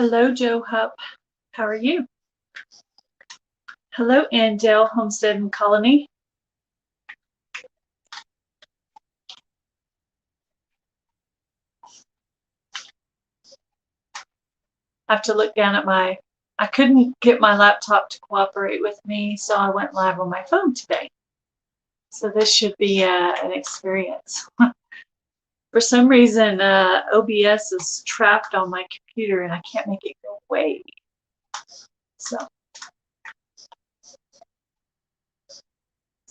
Hello, Joe Hupp. How are you? Hello, Andale, Homestead and Colony. I have to look down at I couldn't get my laptop to cooperate with me, so I went live on my phone today. So this should be an experience. For some reason, OBS is trapped on my computer and I can't make it go away. So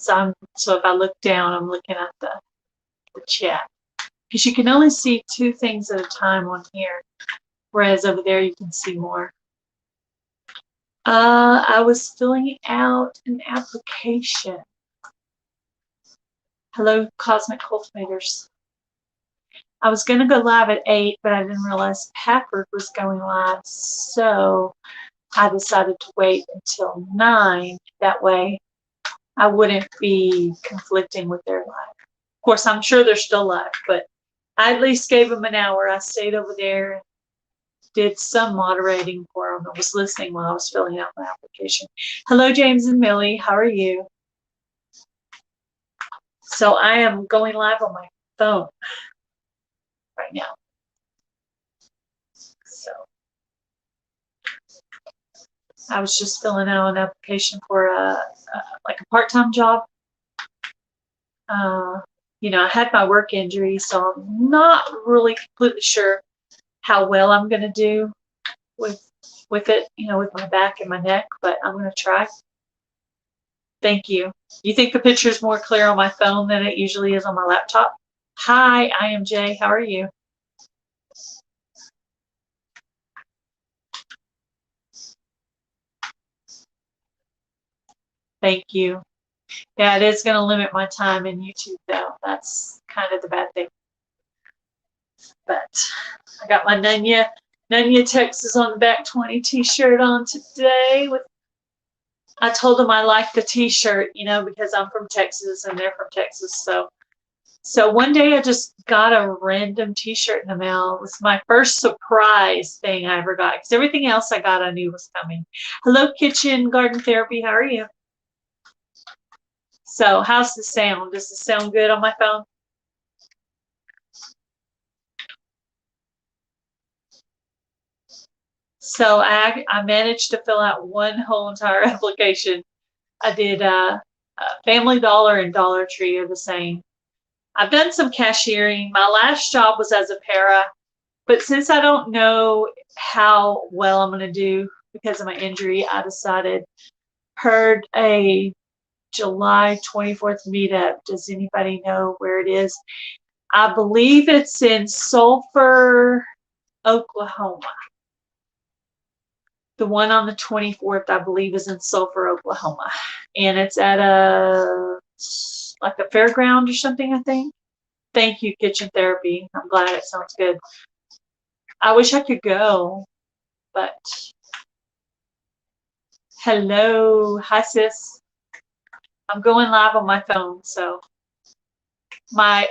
if I look down, I'm looking at the chat. Because you can only see two things at a time on here, whereas over there you can see more. I was filling out an application. Hello, Cosmic Cultivators. I was going to go live at 8, but I didn't realize Packard was going live, so I decided to wait until 9. That way I wouldn't be conflicting with their live. Of course, I'm sure they're still live, but I at least gave them an hour. I stayed over there and did some moderating for them. I was listening while I was filling out my application. Hello, James and Millie. How are you? So I am going live on my phone right now. So I was just filling out an application for like a part-time job. You know, I had my work injury, so I'm not really completely sure how well I'm going to do with it, you know, with my back and my neck, but I'm going to try. Thank you. You think the picture is more clear on my phone than it usually is on my laptop? Hi, I am Jay. How are you? Thank you. Yeah, it is going to limit my time in YouTube, though. That's kind of the bad thing. But I got my Nunya, Texas on the back 20 t-shirt on today. I told them I liked the t-shirt, you know, because I'm from Texas and they're from Texas. So one day I just got a random t-shirt in the mail. It was my first surprise thing I ever got, because everything else I got I knew was coming. Hello, Kitchen Garden Therapy. How are you? So how's the sound? Does it sound good on my phone? So I managed to fill out one whole entire application. I did Family Dollar and Dollar Tree are the same. I've done some cashiering. My last job was as a para, but since I don't know how well I'm going to do because of my injury, I decided, heard a July 24th meetup. Does anybody know where it is? I believe it's in Sulphur, Oklahoma. The one on the 24th, I believe, is in Sulphur, Oklahoma. And it's at like a fairground or something, I think. Thank you, Kitchen Therapy. I'm glad it sounds good. I wish I could go, but hello. Hi, sis. I'm going live on my phone, so my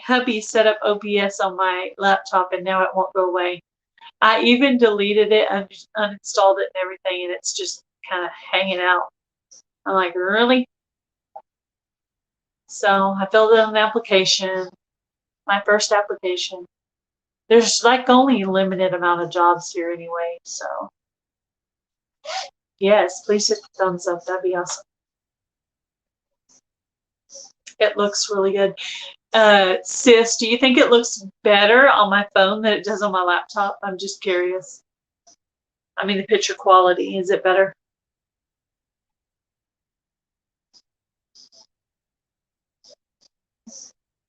hubby set up OBS on my laptop, and now it won't go away. I even deleted it and uninstalled it and everything, and it's just kind of hanging out. I'm like, really? So I filled out an application, my first application. There's like only a limited amount of jobs here anyway, so yes, please hit the thumbs up. That'd be awesome. It looks really good. Sis, do you think it looks better on my phone than it does on my laptop? I'm just curious. I mean, the picture quality, is it better?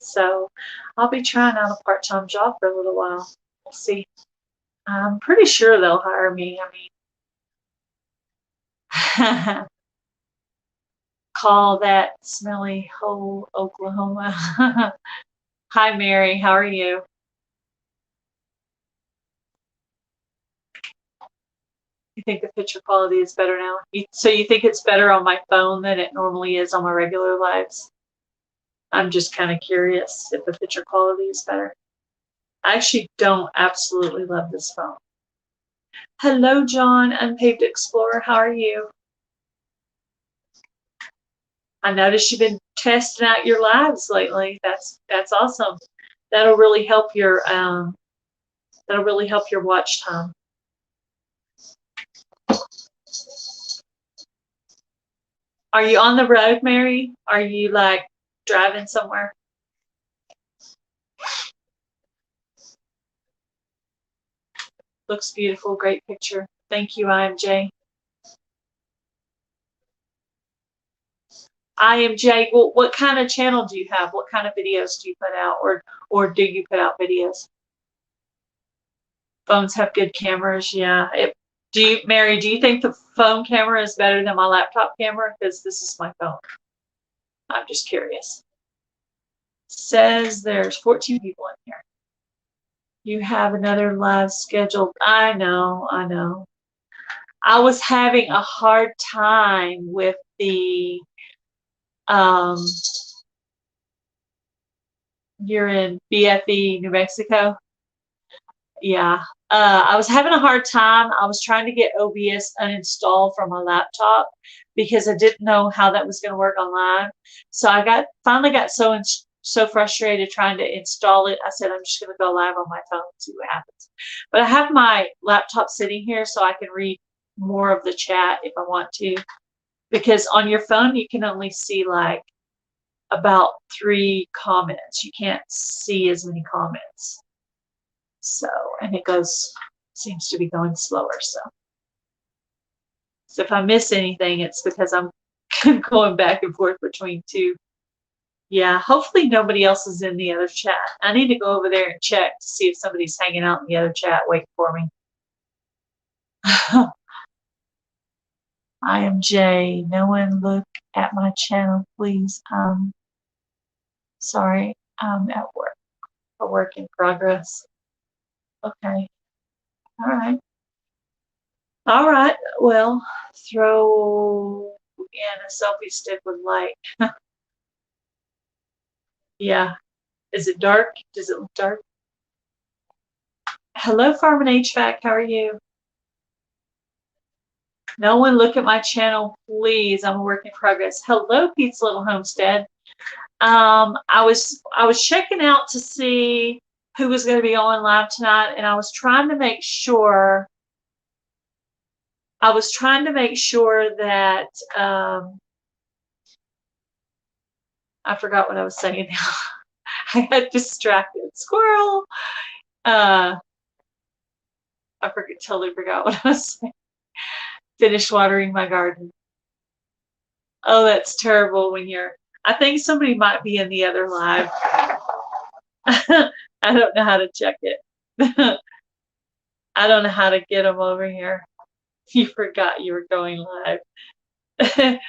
So I'll be trying out a part-time job for a little while. We'll see. I'm pretty sure they'll hire me. I mean, call that smelly hole, Oklahoma. Hi, Mary. How are you? You think the picture quality is better now? So you think it's better on my phone than it normally is on my regular lives? I'm just kind of curious if the picture quality is better. I actually don't absolutely love this phone. Hello, John, Unpaved Explorer. How are you? I noticed you've been testing out your lives lately. That's awesome. That'll really help your watch time. Are you on the road, Mary? Are you like driving somewhere? Looks beautiful. Great picture. Thank you, IMJ. IMJ, well, what kind of channel do you have? What kind of videos do you put out, or do you put out videos? Phones have good cameras, yeah. Mary, do you think the phone camera is better than my laptop camera? Because this is my phone. I'm just curious. Says there's 14 people in here. You have another live scheduled. I know. I was having a hard time with the you're in BFE, New Mexico. Yeah. I was having a hard time. I was trying to get OBS uninstalled from my laptop because I didn't know how that was going to work online. So I finally got so frustrated trying to install it. I said, I'm just going to go live on my phone and see what happens. But I have my laptop sitting here so I can read more of the chat if I want to. Because on your phone, you can only see like about 3 comments. You can't see as many comments. So, and it seems to be going slower. So if I miss anything, it's because I'm going back and forth between 2. Yeah, hopefully nobody else is in the other chat. I need to go over there and check to see if somebody's hanging out in the other chat waiting for me. I am Jay. No one look at my channel, please. Sorry, I'm at work. A work in progress. Okay. All right. All right. Well, throw in a selfie stick with light. Yeah. Is it dark? Does it look dark? Hello, Farm and HVAC. How are you? No one look at my channel, please. I'm a work in progress. Hello, Pete's Little Homestead. I was checking out to see who was going to be on live tonight, and I was trying to make sure that I forgot what I was saying now. I got distracted. Squirrel. I totally forgot what I was saying. Finished watering my garden. Oh, that's terrible when I think somebody might be in the other live. I don't know how to check it. I don't know how to get them over here. You forgot you were going live.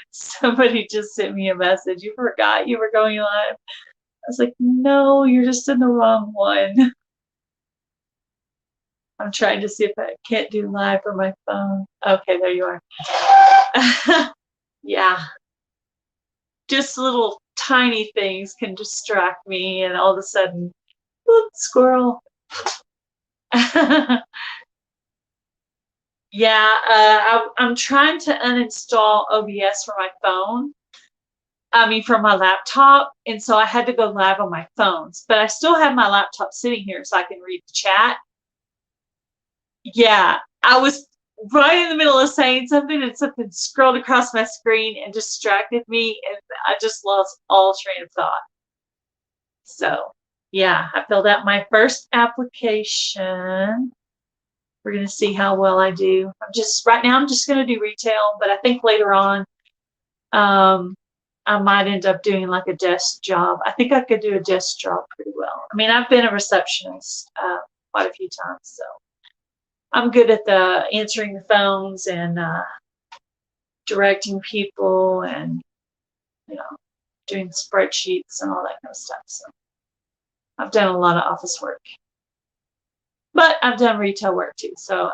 Somebody just sent me a message. You forgot you were going live. I was like, no, you're just in the wrong one. I'm trying to see if I can't do live for my phone. Okay, there you are. Yeah. Just little tiny things can distract me, and all of a sudden, whoop, squirrel. Yeah, I'm trying to uninstall OBS for my phone. I mean, from my laptop, and so I had to go live on my phones. But I still have my laptop sitting here so I can read the chat. Yeah, I was right in the middle of saying something, and something scrolled across my screen and distracted me, and I just lost all train of thought. So, yeah, I filled out my first application. We're going to see how well I do. Right now, I'm just going to do retail, but I think later on, I might end up doing like a desk job. I think I could do a desk job pretty well. I mean, I've been a receptionist quite a few times, so I'm good at answering the phones and directing people and, doing spreadsheets and all that kind of stuff. So I've done a lot of office work, but I've done retail work too. So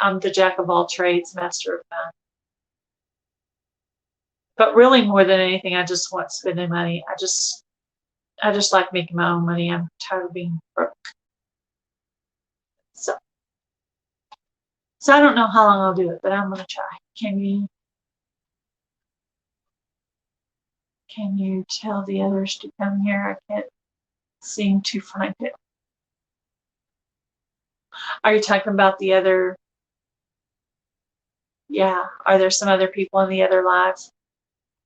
I'm the jack of all trades, master of none. But really, more than anything, I just want spending money. I just like making my own money. I'm tired of being broke. So So I don't know how long I'll do it, but I'm going to try. Can you tell the others to come here? I can't seem to find it. Are you talking about the other? Yeah. Are there some other people in the other lives?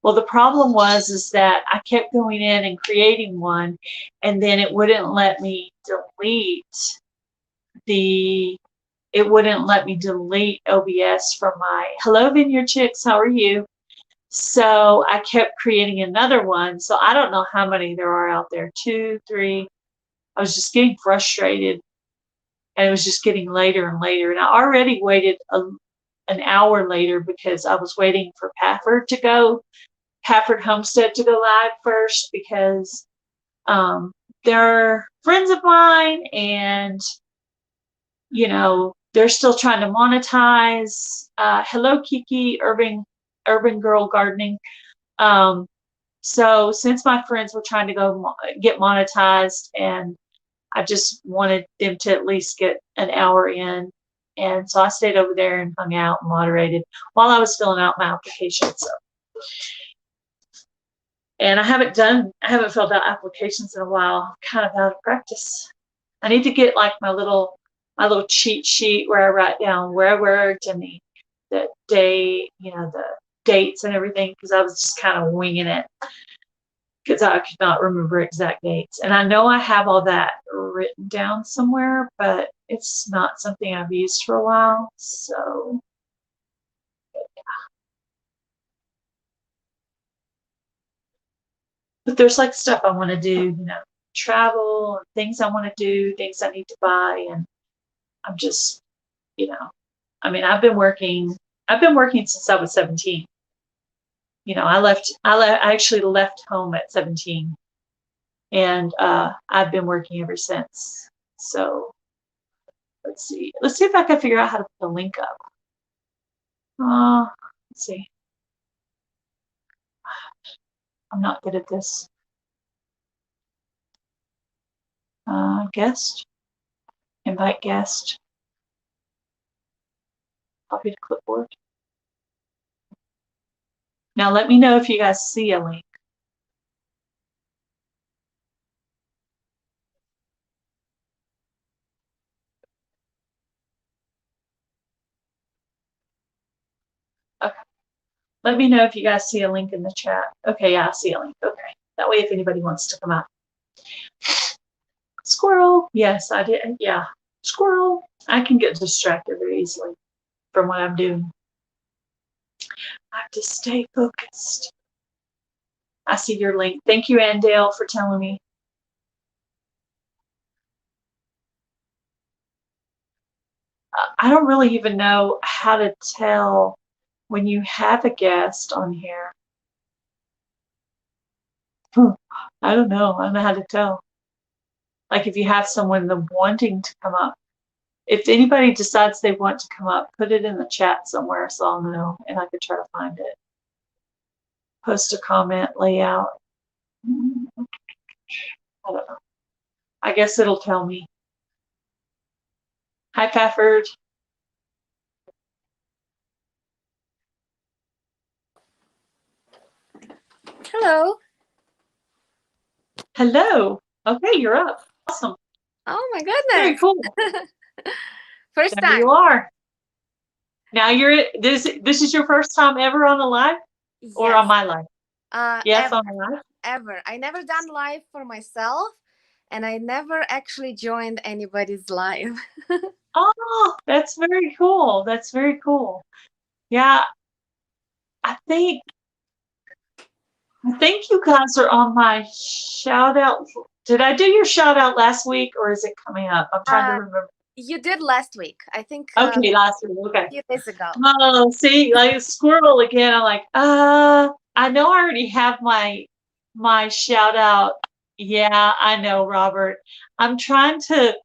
Well, the problem is that I kept going in and creating one, and then it wouldn't let me delete OBS from my Hello Vineyard Chicks. How are you? So I kept creating another one. So I don't know how many there are out there. 2, 3. I was just getting frustrated, and it was just getting later and later. And I already waited an hour later because I was waiting for Pafford Homestead to go live first, because they're friends of mine, and they're still trying to monetize. Hello, Kiki, Urban Girl Gardening. So since my friends were trying to go get monetized, and I just wanted them to at least get an hour in, and so I stayed over there and hung out and moderated while I was filling out my application. So, and I haven't filled out applications in a while. I'm kind of out of practice. I need to get like my little cheat sheet where I write down where I worked and the day, the dates and everything, because I was just kind of winging it because I could not remember exact dates. And I know I have all that written down somewhere, but it's not something I've used for a while. So, but there's like stuff I want to do, travel, things I want to do, things I need to buy, and I'm just, I mean, I've been working since I was 17. I actually left home at 17, and I've been working ever since. So let's see if I can figure out how to put a link up. Let's see. I'm not good at this. Guest, invite guest, copy to clipboard. Now let me know if you guys see a link. Okay. Let me know if you guys see a link in the chat. Okay, yeah, I see a link. Okay. That way if anybody wants to come out. Squirrel. Yes, I did. Yeah. Squirrel. I can get distracted very easily from what I'm doing. I have to stay focused. I see your link. Thank you, Andale, for telling me. I don't really even know how to tell when you have a guest on here. I don't know. I don't know how to tell. Like if you have someone wanting to come up. If anybody decides they want to come up, put it in the chat somewhere so I'll know and I could try to find it. Post a comment, layout. I don't know. I guess it'll tell me. Hi, Pafford. Hello. Hello. Okay, you're up. Awesome. Oh my goodness. Very cool. First there time. You are. Now this is your first time ever on a live? Yes. Or on my live? Yes, ever, on my live. Ever. I never done live for myself, and I never actually joined anybody's live. Oh, that's very cool. That's very cool. Yeah, I think you guys are on my shout out. Did I do your shout out last week, or is it coming up? I'm trying to remember. You did last week, I think. Okay, last week. Okay. A few days ago. Oh, see, like a squirrel again. I'm like, I know I already have my shout out. Yeah, I know, Robert. I'm trying to.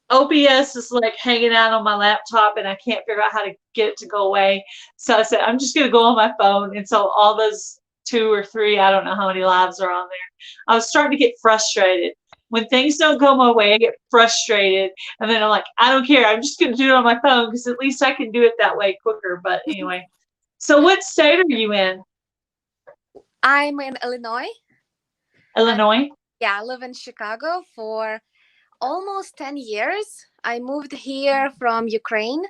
OBS is like hanging out on my laptop, and I can't figure out how to get it to go away. So I said, I'm just going to go on my phone. And so all those 2 or 3, I don't know how many lives are on there. I was starting to get frustrated when things don't go my way, I get frustrated, and then I'm like, I don't care. I'm just gonna do it on my phone because at least I can do it that way quicker. But anyway, so what state are you in? I'm in Illinois. Illinois? Yeah, I live in Chicago for almost 10 years. I moved here from Ukraine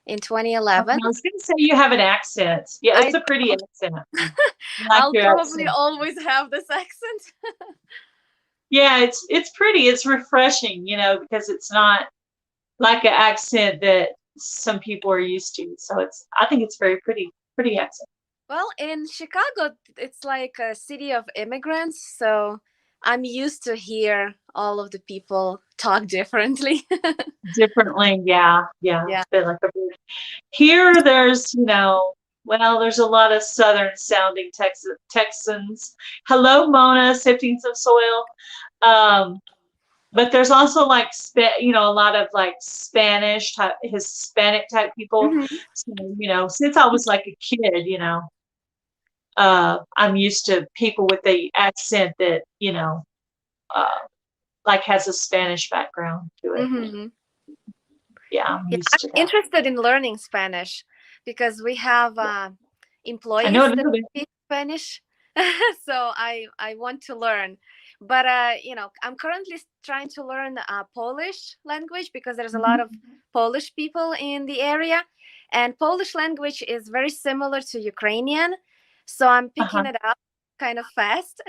in Okay, 2011. I was gonna say you have an accent. Yeah, it's I a pretty accent. I like I'll your probably accent. always have this accent. Yeah, it's pretty. It's refreshing, because it's not like an accent that some people are used to. So I think it's very pretty accent. Well, in Chicago, it's like a city of immigrants, so I'm used to hear all of the people talk differently. Differently, yeah. Yeah. It's been like a here. There's a lot of southern sounding Texans. Hello, Mona, sifting some soil. Um, but there's also like a lot of like Spanish type, Hispanic type people. Mhm. So, since I was like a kid, I'm used to people with the accent that, uh, like has a Spanish background to it. Mhm. Yeah, I'm Yeah, used I'm to that. interested in learning Spanish because we have I know a employees that little bit. speak Spanish, so I want to learn. But I'm currently trying to learn Polish language because there's a lot of Polish people in the area, and Polish language is very similar to Ukrainian, so I'm Uh-huh. picking it up kind of fast.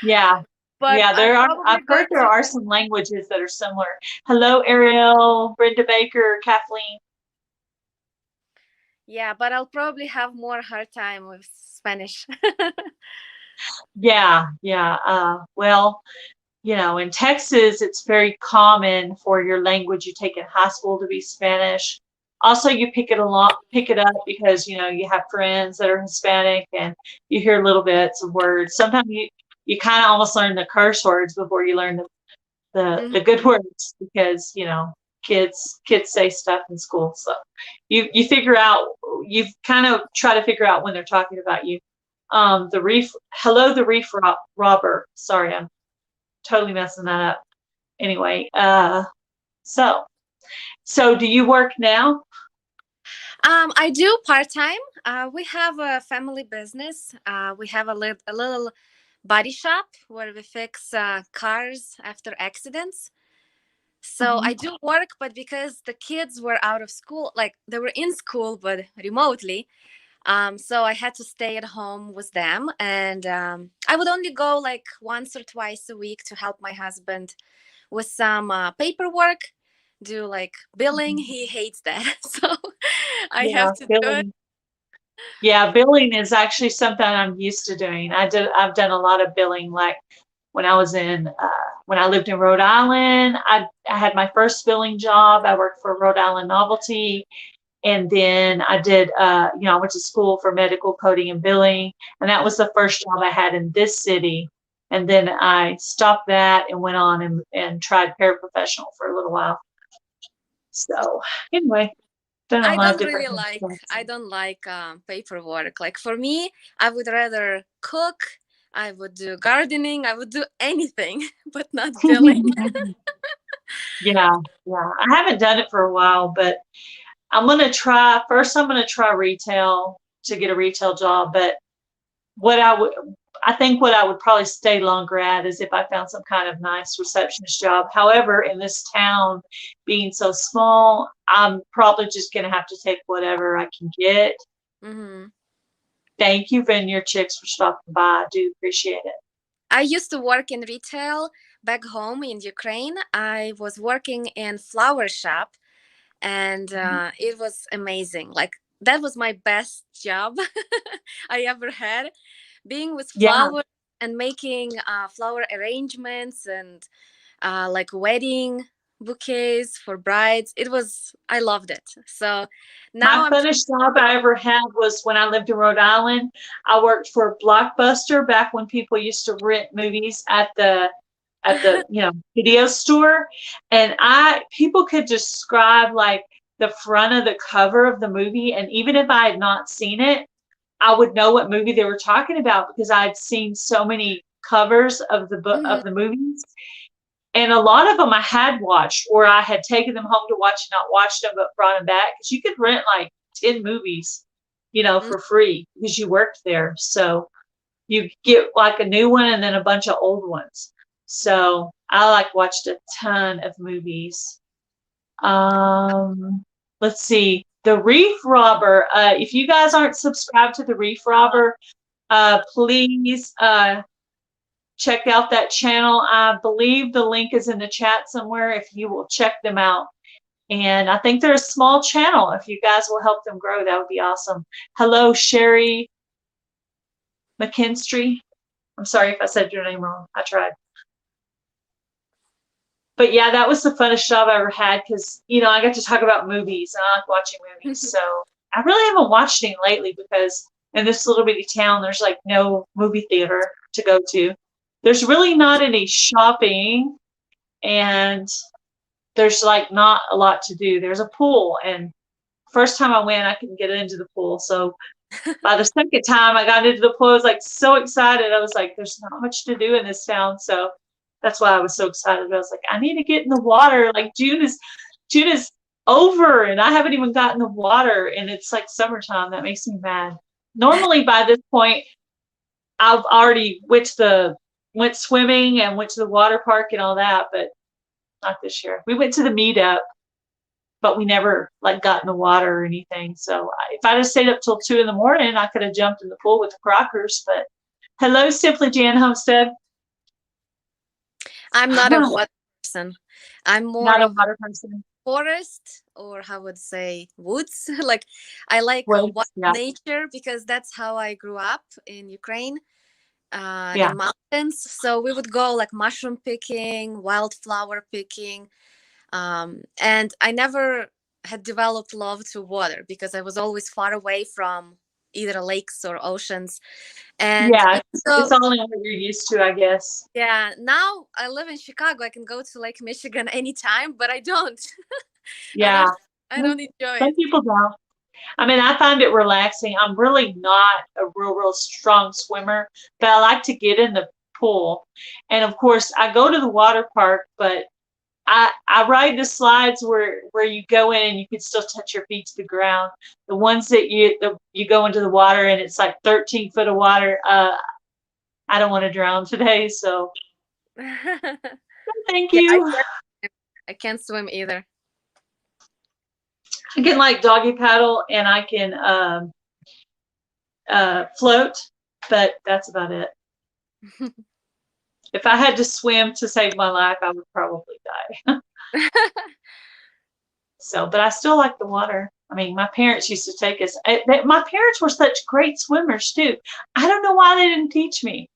Yeah. But Yeah, I'm I've probably heard going there to. are some languages that are similar. Hello, Ariel, Brenda Baker, Kathleen. Yeah, but I'll probably have more hard time with Spanish. Yeah. Well, in Texas, it's very common for your language you take in high school to be Spanish. Also, you pick it up because you have friends that are Hispanic, and you hear little bits of words. Sometimes you kind of almost learn the curse words before you learn the good words because kids say stuff in school. So you kind of try to figure out when they're talking about you. The Reef Robber. Sorry, I'm totally messing that up. Anyway, so do you work now? I do part time. We have a family business. We have a little body shop where we fix cars after accidents. So Mhm. I do work, but because the kids were out of school, like they were in school but remotely, so I had to stay at home with them, and I would only go like once or twice a week to help my husband with some paperwork, do like billing. He hates that, so I Yeah, have to do it. billing. Yeah, billing is actually something I'm used to doing. I've done a lot of billing, like when I lived in Rhode Island. I had my first billing job. I worked for Rhode Island Novelty, and then I went to school for medical coding and billing, and that was the first job I had in this city. And then I stopped that and went on and tried paraprofessional for a little while. So anyway, done a I lot of don't different really stuff. like I don't like paperwork. Like for me, I would rather cook. I would do gardening. I would do anything, but not billing. Yeah, yeah. I haven't done it for a while, but I'm gonna try retail to get a retail job. But what I think what I would probably stay longer at is if I found some kind of nice receptionist job. However, in this town being so small, I'm probably just gonna have to take whatever I can get. Hmm. Thank you, Vineyard Chicks, for stopping by. I do appreciate it. I used to work in retail back home in Ukraine. I was working in flower shop, and it was amazing. Like that was my best job I ever had, being with Yeah, flowers and making flower arrangements and like wedding bouquets for brides. I loved it. So now my I'm funnest job I ever had was when I lived in Rhode Island. I worked for Blockbuster back when people used to rent movies at the video store, and I people could describe like the front of the cover of the movie, and even if I had not seen it, I would know what movie they were talking about because I'd seen so many covers of the book Mhm. of the movies. And a lot of them I had watched, or I had taken them home to watch and not watched them, but brought them back. Because you could rent like 10 movies, Mm. for free because you worked there. So you get like a new one and then a bunch of old ones. So I like watched a ton of movies. Let's see. The Reef Robber. If you guys aren't subscribed to the Reef Robber, please check out that channel. I believe the link is in the chat somewhere if you will check them out. And I think they're a small channel. If you guys will help them grow, that would be awesome. Hello, Sherry McKinstry. I'm sorry if I said your name wrong. I tried. But yeah, that was the funnest job I ever had because, I got to talk about movies and I like watching movies. So I really haven't watched any lately because in this little bitty town, there's like no movie theater to go to. There's really not any shopping and there's like not a lot to do. There's a pool and first time I went, I couldn't get into the pool. So by the second time I got into the pool, I was like so excited. I was like, there's not much to do in this town. So that's why I was so excited. I was like, I need to get in the water. Like June is over and I haven't even gotten the water and it's like summertime. That makes me mad. Normally by this point, I've already went swimming and went to the water park and all that, but not this year. We went to the meetup, but we never like got in the water or anything. So if I'd have stayed up till 2 a.m, I could have jumped in the pool with the Crockers. But hello, Simply Jan Homestead. I'm not a water person. I'm more Not a of water person. forest, or how would say woods. Like I like Woods, wild yeah. nature because that's how I grew up in Ukraine, Yeah. in mountains. So we would go like mushroom picking, wildflower picking, and I never had developed love to water because I was always far away from either lakes or oceans. And Yeah, so it's only what you're used to, I guess. yeah, now I live in Chicago. I can go to Lake Michigan anytime, but I don't. Yeah. I don't enjoy Some it. people don't. I mean, I find it relaxing. I'm really not a real strong swimmer, but I like to get in the pool. And of course, I go to the water park, but I ride the slides where you go in and you can still touch your feet to the ground. The ones that you go into the water and it's like 13 foot of water. I don't want to drown today, so thank Yeah, you. I can't swim either. I can like doggy paddle and I can float, but that's about it. If I had to swim to save my life, I would probably die. So, but I still like the water. I mean, my parents used to take us. My parents were such great swimmers too. I don't know why they didn't teach me.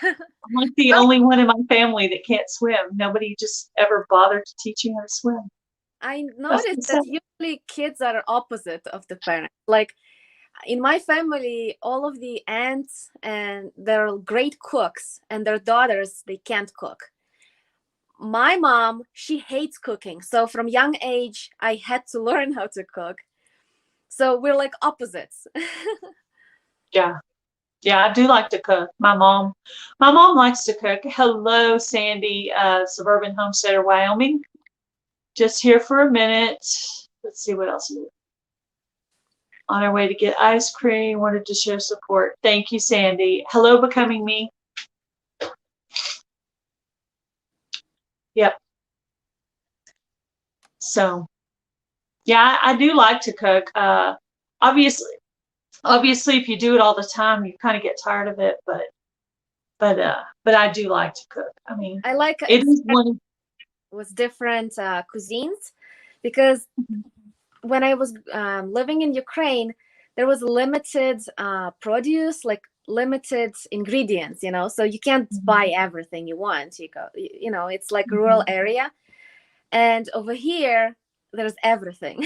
I'm like the only one in my family that can't swim. Nobody just ever bothered to teach me how to swim. I noticed that usually kids are opposite of the parents. Like in my family, all of the aunts and they're great cooks, and their daughters, they can't cook. My mom, she hates cooking. So from young age, I had to learn how to cook. So we're like opposites. Yeah. Yeah, I do like to cook. My mom likes to cook. Hello, Sandy, Suburban Homesteader, Wyoming. Just here for a minute. Let's see what else. On our way to get ice cream. Wanted to show support. Thank you, Sandy. Hello, Becoming Me. Yep. So, yeah, I do like to cook. Obviously, if you do it all the time, you kind of get tired of it. But I do like to cook. I mean, I like it is one with different cuisines because when I was living in Ukraine, there was limited produce, like limited ingredients, so you can't buy everything you want. It's like a rural area. And over here, there's everything.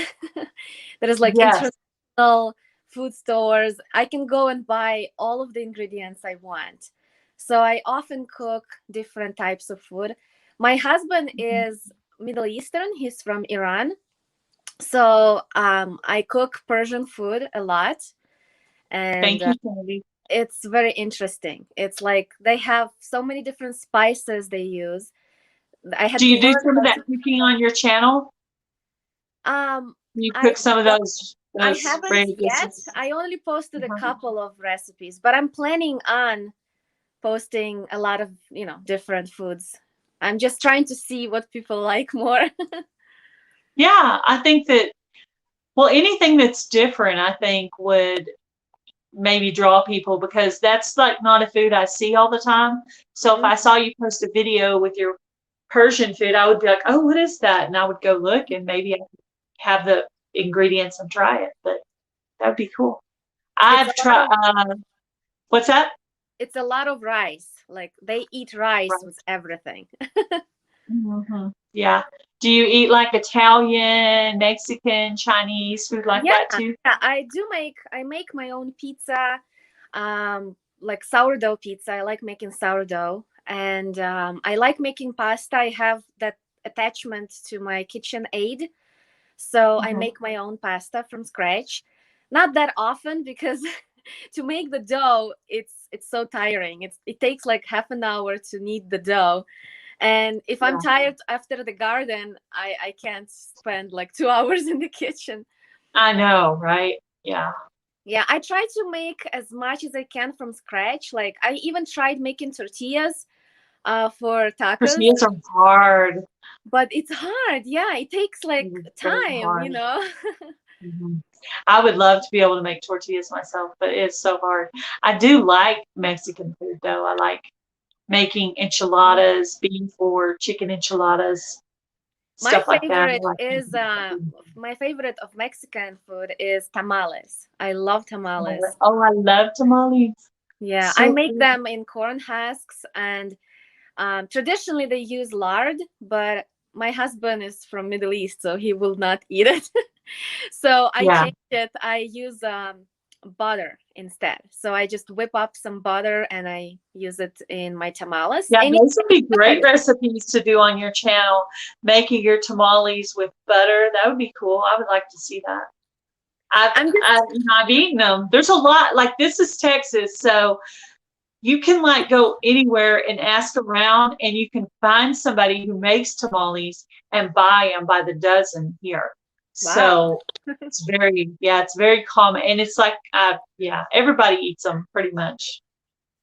There's like international food stores. I can go and buy all of the ingredients I want. So I often cook different types of food. My husband is Middle Eastern. He's from Iran. So I cook Persian food a lot. And thank you, Sandy. It's very interesting. It's like they have so many different spices they use. I had Do to you do learn some of how that to. cooking on your channel? Um, You I cook some of don't. those I those haven't rare yet. dishes? I only posted a Uh-huh. couple of recipes, but I'm planning on posting a lot of, different foods. I'm just trying to see what people like more. Yeah, I think that, well, anything that's different, I think would maybe draw people because that's like not a food I see all the time. So if I Mhm. saw you post a video with your Persian food, I would be like, oh, what is that? And I would go look and maybe I could have the ingredients and try it. But that would be cool. It's a I've lot tried, of what's that? it's a lot of rice. Like they eat rice with Right. everything. Yeah. Do you eat like Italian, Mexican, Chinese food like Yeah, that too? yeah, I make my own pizza, like sourdough pizza. I like making sourdough, and I like making pasta. I have that attachment to my kitchen aid, so I Mhm. make my own pasta from scratch. Not that often because to make the dough, it's so tiring. It takes like half an hour to knead the dough, and if I'm Yeah. tired after the garden, I can't spend like 2 hours in the kitchen. I know, right? Yeah. Yeah, I try to make as much as I can from scratch. Like I even tried making tortillas for tacos, Tortillas are hard. but it's hard. Yeah, it takes like It is very time. hard. Mhm. I would love to be able to make tortillas myself, but it's so hard. I do like Mexican food though. I like making Yeah. enchiladas, beef or chicken enchiladas, My stuff like that. I favorite like is making my favorite of Mexican food is tamales. I love tamales. Oh, I love tamales. Yeah, I So make good. them in corn husks, and traditionally they use lard, but my husband is from Middle East, so he will not eat it. So I Yeah. changed it. I use butter instead. So I just whip up some butter and I use it in my tamales. Yeah, And those would be it's great good. recipes to do on your channel. Making your tamales with butter. That would be cool. I would like to see that. I'm just I've eaten them. There's a lot, like this is Texas, so you can like go anywhere and ask around and you can find somebody who makes tamales and buy them by the dozen here. wow. So it's very common. And it's like, yeah, everybody eats them pretty much.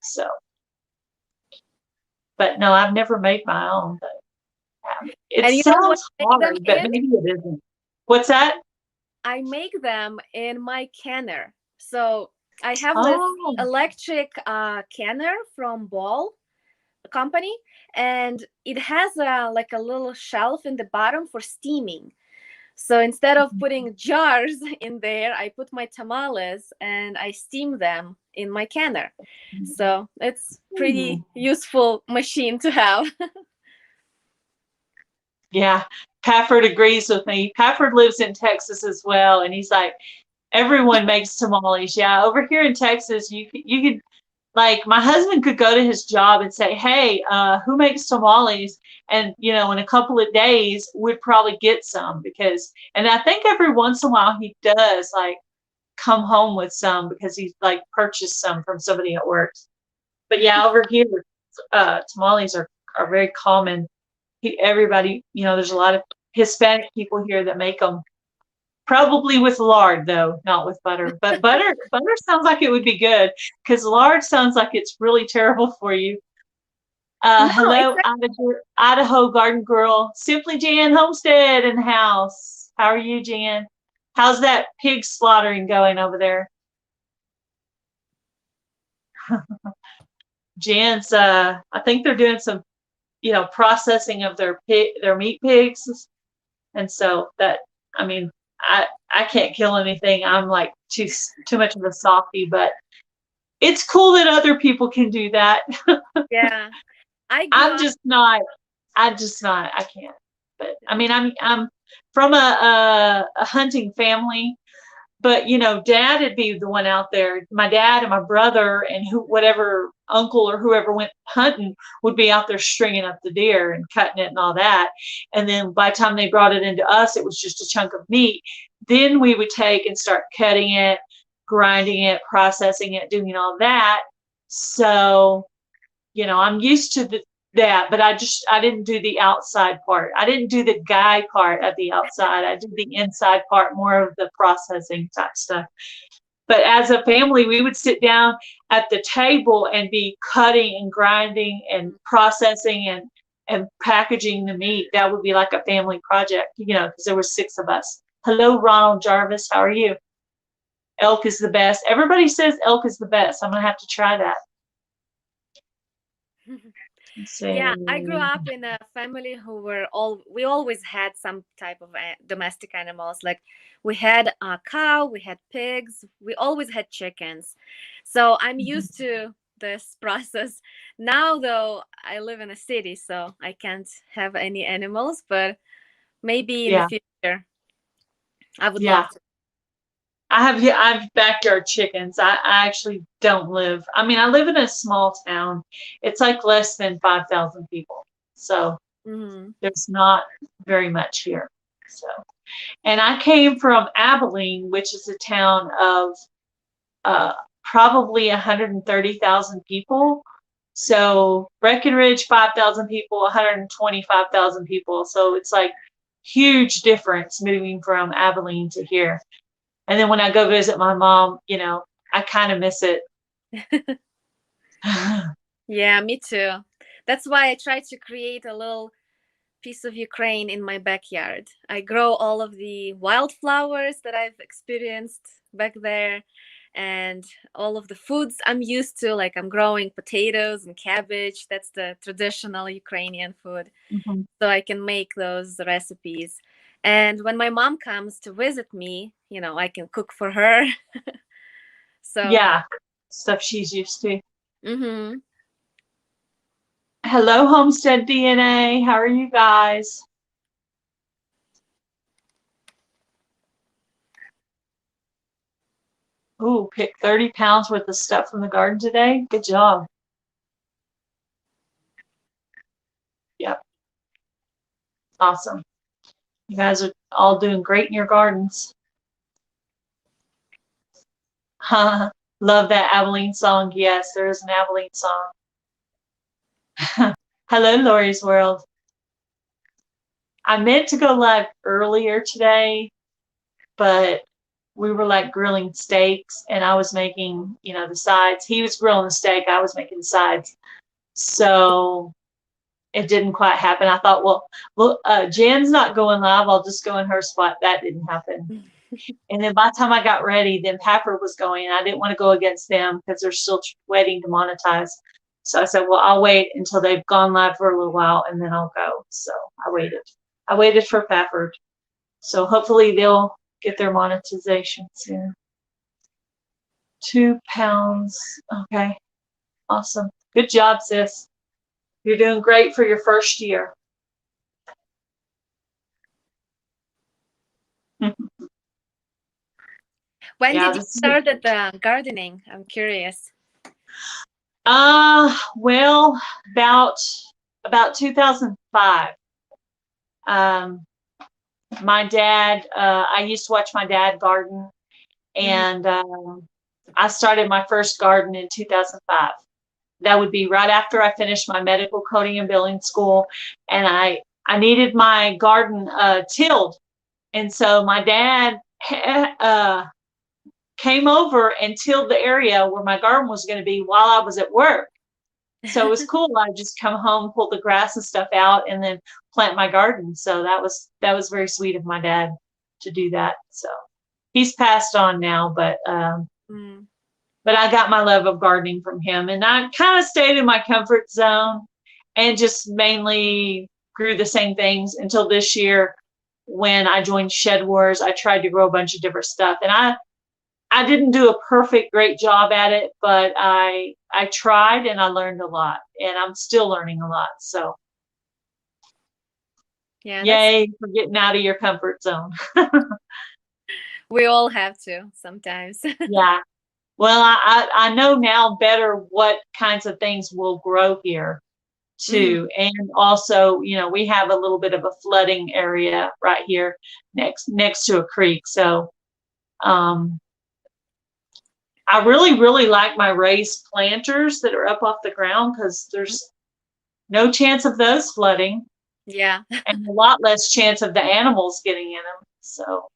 So, but no, I've never made my own, but it And you know what sounds I make them hard, but in? maybe it isn't. What's that? I make them in my canner. So I have this Oh, electric canner from Ball company, and it has like a little shelf in the bottom for steaming. So instead of putting jars in there, I put my tamales and I steam them in my canner. So it's hmm. pretty useful machine to have. Yeah. Pafford agrees with me. Pafford lives in Texas as well, and he's like, everyone makes tamales. Yeah, over here in Texas, you could like my husband could go to his job and say, "Hey, who makes tamales?" And in a couple of days, we'd probably get some because, and I think every once in a while he does like come home with some because he's like purchased some from somebody at work. But yeah, over here, tamales are very common. Everybody, there's a lot of Hispanic people here that make them. Probably with lard though, not with butter. But butter sounds like it would be good because lard sounds like it's really terrible for you. No, it's Hello, Idaho Garden Girl, Simply Jan Homestead in the house. How are you, Jan? How's that pig slaughtering going over there? Jan's, I think they're doing some, processing of their meat pigs, and so that, I mean, I can't kill anything. I'm like too much of a softie, but it's cool that other people can do that. yeah. I grew I'm up. just not. I'm just not. I can't. But I mean, I'm from a hunting family, but Dad would be the one out there. My dad and my brother and whatever uncle or whoever went hunting would be out there stringing up the deer and cutting it and all that. And then by the time they brought it into us, it was just a chunk of meat. Then we would take and start cutting it, grinding it, processing it, doing all that. So, I'm used to that, but I didn't do the outside part. I didn't do the guy part of the outside. I did the inside part, more of the processing type stuff. But as a family, we would sit down at the table and be cutting and grinding and processing and packaging the meat. That would be like a family project, because there were 6 of us. Hello, Ronald Jarvis. How are you? Elk is the best. Everybody says elk is the best. I'm going to have to try that. Yeah, I grew up in a family who we always had some type of domestic animals. Like we had a cow, we had pigs, we always had chickens. So I'm used to this process. Now, though, I live in a city, so I can't have any animals, but maybe in the future, I would love to. I have backyard chickens. I actually don't live. I mean, I live in a small town. It's like less than 5,000 people. So there's not very much here. So, and I came from Abilene, which is a town of probably 130,000 people. So Breckenridge, 5,000 people, 125,000 people. So it's like huge difference moving from Abilene to here. And then when I go visit my mom, I kind of miss it. Yeah, me too. That's why I try to create a little piece of Ukraine in my backyard. I grow all of the wildflowers that I've experienced back there and all of the foods I'm used to. Like I'm growing potatoes and cabbage. That's the traditional Ukrainian food. So I can make those recipes. And when my mom comes to visit me, I can cook for her. So yeah, stuff she's used to. Hello, Homestead DNA. How are you guys? Ooh, picked 30 pounds worth of stuff from the garden today. Good job. Yep. Awesome. You guys are all doing great in your gardens. Love that Abilene song. Yes, there is an Abilene song. Hello, Lori's World. I meant to go live earlier today, but we were like grilling steaks and I was making, the sides. He was grilling the steak. I was making the sides. So it didn't quite happen. I thought, well, Jan's not going live. I'll just go in her spot. That didn't happen. And then by the time I got ready, then Pepper was going, and I didn't want to go against them because they're still waiting to monetize. So I said, well, I'll wait until they've gone live for a little while, and then I'll go. So I waited. I waited for Pepper. So hopefully they'll get their monetization soon. 2 pounds. Okay. Awesome. Good job, sis. You're doing great for your first year. When did you start the gardening? I'm curious. Well, about 2005. My dad, I used to watch my dad garden, and I started my first garden in 2005. That would be right after I finished my medical coding and billing school, and I needed my garden tilled, and so my dad came over and tilled the area where my garden was going to be while I was at work. So it was cool. I'd just come home, pull the grass and stuff out, and then plant my garden. So that was very sweet of my dad to do that. So he's passed on now, but I got my love of gardening from him, and I kind of stayed in my comfort zone and just mainly grew the same things until this year when I joined Shed Wars. I tried to grow a bunch of different stuff, and I didn't do a great job at it, but I tried and I learned a lot, and I'm still learning a lot. So yeah, yay for getting out of your comfort zone. We all have to sometimes. Yeah. Well, I know now better what kinds of things will grow here too. And also, we have a little bit of a flooding area right here next to a creek. So I really, really like my raised planters that are up off the ground because there's no chance of those flooding Yeah. and a lot less chance of the animals getting in them. So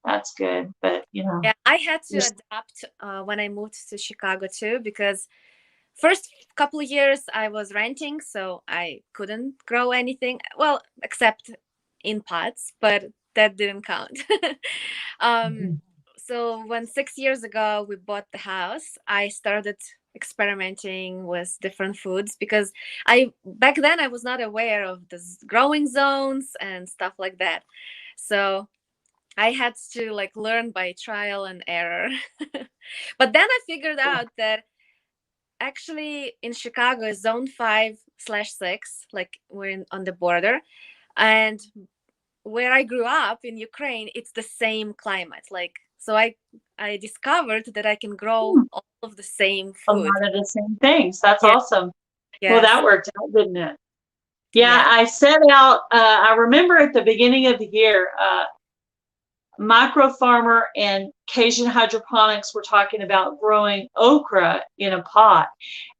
that's good. But, Yeah, I had to just, adapt when I moved to Chicago too, because first couple of years I was renting, so I couldn't grow anything. Well, except in pots, but that didn't count. um, Mhm. so when 6 years ago we bought the house, I started experimenting with different foods because I back then I was not aware of this growing zones and stuff like that. So I had to like learn by trial and error. But then I figured out that actually in Chicago is zone 5/6, like we're on the border. And where I grew up in Ukraine, it's the same climate. Like, so I discovered that I can grow Hmm, all of the same a food. lot of the same things. That's Yeah. awesome. Well, Yes. that worked out, didn't it? Yeah, Yeah. I set out, I remember at the beginning of the year, Micro Farmer and Cajun Hydroponics were talking about growing okra in a pot.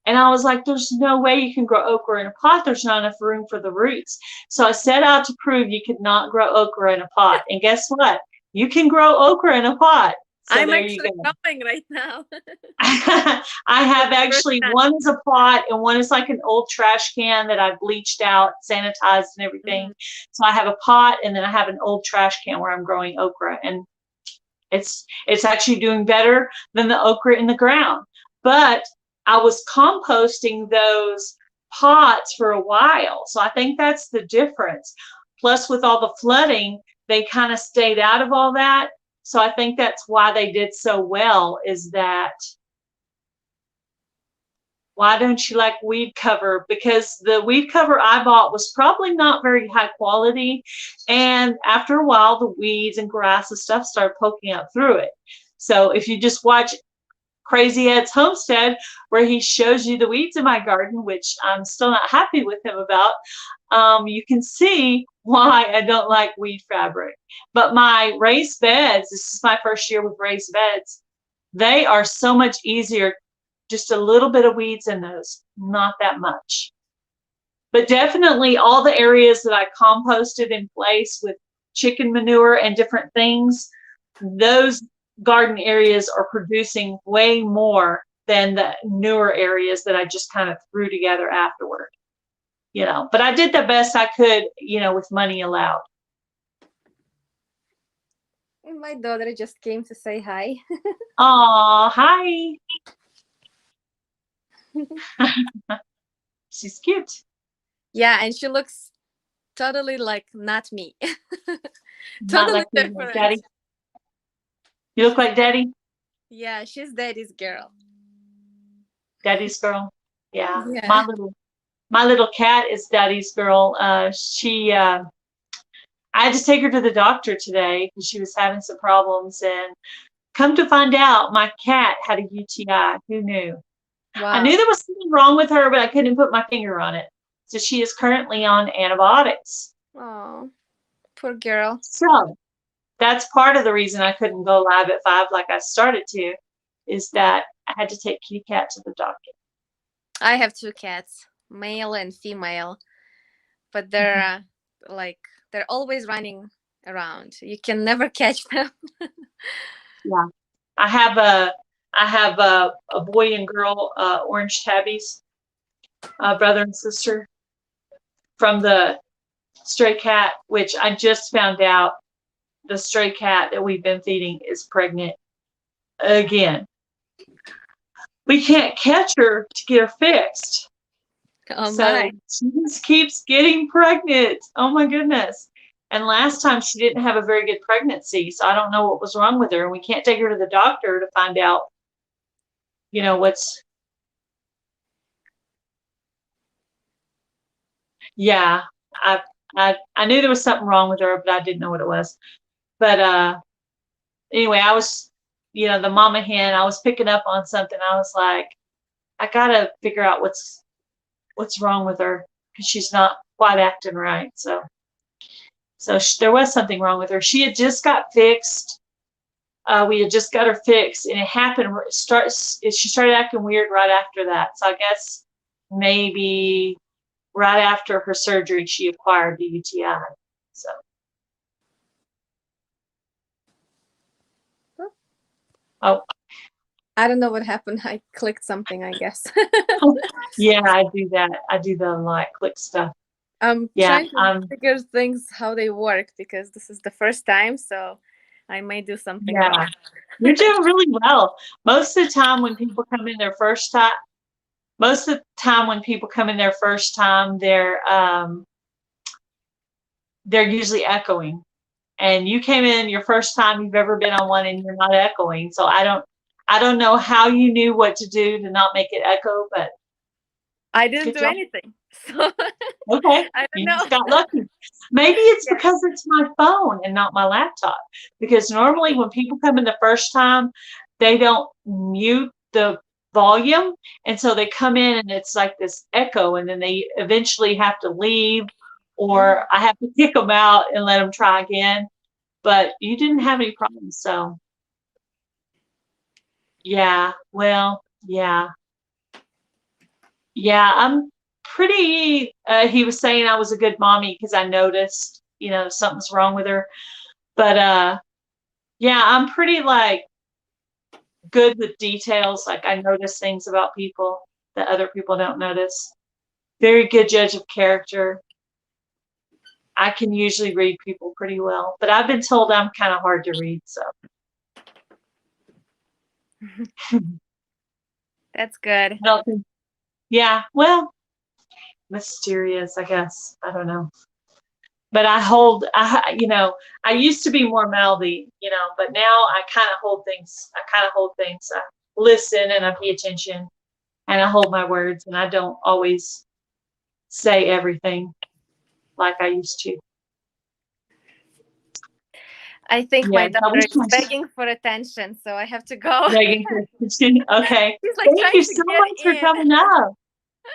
And I was like, there's no way you can grow okra in a pot. There's not enough room for the roots. So I set out to prove you could not grow okra in a pot. And guess what? You can grow okra in a pot. So I'm there you actually go. growing right now. I For have the first actually, time. one is a pot and one is like an old trash can that I've bleached out, sanitized and everything. Mhm. So I have a pot and then I have an old trash can where I'm growing okra, and it's actually doing better than the okra in the ground. But I was composting those pots for a while. So I think that's the difference. Plus with all the flooding, they kind of stayed out of all that. So I think that's why they did so well, is that why don't you like weed cover? Because the weed cover I bought was probably not very high quality. And after a while, the weeds and grass and stuff started poking up through it. So if you just watch Crazy Ed's Homestead, where he shows you the weeds in my garden, which I'm still not happy with him about, you can see why I don't like weed fabric. But my raised beds, this is my first year with raised beds, they are so much easier. Just a little bit of weeds in those, not that much. But definitely all the areas that I composted in place with chicken manure and different things, those garden areas are producing way more than the newer areas that I just kind of threw together afterward. But I did the best I could, with money allowed. My daughter just came to say hi. Aw, hi. She's cute. Yeah, and she looks totally like not me. Not Totally like you, like different. daddy. You look She's like daddy. Yeah, she's daddy's girl. Daddy's girl. Yeah. Yeah. My little cat is daddy's girl. I had to take her to the doctor today because she was having some problems, and come to find out, my cat had a UTI. Who knew? I Wow. knew there was something wrong with her, but I couldn't put my finger on it. So she is currently on antibiotics. Oh, poor girl. So that's part of the reason I couldn't go live at 5 like I started to, is that I had to take Kitty Cat to the doctor. I have two cats, male and female, but they're always running around. You can never catch them. Yeah. I have a boy and girl, orange tabbies, brother and sister from the stray cat, which I just found out the stray cat that we've been feeding is pregnant again. We can't catch her to get her fixed. Oh So my. she just keeps getting pregnant. Oh my goodness. And last time she didn't have a very good pregnancy. So I don't know what was wrong with her. And we can't take her to the doctor to find out, what's, yeah. I, I knew there was something wrong with her, but I didn't know what it was. But anyway, I was, the mama hen, I was picking up on something. I was like, I gotta figure out what's wrong with her because she's not quite acting right. So there was something wrong with her. She had just got fixed We had just got her fixed, and it happened. She started acting weird right after that. So I guess maybe right after her surgery, she acquired the UTI. So. Oh. I don't know what happened. I clicked something, I guess. Yeah, I do that. I do the like click stuff. I'm Yeah, trying to figure things how they work because this is the first time, so I might do something wrong. You're doing really well. Most of the time when people come in their first time, they're usually echoing. And you came in your first time you've ever been on one, and you're not echoing. So I don't know how you knew what to do to not make it echo, but I didn't do anything. So okay, I don't you know. just got lucky. Maybe it's because it's my phone and not my laptop. Because normally when people come in the first time, they don't mute the volume, and so they come in and it's like this echo, and then they eventually have to leave, or I have to kick them out and let them try again. But you didn't have any problems, so yeah. Well, yeah. Yeah, I'm pretty he was saying I was a good mommy because I noticed, something's wrong with her. But yeah, I'm pretty like good with details. Like I notice things about people that other people don't notice. Very good judge of character. I can usually read people pretty well, but I've been told I'm kind of hard to read, so. That's good. I don't think, yeah, well, mysterious, I guess. I don't know. But I used to be more mouthy, but now I kind of hold things. I listen and I pay attention and I hold my words, and I don't always say everything like I used to. I think my Yeah, that daughter was is begging for attention, so I have to go. begging for attention. Okay. She's like Thank trying you to so get much for in. coming up.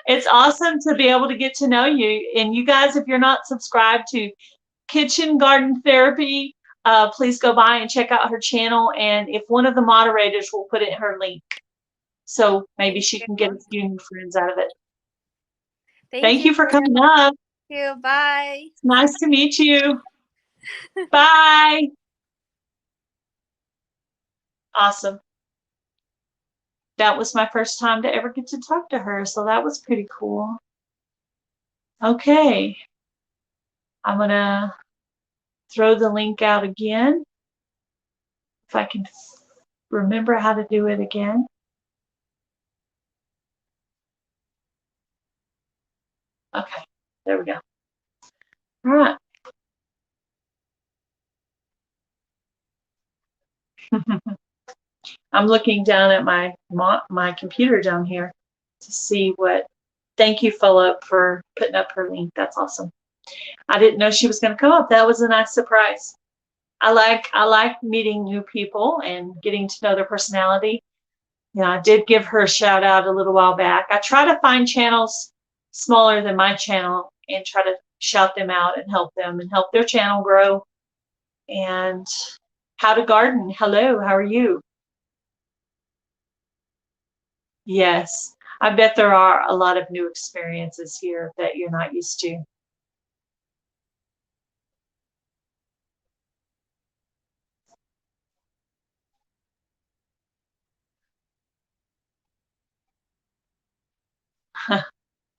It's awesome to be able to get to know you. And you guys, if you're not subscribed to Kitchen Garden Therapy, please go by and check out her channel. And if one of the moderators will put in her link, so maybe she can get a few new friends out of it. Thank you for coming up. Thank you. Bye. It's nice to meet you. Bye. Awesome. That was my first time to ever get to talk to her, so that was pretty cool. Okay. I'm going to throw the link out again. If I can remember how to do it again. Okay, there we go. All right. I'm looking down at my computer down here to see what. Thank you, Philip, for putting up her link. That's awesome. I didn't know she was going to come up. That was a nice surprise. I like meeting new people and getting to know their personality. I did give her a shout out a little while back. I try to find channels smaller than my channel and try to shout them out and help them and help their channel grow. And how to garden. Hello, how are you? Yes, I bet there are a lot of new experiences here that you're not used to.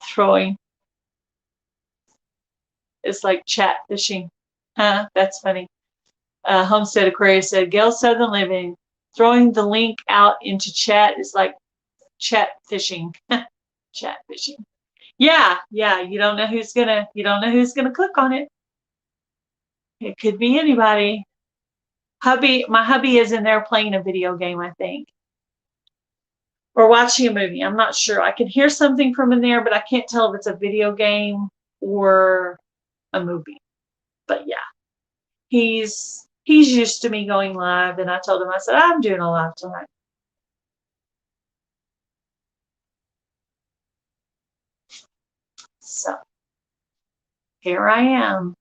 Throwing. It's like chat fishing. Huh? That's funny. Homestead Aquarius said, Gail Southern Living, throwing the link out into chat is like chat fishing. Chat fishing. Yeah. You don't know who's gonna click on it. It could be anybody. My hubby is in there playing a video game, I think. Or watching a movie. I'm not sure. I can hear something from in there, but I can't tell if it's a video game or a movie. But yeah, he's used to me going live, and I told him, I said, I'm doing a live tonight. So here I am.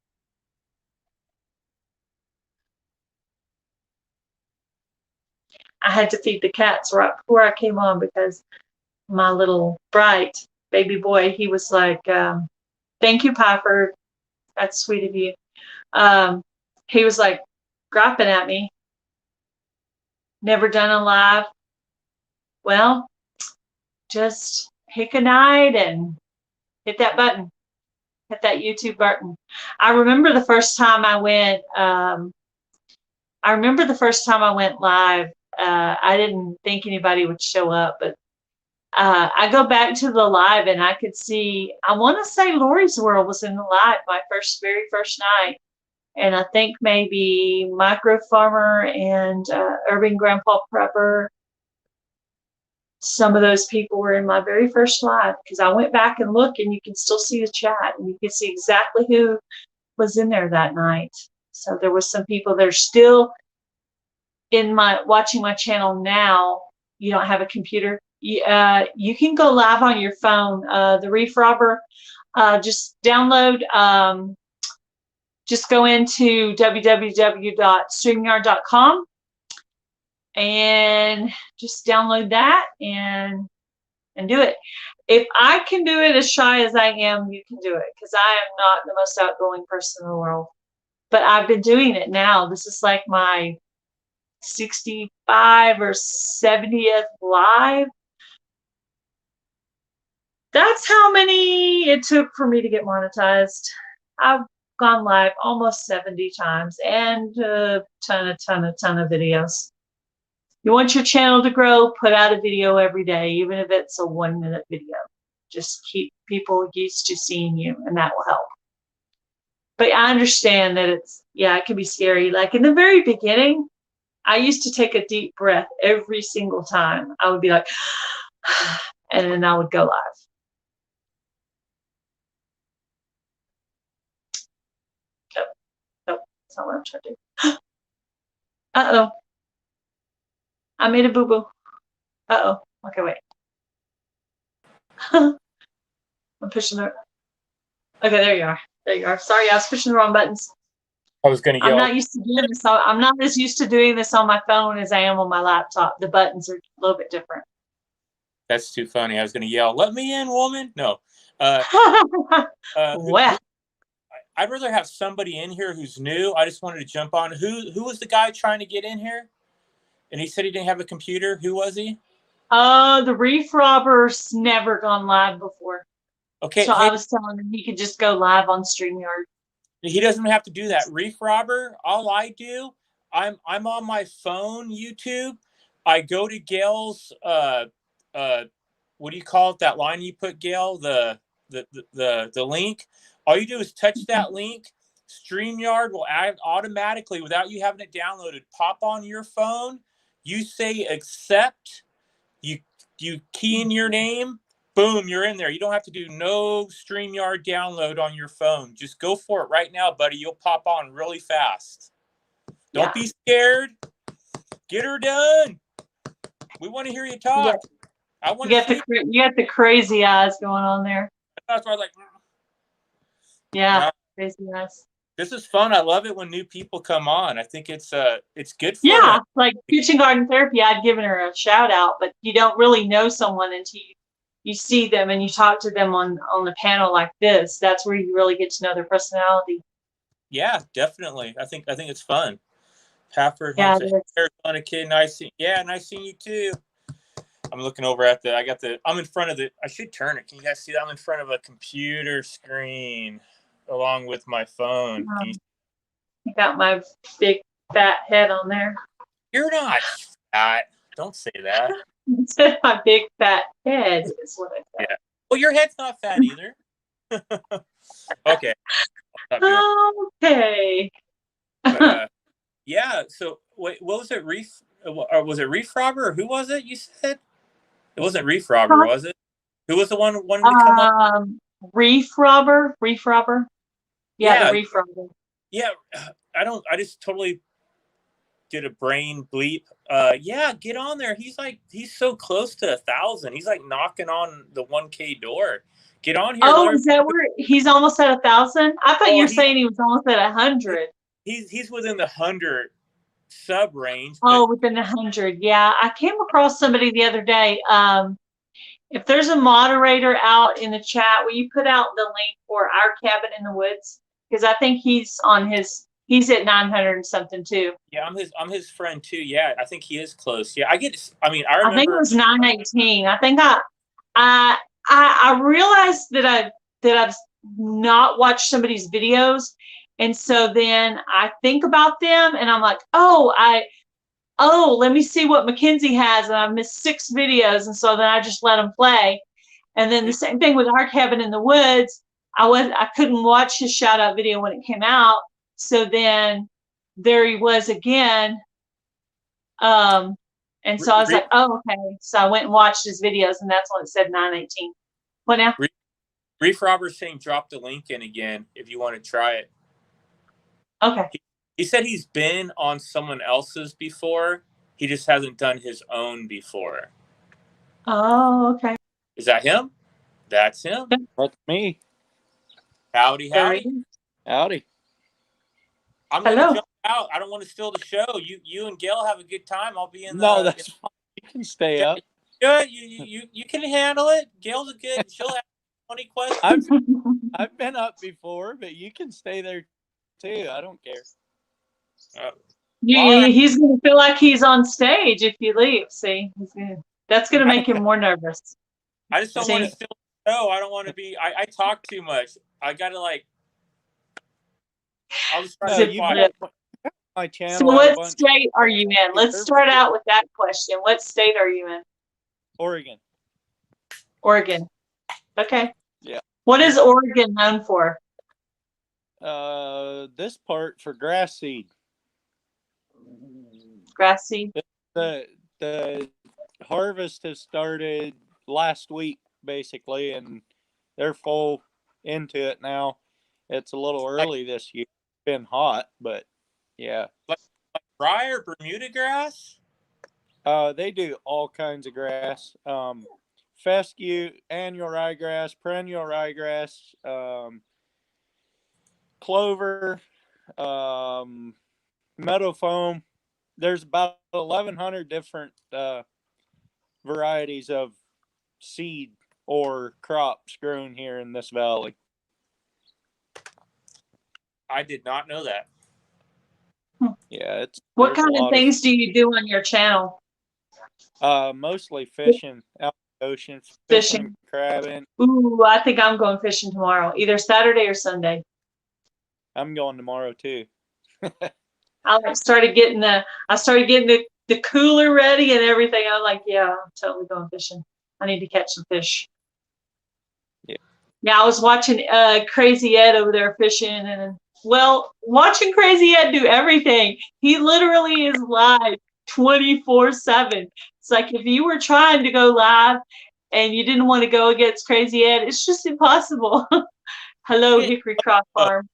I had to feed the cats right before I came on because my little bright baby boy, he was like, thank you, Piper. That's sweet of you. He was like griping at me. Never done a live. Well, just pick a night and hit that button. Hit that YouTube button. I remember the first time I went live. I didn't think anybody would show up, but I go back to the live and I could see, I want to say Lori's World was in the live my very first night. And I think maybe Micro Farmer and Urban Grandpa Prepper, some of those people were in my very first live, because I went back and looked and you can still see the chat and you can see exactly who was in there that night. So there was some people that are still in watching my channel now. You don't have a computer. You can go live on your phone. The Reef Robber, just download, just go into www.streamyard.com and just download that and do it. If I can do it as shy as I am, you can do it, because I am not the most outgoing person in the world. But I've been doing it now. This is like my 65 or 70th live. That's how many it took for me to get monetized. I've gone live almost 70 times and a ton of videos. You want your channel to grow, put out a video every day, even if it's a 1-minute video. Just keep people used to seeing you, and that will help. But I understand that it can be scary. Like in the very beginning, I used to take a deep breath every single time. I would be like, and then I would go live. Nope, that's not what I'm trying to do. Uh-oh. I made a boo-boo. Uh-oh. Okay, wait. I'm pushing the... Okay, there you are. There you are. Sorry, I was pushing the wrong buttons. I was going to yell. I'm not used to doing this. I'm not as used to doing this on my phone as I am on my laptop. The buttons are a little bit different. That's too funny. I was going to yell, "Let me in, woman!" No. What? I'd rather have somebody in here who's new. I just wanted to jump on. Who was the guy trying to get in here? And he said he didn't have a computer. Who was he? The Reef Robber's never gone live before. Okay. So I was telling him he could just go live on StreamYard. He doesn't have to do that. Reef Robber, all I do, I'm on my phone, YouTube. I go to Gail's what do you call it? That line you put, Gail, the link. All you do is touch that link. StreamYard will add automatically, without you having it downloaded, pop on your phone. You say accept. You key in your name. Boom, you're in there. You don't have to do no StreamYard download on your phone. Just go for it right now, buddy. You'll pop on really fast. Don't be scared. Get her done. We want to hear you talk. I want to. You got the crazy eyes going on there. That's why I was like. Yeah, crazy eyes. This is fun. I love it when new people come on. I think it's good for them. them. Like Kitchen Garden Therapy, I'd given her a shout out, but you don't really know someone until you see them and you talk to them on the panel like this. That's where you really get to know their personality. Yeah, definitely. I think it's fun. Pafford, arizonakid, nice seeing you too. I'm looking over at I'm in front of I should turn it. Can you guys see that? I'm in front of a computer screen along with my phone. You got my big fat head on there. You're not fat. Don't say that. You said my big fat head is what I said. Yeah. Well, your head's not fat either. Okay. Okay. Yeah. So wait, what was it? Was it Reef Robber? Or who was it? You said it wasn't Reef Robber, was it? Who was the one wanting to come up? Reef Robber. Reef Robber. Yeah, the Reef Robber. Yeah. I just totally did a brain bleep. Yeah, get on there. He's so close to 1,000. He's like knocking on the 1K door. Get on here. Oh, is that where he's almost at 1,000? I thought you were saying he was almost at 100. He's within the 100 sub range. Oh, within 100. Yeah, I came across somebody the other day. If there's a moderator out in the chat, will you put out the link for our cabin in the woods? Because I think he's at 900 and something too. Yeah, I'm his friend too. Yeah, I think he is close. Yeah, I think it was 918. I think I realized that I've not watched somebody's videos, and so then I think about them, and I'm like, let me see what Mackenzie has, and I've missed 6 videos, and so then I just let them play. And then the same thing with our cabin in the woods. I couldn't watch his shout out video when it came out, so then there he was again. And so I was like, oh, okay. So I went and watched his videos, and that's when it said 918. What now? Reef Robber saying drop the link in again if you want to try it. Okay. He said he's been on someone else's before. He just hasn't done his own before. Oh, okay. Is that him? That's him. That's me. Howdy, howdy. Howdy. I'm going to jump out. I don't want to steal the show. You and Gail have a good time. I'll be in the... No, that's fine. You can stay up. Good. You can handle it. Gail's a good... She'll have 20 questions. I've been up before, but you can stay there too. I don't care. He's going to feel like he's on stage if you leave. See? That's going to make him more nervous. I just don't want to steal the show. I don't want to be... I talk too much. I got to like... I'll just try to quiet. My channel. So what state are you in? Let's start out with that question. What state are you in? Oregon. Oregon. Okay. Yeah. What is Oregon known for? This part for grass seed. Grass seed. The harvest has started last week, basically, and they're full into it now. It's a little early this year. It's been hot, but yeah. Like rye or Bermuda grass? They do all kinds of grass. Fescue, annual ryegrass, perennial ryegrass, clover, meadow foam. There's about 1,100 different varieties of seed or crops grown here in this valley. I did not know that. Yeah, what kind of things do you do on your channel? Mostly fishing out in the ocean, fishing, crabbing. Ooh, I think I'm going fishing tomorrow, either Saturday or Sunday. I'm going tomorrow too. I started getting the cooler ready and everything. I'm like, yeah, I'm totally going fishing. I need to catch some fish. Yeah, I was watching Crazy Ed over there fishing, and watching Crazy Ed do everything. He literally is live 24/7. It's like if you were trying to go live and you didn't want to go against Crazy Ed, it's just impossible. Hello, Hickory Cross Farm.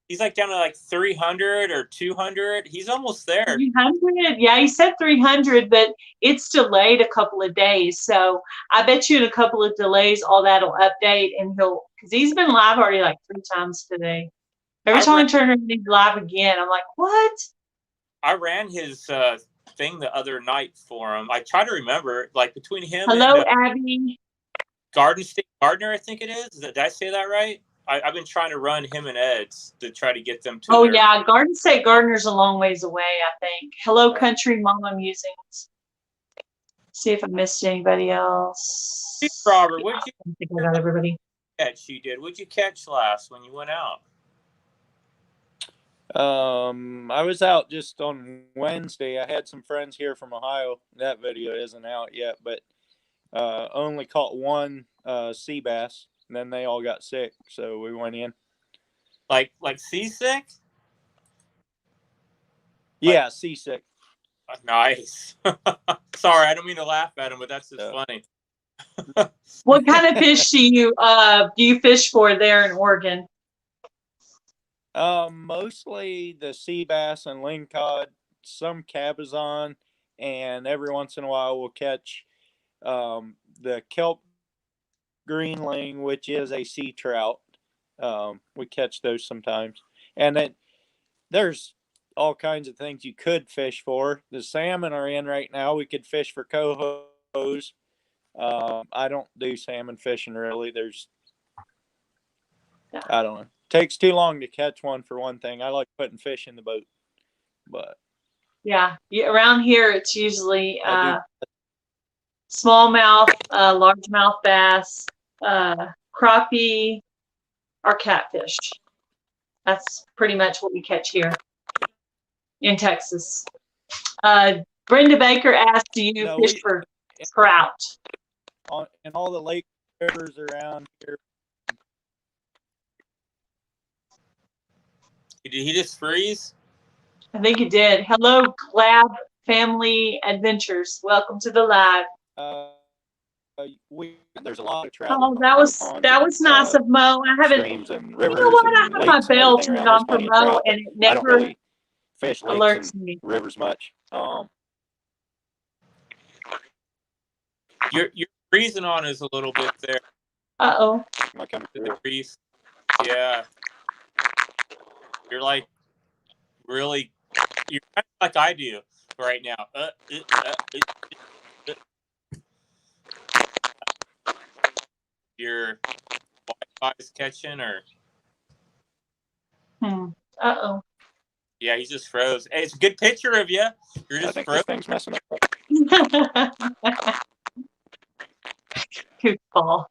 He's like down to like 300 or 200. He's almost there. 300. Yeah, he said 300, but it's delayed a couple of days. So I bet you in a couple of delays, all that'll update, and because he's been live already like 3 times today. Every time I turn around, he's live again. I'm like, what? I ran his thing the other night for him. I try to remember, like between him Hello, and Abby. Garden State Gardner, I think it is. Did I say that right? I've been trying to run him and Ed's to try to get them to. Oh, yeah. Garden State Gardner's a long ways away, I think. Hello, Country Mama Musings. See if I missed anybody else. Reef Robber, what'd you I think I got everybody. catch? You did. What'd you catch last when you went out? I was out just on Wednesday. I had some friends here from Ohio. That video isn't out yet, but only caught one sea bass. And then they all got sick, so we went in. Like seasick? Yeah, seasick. Nice. Sorry, I don't mean to laugh at him, but that's just funny. What kind of fish do you fish for there in Oregon? Mostly the sea bass and lingcod, some cabezon, and every once in a while we'll catch the kelp greenling, which is a sea trout. We catch those sometimes. And then there's all kinds of things you could fish for. The salmon are in right now. We could fish for cohos. I don't do salmon fishing really. I don't know. Takes too long to catch one for one thing. I like putting fish in the boat, but Yeah, around here it's usually I smallmouth, largemouth bass, crappie, or catfish. That's pretty much what we catch here in Texas. Brenda Baker asked, do you fish for trout? In all the lake rivers around here. Did he just freeze? I think he did. Hello, Glab Family Adventures. Welcome to the live. There's a lot of trout. Oh, that was nice of Mo. I haven't. Streams and rivers. You know what? I and have my lakes and bell everything turned around. on for There's plenty of Mo, trout, and it I don't never really fish lakes alerts and me. rivers much. You're freezing on us a little bit there. Uh-oh. The reef. Yeah. You're like really. You're kind of like I do right now. Your Wi-Fi is catching, or Uh-oh. yeah, he just froze. Hey, it's a good picture of you. You're just froze. This thing's messing up. Goofball.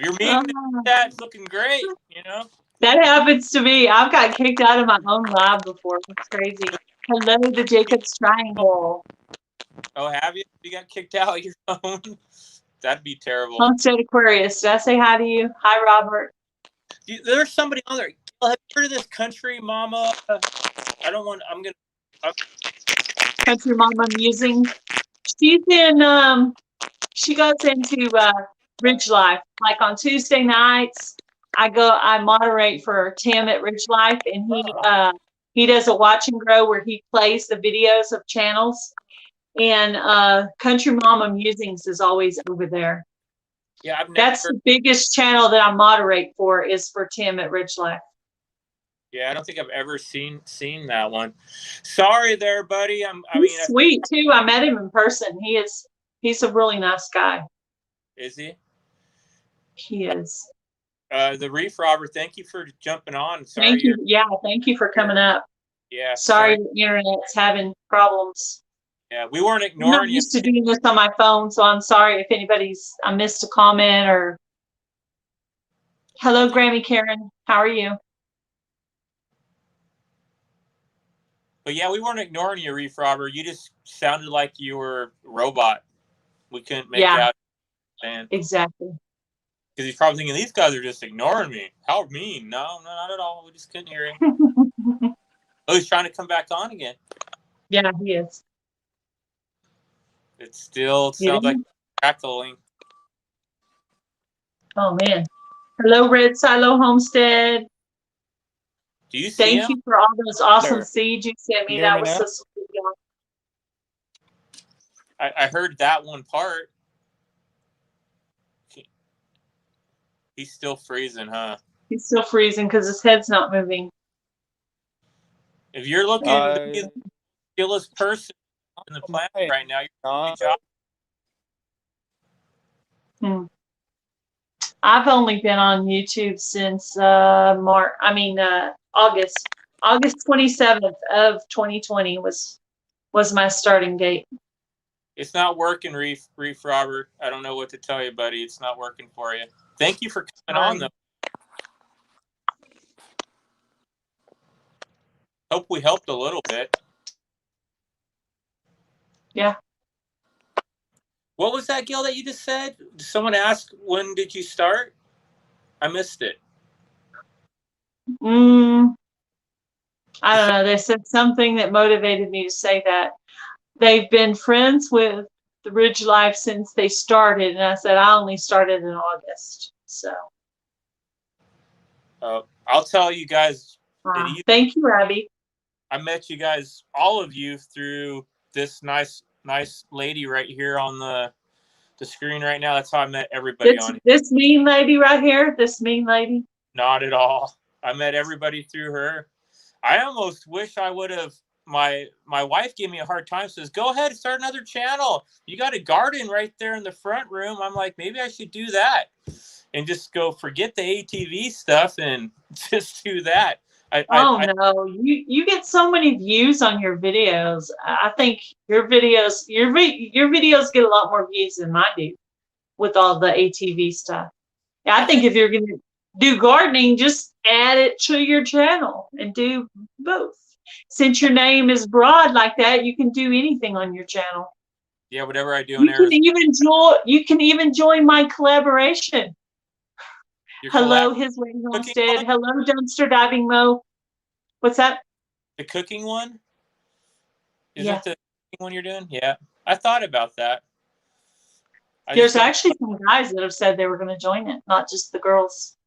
Your meeting that's looking great, you know. That happens to me. I've got kicked out of my own live before. It's crazy. Hello, the Jacob's Triangle. Oh, have you? You got kicked out of your phone? That'd be terrible. Homestead Aquarius. Did I say hi to you? Hi, Robert. There's somebody on there. Have you heard of this Country Mama? Country Mama Musings. She's in. She goes into Ridge Life. Like on Tuesday nights, I moderate for Tim at Ridge Life, and he does a watch and grow where he plays the videos of channels. And Country Mama Musings is always over there. Yeah, that's the biggest channel that I moderate for is for Tim at Ridge Life. Yeah, I don't think I've ever seen that one. Sorry there, buddy. He's sweet too. I met him in person. He's a really nice guy. Is he? He is. The Reef Robber, thank you for jumping on. Sorry, thank you. Yeah, thank you for coming up. Yeah. Sorry, the internet's having problems. Yeah, we weren't ignoring I'm not used to doing this on my phone, so I'm sorry if I missed a comment or. Hello, Grammy Karen. How are you? But yeah, we weren't ignoring you, Reef Robber. You just sounded like you were a robot. We couldn't make out. Man. Exactly. Because he's probably thinking, these guys are just ignoring me. How mean. No, not at all. We just couldn't hear him. Oh, he's trying to come back on again. Yeah, he is. It still sounds like crackling. Oh, man. Hello, Red Silo Homestead. Do you see Thank him? you for all those awesome seeds you sent me. That was now? so sweet. I heard that one part. He's still freezing, huh? He's still freezing because his head's not moving. If you're looking to be the skillest person on the planet right now, you're doing a good job. I've only been on YouTube since August. August 27th of 2020 was my starting date. It's not working, Reef Robber. I don't know what to tell you, buddy. It's not working for you. Thank you for coming on, though. Hope we helped a little bit. Yeah. What was that, Gil, that you just said? Did someone ask, when did you start? I missed it. I don't know. They said something that motivated me to say that. They've been friends with the Ridge Life since they started, and I said I only started in August. So. I'll tell you guys. Thank you, Abby. I met you guys, all of you, through this nice lady right here on the screen right now. That's how I met everybody on here. This mean lady right here. This mean lady. Not at all. I met everybody through her. I almost wish I would have. My wife gave me a hard time. Says, "Go ahead and start another channel. You got a garden right there in the front room." I'm like, maybe I should do that and just go forget the ATV stuff and just do that. Oh no, you get so many views on your videos. I think your videos get a lot more views than mine do with all the ATV stuff. I think if you're gonna do gardening, just add it to your channel and do both. Since your name is broad like that, you can do anything on your channel. Yeah, whatever I do in Arizona. You can even join my collaboration. Hello, His Way Homestead. Hello, Dumpster Diving Mo. What's that? The cooking one? Is Yeah. it the cooking one you're doing? Yeah. I thought about that. There's actually some guys that have said they were going to join it, not just the girls.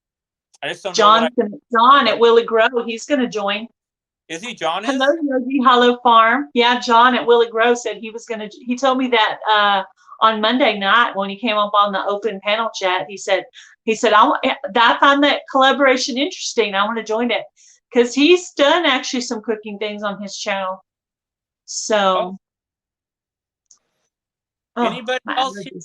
I just don't know. John at Willie Grow, he's going to join. Is he? John is? Hello, Yogi Hollow Farm. Yeah, John at Willie Grow said he was going to. He told me that on Monday night when he came up on the open panel chat. He said I find that collaboration interesting. I want to join it because he's done actually some cooking things on his channel. So, anybody else here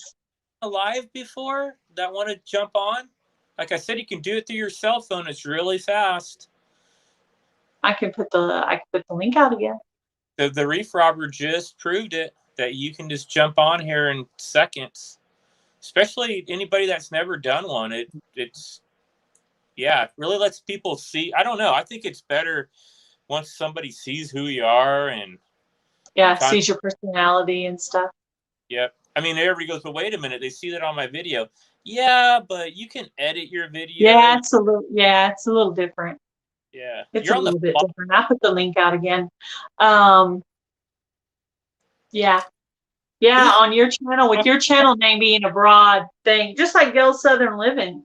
alive before that want to jump on? Like I said, you can do it through your cell phone. It's really fast. I can put the link out again. The Reef Robber just proved it, that you can just jump on here in seconds. Especially anybody that's never done one. It's really lets people see. I don't know. I think it's better once somebody sees who you are and sees your personality and stuff. Yep. I mean, everybody goes, but wait a minute, they see that on my video. Yeah, but you can edit your video. Yeah, it's a little different. Yeah. It's a little bit different. I'll put the link out again. On your channel, with your channel name being a broad thing, just like Gail Southern Living,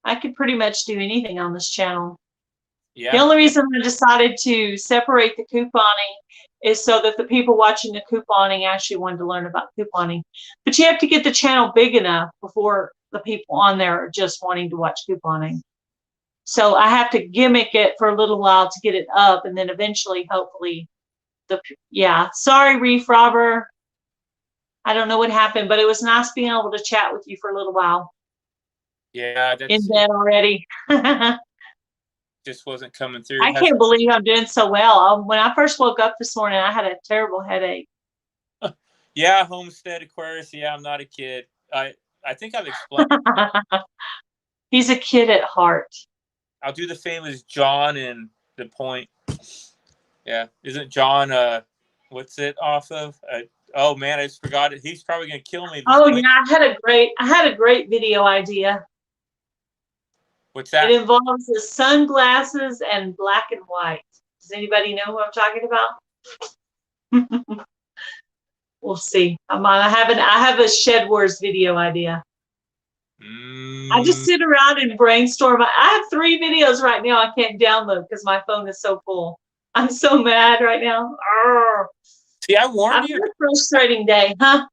I could pretty much do anything on this channel. Yeah. The only reason I decided to separate the couponing is so that the people watching the couponing actually wanted to learn about couponing. But you have to get the channel big enough before the people on there are just wanting to watch couponing. So I have to gimmick it for a little while to get it up, and then eventually, hopefully, sorry, Reef Robber. I don't know what happened, but it was nice being able to chat with you for a little while. Yeah, that's in bed already. Just wasn't coming through. I can't believe I'm doing so well. When I first woke up this morning, I had a terrible headache. Yeah, Homestead Aquarius. Yeah, I'm not a kid. I think I've explained. He's a kid at heart. I'll do the famous John in The Point. Yeah, isn't John? What's it off of? Oh man, I just forgot it. He's probably gonna kill me. Oh yeah, I had a great video idea. What's that? It involves the sunglasses and black and white. Does anybody know who I'm talking about? We'll see. I have a Shed Wars video idea. I just sit around and brainstorm. I have 3 videos right now I can't download because my phone is so full. I'm so mad right now. Arrgh. See, I warned you. It's a frustrating day, huh?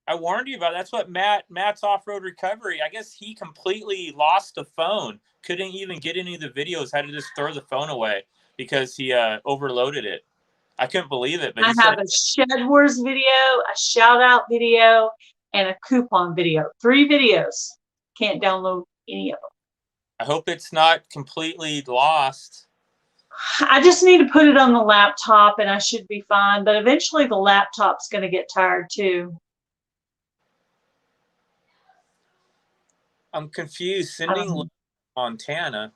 I warned you about it. That's what Matt's off-road recovery. I guess he completely lost the phone. Couldn't even get any of the videos. Had to just throw the phone away because he overloaded it. I couldn't believe it. But I have a Shed Wars video, a shout-out video, and a coupon video. 3 videos. Can't download any of them. I hope it's not completely lost. I just need to put it on the laptop and I should be fine. But eventually the laptop's going to get tired too. I'm confused. Sending Montana.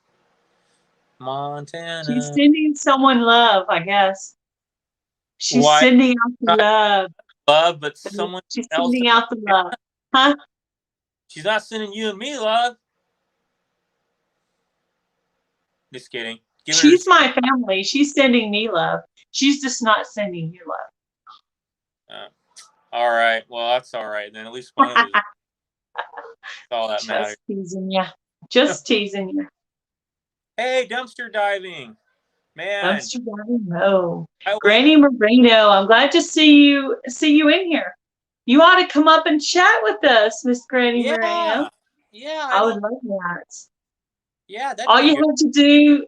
She's sending someone love, I guess. She's sending out the love. Love, but someone She's else. sending out the love. Huh? She's not sending you and me love. Just kidding. She's my family. She's sending me love. She's just not sending you love. All right. Well, that's all right then. At least one of us. That's all that matters. Just teasing you. Just teasing you. Hey, dumpster diving. Man. Dumpster diving. No. Granny Moreno, I'm glad to see you in here. You ought to come up and chat with us, Miss Granny Moreno. Yeah. I would love that. Yeah, that'd All be you good. have to do,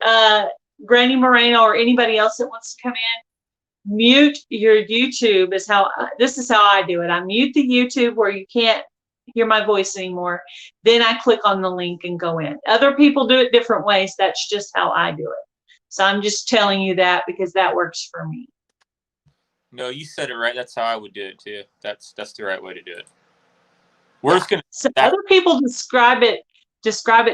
Granny Moreno or anybody else that wants to come in, mute your YouTube this is how I do it. I mute the YouTube where you can't hear my voice anymore. Then I click on the link and go in. Other people do it different ways. That's just how I do it. So I'm just telling you that because that works for me. No, you said it right. That's how I would do it too. That's the right way to do it. We're just gonna So other people describe it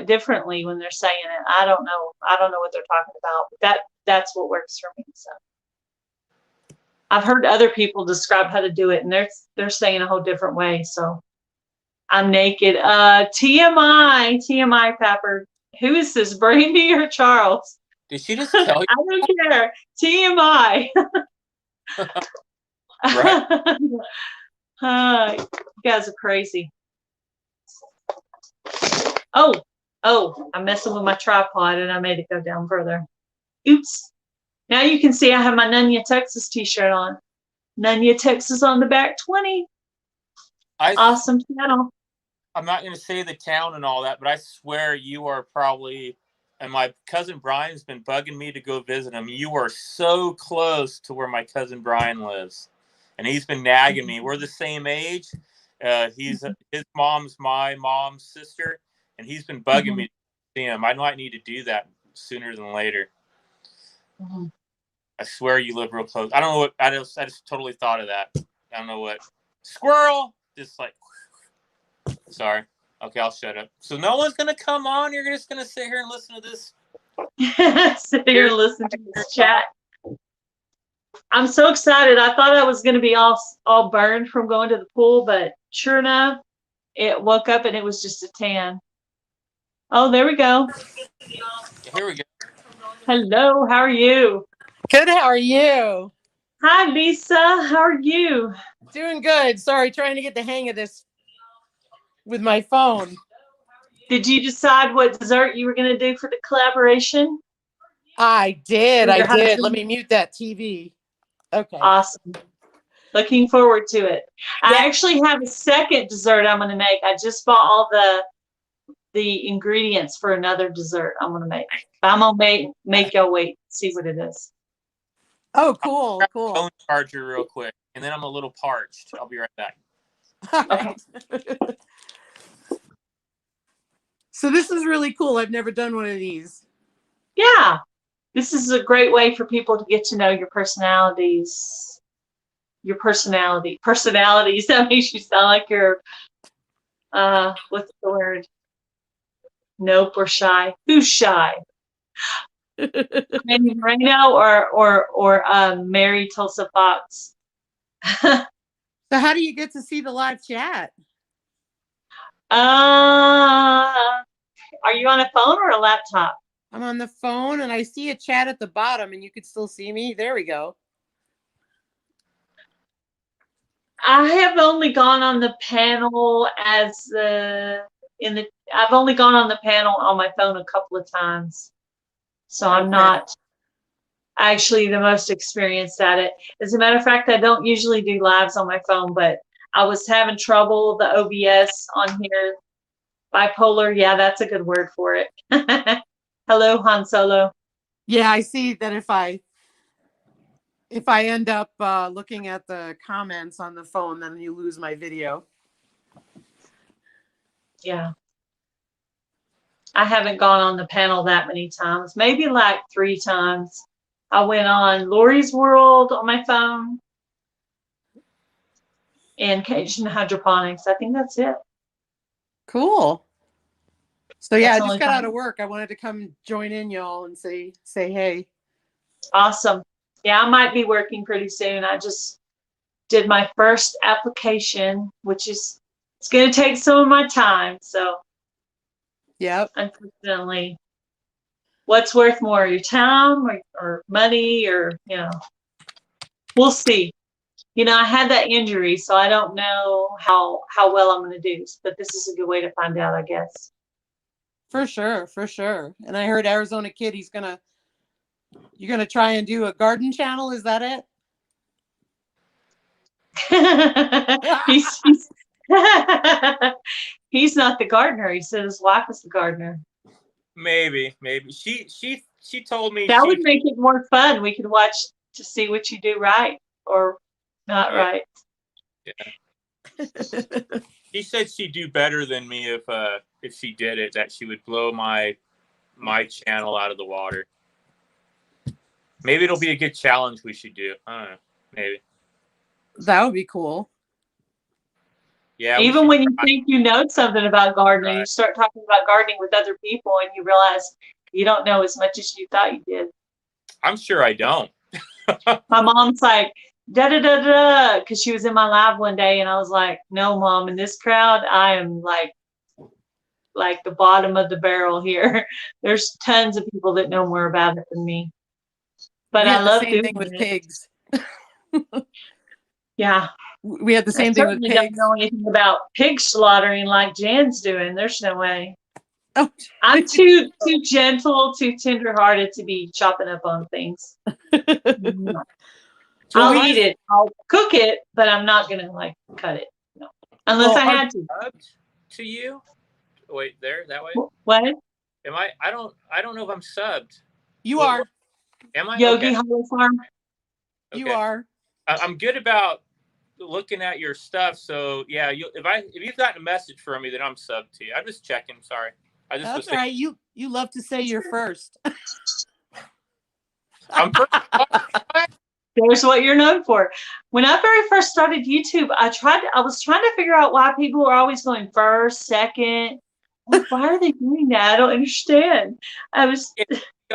differently when they're saying it. I don't know what they're talking about. But that's what works for me. So I've heard other people describe how to do it, and they're saying a whole different way. So I'm naked. TMI, Pepper. Who is this, Brandy or Charles? Did she just tell you? I don't care. TMI. Right. You guys are crazy. Oh, I'm messing with my tripod and I made it go down further. Oops. Now you can see I have my Nunya, Texas t-shirt on. Nunya, Texas on the back 20. Awesome channel. I'm not going to say the town and all that, but I swear you are probably, and my cousin Brian's been bugging me to go visit him. You are so close to where my cousin Brian lives. And he's been nagging me. We're the same age. His mom's my mom's sister, and he's been bugging me to see him. I might need to do that sooner than later. I swear you live real close. I don't know what I just totally thought of that. I don't know what. Squirrel! Just like, sorry. Okay, I'll shut up. So no one's gonna come on. You're just gonna sit here and listen to this. Sit here and listen to this chat. I'm so excited. I thought I was gonna be all burned from going to the pool, but sure enough, it woke up and it was just a tan. Oh, there we go. Here we go. Hello, how are you? Good, how are you? Hi, Lisa. How are you? Doing good. Sorry, trying to get the hang of this with my phone. Did you decide what dessert you were going to do for the collaboration? I did. With your husband? Let me mute that TV. Okay. Awesome. Looking forward to it. Yeah. I actually have a second dessert I'm going to make. I just bought all the ingredients for another dessert I'm going to make. But I'm going to make y'all wait, see what it is. Oh, cool, cool. Phone charger real quick, and then I'm a little parched. I'll be right back. Okay. So this is really cool. I've never done one of these. Yeah. This is a great way for people to get to know your personalities. Personalities. That makes you sound like you're, what's the word? Nope, we're shy. Who's shy? Granny Moreno or Mary Tulsa Fox? So how do you get to see the live chat? Are you on a phone or a laptop? I'm on the phone and I see a chat at the bottom and you can still see me. There we go. I have only gone on the panel I've only gone on the panel on my phone a couple of times. So I'm not actually the most experienced at it. As a matter of fact, I don't usually do lives on my phone, but I was having trouble. The OBS on here, bipolar. Yeah, that's a good word for it. Hello, Han Solo. Yeah, I see that if I end up looking at the comments on the phone, then you lose my video. Yeah. I haven't gone on the panel that many times, maybe like 3 times. I went on Lori's World on my phone and Cajun Hydroponics. I think that's it. Cool. So yeah, That's I only just got out fun. of work. I wanted to come join in y'all and say hey. Awesome. Yeah, I might be working pretty soon. I just did my first application, which is, it's going to take some of my time. So Yep. unfortunately, what's worth more, your time or money, or, you know, we'll see. You know, I had that injury, so I don't know how well I'm going to do, but this is a good way to find out, I guess. For sure, for sure. And I heard arizonakid, you're gonna try and do a garden channel. Is that it? He's not the gardener. He said his wife is the gardener. Maybe. She told me That would make it more fun. We could watch to see what you do right or not right. Yeah. She said she'd do better than me if she did it. That she would blow my channel out of the water. Maybe it'll be a good challenge we should do. I don't know. Maybe. That would be cool. Yeah. Even when you think you know something about gardening, you start talking about gardening with other people and you realize you don't know as much as you thought you did. I'm sure I don't. My mom's like, da da da da, because she was in my live one day and I was like, no, Mom, in this crowd, I am like the bottom of the barrel here. There's tons of people that know more about it than me. But I love doing thing with pigs. Yeah. We had the same thing with pigs. I don't know anything about pig slaughtering like Jan's doing. There's no way. Oh. I'm too gentle, too tender-hearted to be chopping up on things. I'll eat it. I'll cook it, but I'm not gonna like cut it. No, unless I had to. To you? Wait, there, that way. What? Am I? I don't know if I'm subbed. You are. Am I? Yogi Hollow Farm. Okay. You are. I'm good about looking at your stuff. So yeah, if you've gotten a message from me, then I'm subbed to you. I'm just checking. Sorry. That's all right. You love to say you're first. I'm first. There's what you're known for. When I very first started YouTube, I was trying to figure out why people were always going first, second. Like, why are they doing that? I don't understand. I was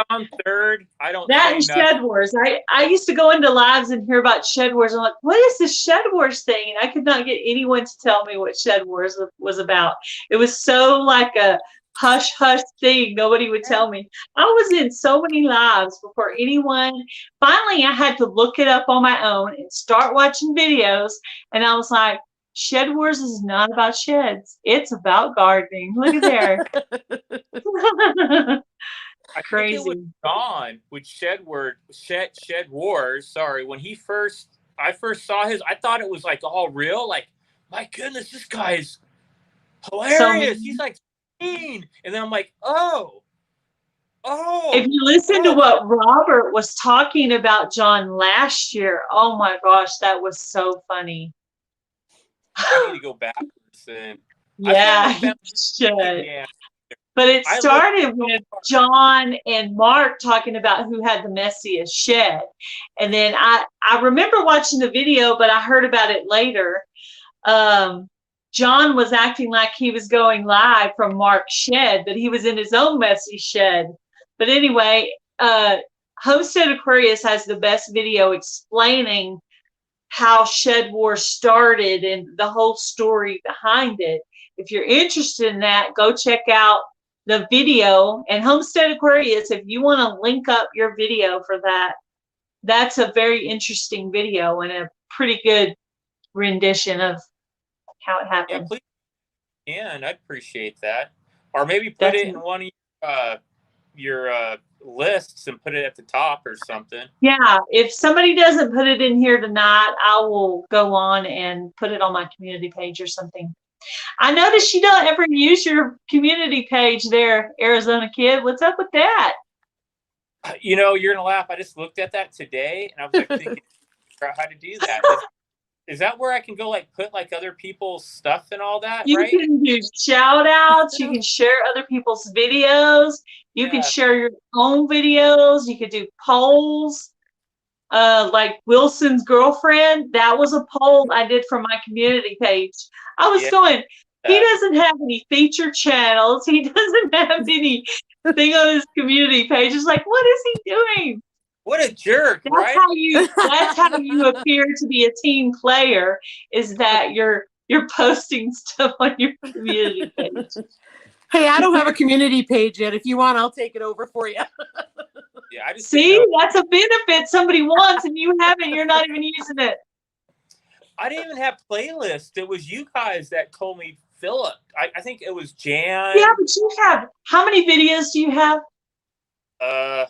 on third. I don't. That and Shed Wars. I used to go into lives and hear about Shed Wars. I'm like, what is this Shed Wars thing? And I could not get anyone to tell me what Shed Wars was about. It was so like a hush thing. Nobody would tell me. I was in so many lives before anyone. Finally, I had to look it up on my own and start watching videos. And I was like, Shed Wars is not about sheds. It's about gardening. Look at there. Crazy. I think it was Don with Shed Wars. Sorry, when I first saw his, I thought it was like all real. Like, my goodness, this guy's hilarious. He's like mean. And then I'm like, oh. If you listen to what Robert was talking about John last year, oh my gosh, that was so funny. I need to go backwards and yeah, you should. Yeah. But it started with John and Mark talking about who had the messiest shed. And then I remember watching the video, but I heard about it later. John was acting like he was going live from Mark's shed, but he was in his own messy shed. But anyway, Homestead Aquarius has the best video explaining how Shed Wars started and the whole story behind it. If you're interested in that, go check out the video. And Homestead Aquarius, if you want to link up your video for that, that's a very interesting video and a pretty good rendition of how it happened. Yeah, please. And I'd appreciate that. Or maybe put it in one of your lists and put it at the top or something. Yeah, if somebody doesn't put it in here tonight, I will go on and put it on my community page or something. I noticed you don't ever use your community page there, Arizona Kid. What's up with that? You know, you're gonna laugh. I just looked at that today and I was like thinking how to do that. Is that where I can go like put like other people's stuff and all that? You can do shout outs, you can share other people's videos, you can share your own videos, you could do polls. Like Wilson's girlfriend, that was a poll I did for my community page. I was going, he doesn't have any feature channels, he doesn't have anything on his community page. It's like, what is he doing? What a jerk, right? That's how you appear to be a team player, is that you're posting stuff on your community page. Hey, I don't have a community page yet. If you want, I'll take it over for you. Yeah, I just see, that's a benefit somebody wants and you haven't, you're not even using it. I didn't even have playlists. It was you guys that told me fill it. I think it was Jan. Yeah, but you have, how many videos do you have? I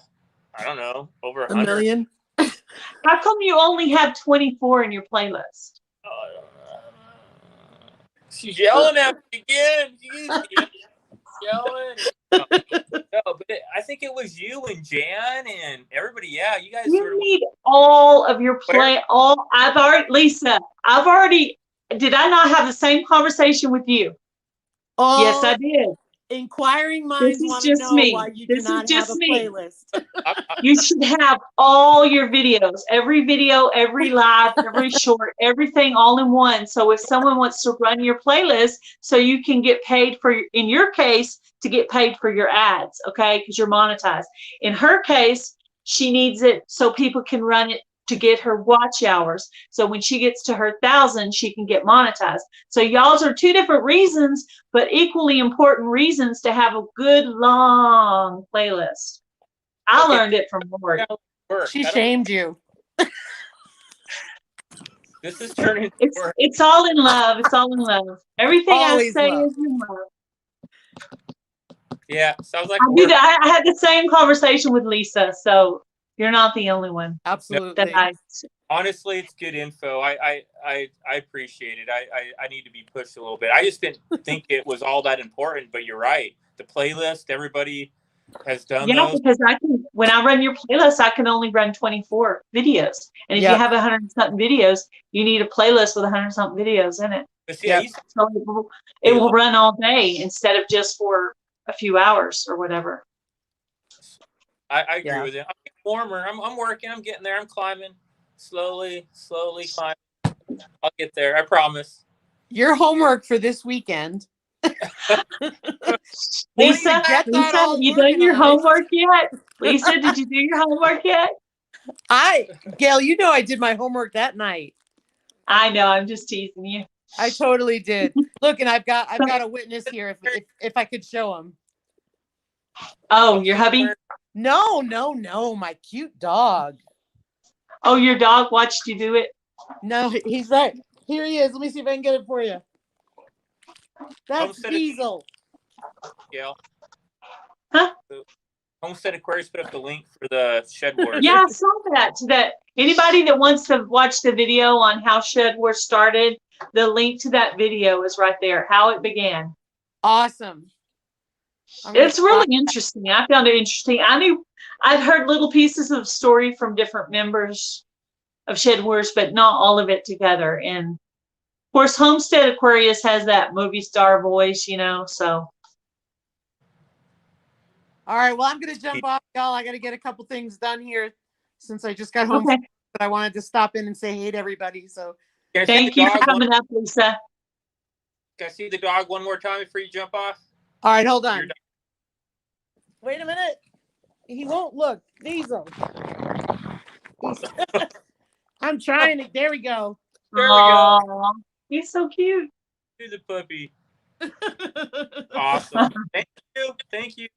don't know, over 100. A million. How come you only have 24 in your playlist? She's yelling at me again. yelling. No, but I think it was you and Jan and everybody. Yeah, you guys sort You of. need all of your Lisa, did I not have the same conversation with you? Yes, I did. Inquiring This minds is want to just know me. why you This do is not have just a me. playlist. You should have all your videos, every video, every live, every short, everything all in one. So if someone wants to run your playlist, so you can get paid for, in your case, to get paid for your ads, okay? Because you're monetized. In her case, she needs it so people can run it to get her watch hours. So when she gets to her 1,000, she can get monetized. So y'all's are two different reasons, but equally important reasons to have a good long playlist. I learned it from Lori. She shamed you. This is turning into work. It's all in love. It's all in love. Everything Always I say love. is in love. Yeah, sounds like I had the same conversation with Lisa, so you're not the only one. Absolutely. Honestly, it's good info. I appreciate it. I need to be pushed a little bit. I just didn't think it was all that important, but you're right. The playlist, everybody has done those. Because when I run your playlist, I can only run 24 videos. And if you have 100-something videos, you need a playlist with 100-something videos in it. So it will run all day instead of just for a few hours or whatever. I agree with you. I'm getting warmer. I'm working. I'm getting there. I'm climbing. Slowly climbing. I'll get there. I promise. Your homework for this weekend. Lisa, you done your homework yet? Lisa, did you do your homework yet? Gail, you know I did my homework that night. I know. I'm just teasing you. I totally did. Look, and I've got a witness here. If I could show him. Oh, your hubby? No, my cute dog. Oh, your dog watched you do it? No, he's right. Here he is. Let me see if I can get it for you. That's Diesel. Gail. Huh? Homestead Aquarius put up the link for the Shed Wars. Yeah, I saw that. Anybody that wants to watch the video on how Shed Wars started, the link to that video is right there, how it began. Awesome. It's really interesting. I found it interesting. I'd heard little pieces of story from different members of Shed Wars, but not all of it together. And of course, Homestead Aquarius has that movie star voice, so. All right, well, I'm going to jump off, y'all. I got to get a couple things done here since I just got home. Okay. But I wanted to stop in and say hey to everybody. So thank you for coming up, Lisa. Can I see the dog one more time before you jump off? All right, hold on. Wait a minute. He won't look. Diesel. I'm trying to. There we go. There we go. He's so cute. Do the puppy. Awesome. Thank you.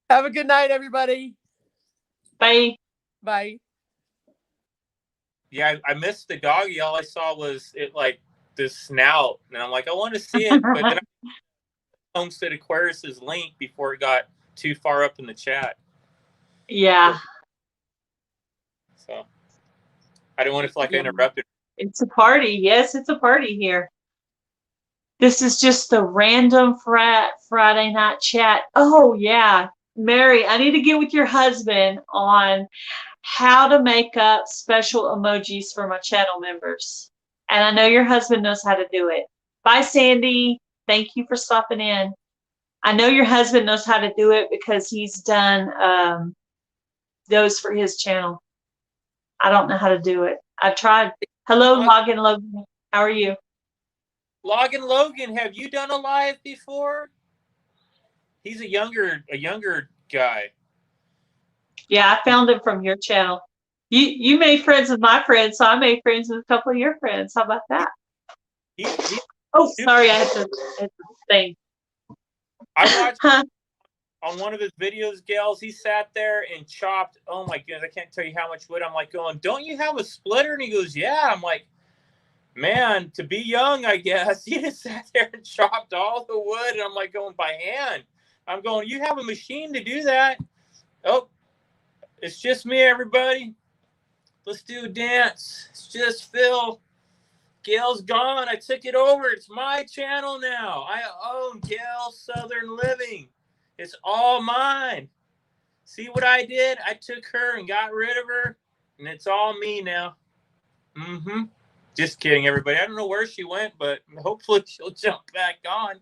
Have a good night, everybody. Bye. Bye. Yeah, I missed the doggy. All I saw was it like this snout, and I'm like, I want to see it, but then I Homestead Aquarius's link before it got too far up in the chat. Yeah. So I didn't want to feel like I interrupted. It's a party. Yes, it's a party here. This is just the random Friday night chat. Oh, yeah. Mary, I need to get with your husband on how to make up special emojis for my channel members. And I know your husband knows how to do it. Bye, Sandy. Thank you for stopping in. I know your husband knows how to do it because he's done those for his channel. I don't know how to do it. I tried. Hello, Loggin Logan. How are you? Loggin Logan, have you done a live before? He's a younger guy. Yeah, I found him from your channel. You made friends with my friends, so I made friends with a couple of your friends. How about that? Oh, sorry, I had to think. I watched on one of his videos, Gales, he sat there and chopped, oh my goodness, I can't tell you how much wood. I'm like going, don't you have a splitter? And he goes, yeah. I'm like, man, to be young, I guess. He just sat there and chopped all the wood. And I'm like going by hand. I'm going, you have a machine to do that? Oh, it's just me, everybody. Let's do a dance. It's just Phil. Gail's gone. I took it over. It's my channel now. I own Gail Southern Living. It's all mine. See what I did? I took her and got rid of her, and it's all me now. Mm-hmm. Just kidding, everybody. I don't know where she went, but hopefully she'll jump back on.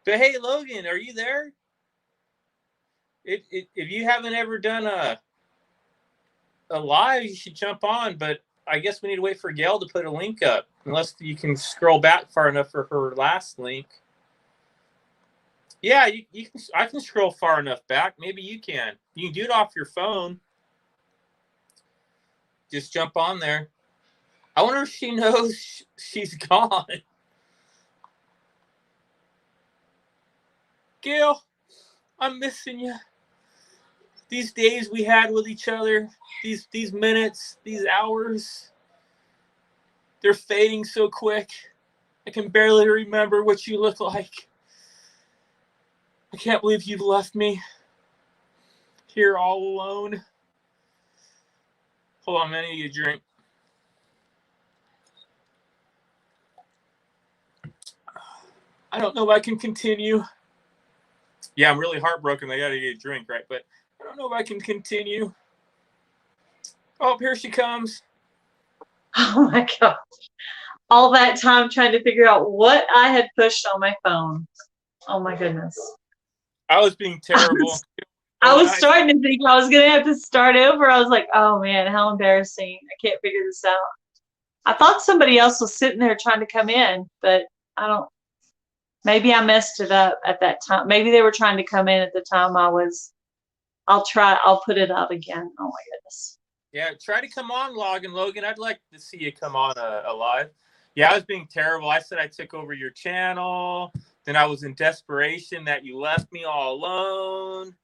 But hey, Logan, are you there? If you haven't ever done a live, you should jump on. But I guess we need to wait for Gail to put a link up, unless you can scroll back far enough for her last link. Yeah, you can. I can scroll far enough back. Maybe you can. You can do it off your phone. Just jump on there. I wonder if she knows she's gone. Gail, I'm missing you. These days we had with each other, these minutes, these hours, they're fading so quick. I can barely remember what you look like. I can't believe you've left me here all alone. Hold on, I need a drink. I don't know if I can continue. Yeah, I'm really heartbroken. I gotta get a drink, right? But I don't know if I can continue. Oh, here she comes. Oh my God. All that time trying to figure out what I had pushed on my phone. Oh my goodness. I was being terrible. I was starting to think I was going to have to start over. I was like, oh man, how embarrassing. I can't figure this out. I thought somebody else was sitting there trying to come in, but maybe I messed it up at that time. Maybe they were trying to come in at the time I'll put it out again. Oh my goodness. Yeah, try to come on, Loggin Logan. I'd like to see you come on live. Yeah, I was being terrible. I said I took over your channel. Then I was in desperation that you left me all alone.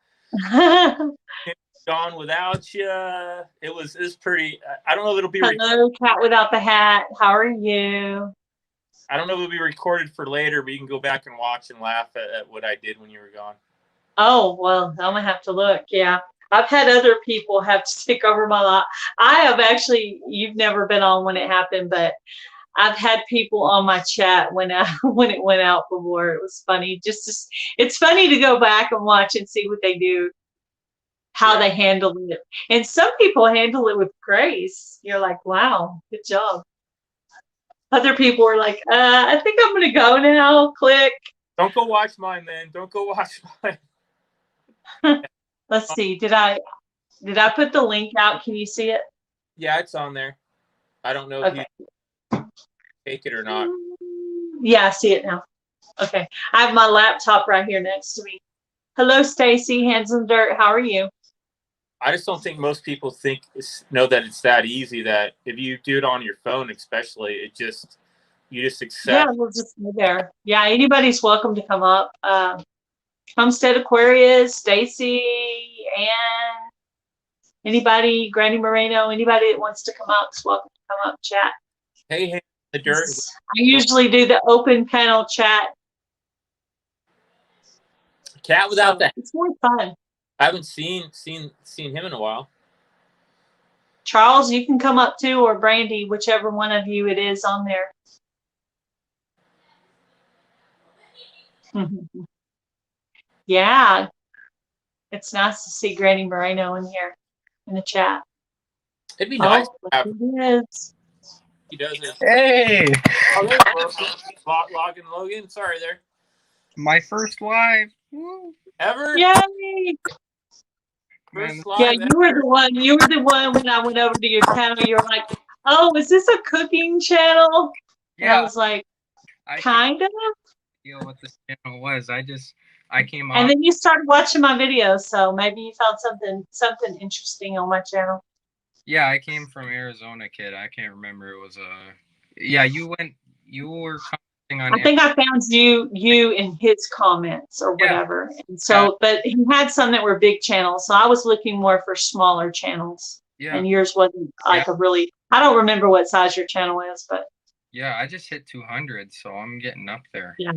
Gone without you. It was pretty. I don't know if it'll be. Hello, cat without the hat. How are you? I don't know if it'll be recorded for later, but you can go back and watch and laugh at what I did when you were gone. Oh well, I'm gonna have to look. Yeah, I've had other people have to take over my life. I have actually. You've never been on when it happened, but I've had people on my chat when it went out before. It was funny. It's funny to go back and watch and see what they do, how they handle it. And some people handle it with grace. You're like, wow, good job. Other people are like, I think I'm gonna go now. Click. Don't go watch mine, man. Don't go watch mine. Let's see. Did I put the link out? Can you see it? Yeah, it's on there. I don't know if you take it or not. Yeah, I see it now. Okay. I have my laptop right here next to me. Hello, Stacy, Hands in the Dirt. How are you? I just don't think most people know that it's that easy, that if you do it on your phone especially, you just accept. Yeah, we'll just be there. Yeah, anybody's welcome to come up. Homestead Aquarius, Stacy, and anybody, Granny Moreno, anybody that wants to come up is welcome to come up, chat. Hey, the dirt. I usually do the open panel chat. Cat without that. It's more fun. I haven't seen him in a while. Charles, you can come up too, or Brandy, whichever one of you it is on there. Yeah, it's nice to see Granny Moreno in here in the chat. It'd be nice. It is. He does it. Hey! Oh, there you go. Loggin Logan. Sorry there. My first live. Woo. Ever? Yay! First live Yeah, ever. you were the one when I went over to your channel. You were like, "Oh, is this a cooking channel?" And I was like, "Kind of." Deal what this channel was. I came on. And then you started watching my videos, so maybe you found something interesting on my channel. Yeah, I came from Arizonakid. I can't remember. It was yeah, you were commenting on. I think I found you in his comments or whatever. Yeah. And so, but he had some that were big channels, so I was looking more for smaller channels. Yeah. And yours wasn't like a really. I don't remember what size your channel is, but. Yeah, I just hit 200, so I'm getting up there. Yeah.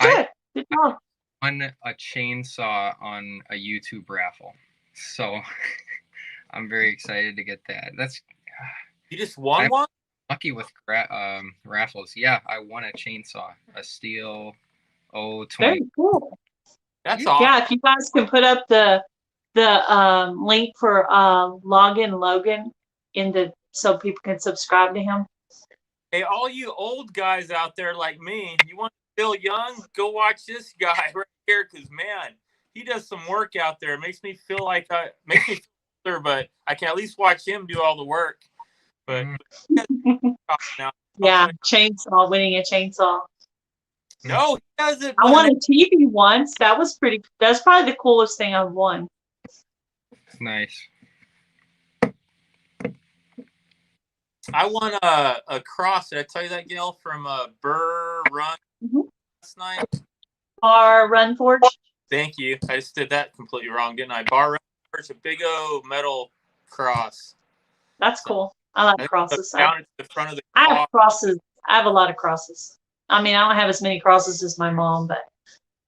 Good. Good job. I won a chainsaw on a YouTube raffle, so I'm very excited to get that. You just won one? Lucky with raffles. Yeah, I won a chainsaw, a steel 20. Very cool. That's awesome. Yeah, if you guys can put up the link for Loggin Logan in the so people can subscribe to him. Hey, all you old guys out there like me, you want to feel young? Go watch this guy right here, because man, he does some work out there. It makes me feel like makes me feel older, but I can at least watch him do all the work. But now, Yeah, chainsaw, winning a chainsaw. no, he does it. I won a TV once. That's probably the coolest thing I've won. Nice. I won a cross. Did I tell you that, Gail, from Burr Run last night? Bar Run Forge. Thank you. I just did that completely wrong, didn't I? Bar Run Forge, a big old metal cross. That's cool. I like crosses. Down at the front of the I have crosses. I have a lot of crosses. I mean, I don't have as many crosses as my mom, but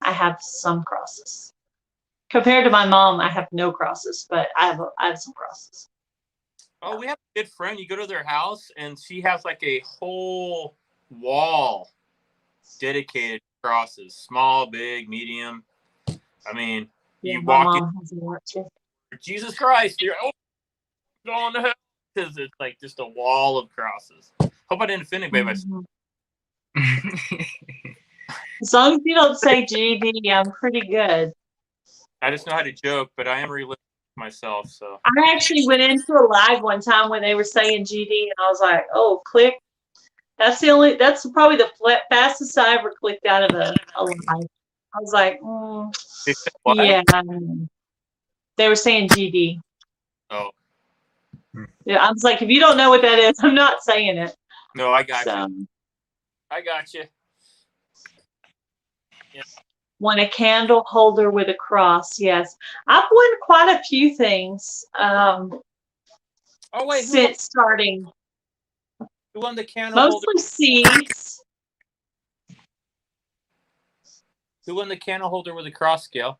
I have some crosses. Compared to my mom, I have no crosses, but I have some crosses. Oh, we have a good friend. You go to their house, and she has like a whole wall dedicated to crosses. Small, big, medium. I mean, Yeah, you my walk mom has a lot too. in, Jesus Christ, you're going to hell, because it's like just a wall of crosses. Hope I didn't offend anybody. As long as you don't say GD, I'm pretty good. I just know how to joke, but I am realistic myself. So I actually went into a live one time when they were saying GD, and I was like, "Oh, click." That's probably the fastest I ever clicked out of a live. I was like, what? yeah. They were saying GD. Oh. Yeah, I was like, if you don't know what that is, I'm not saying it. No, I got you. I got you. Yeah. Won a candle holder with a cross. Yes, I've won quite a few things. Since starting. Who won the candle holder? Mostly seeds. Who won the candle holder with a cross, Gail?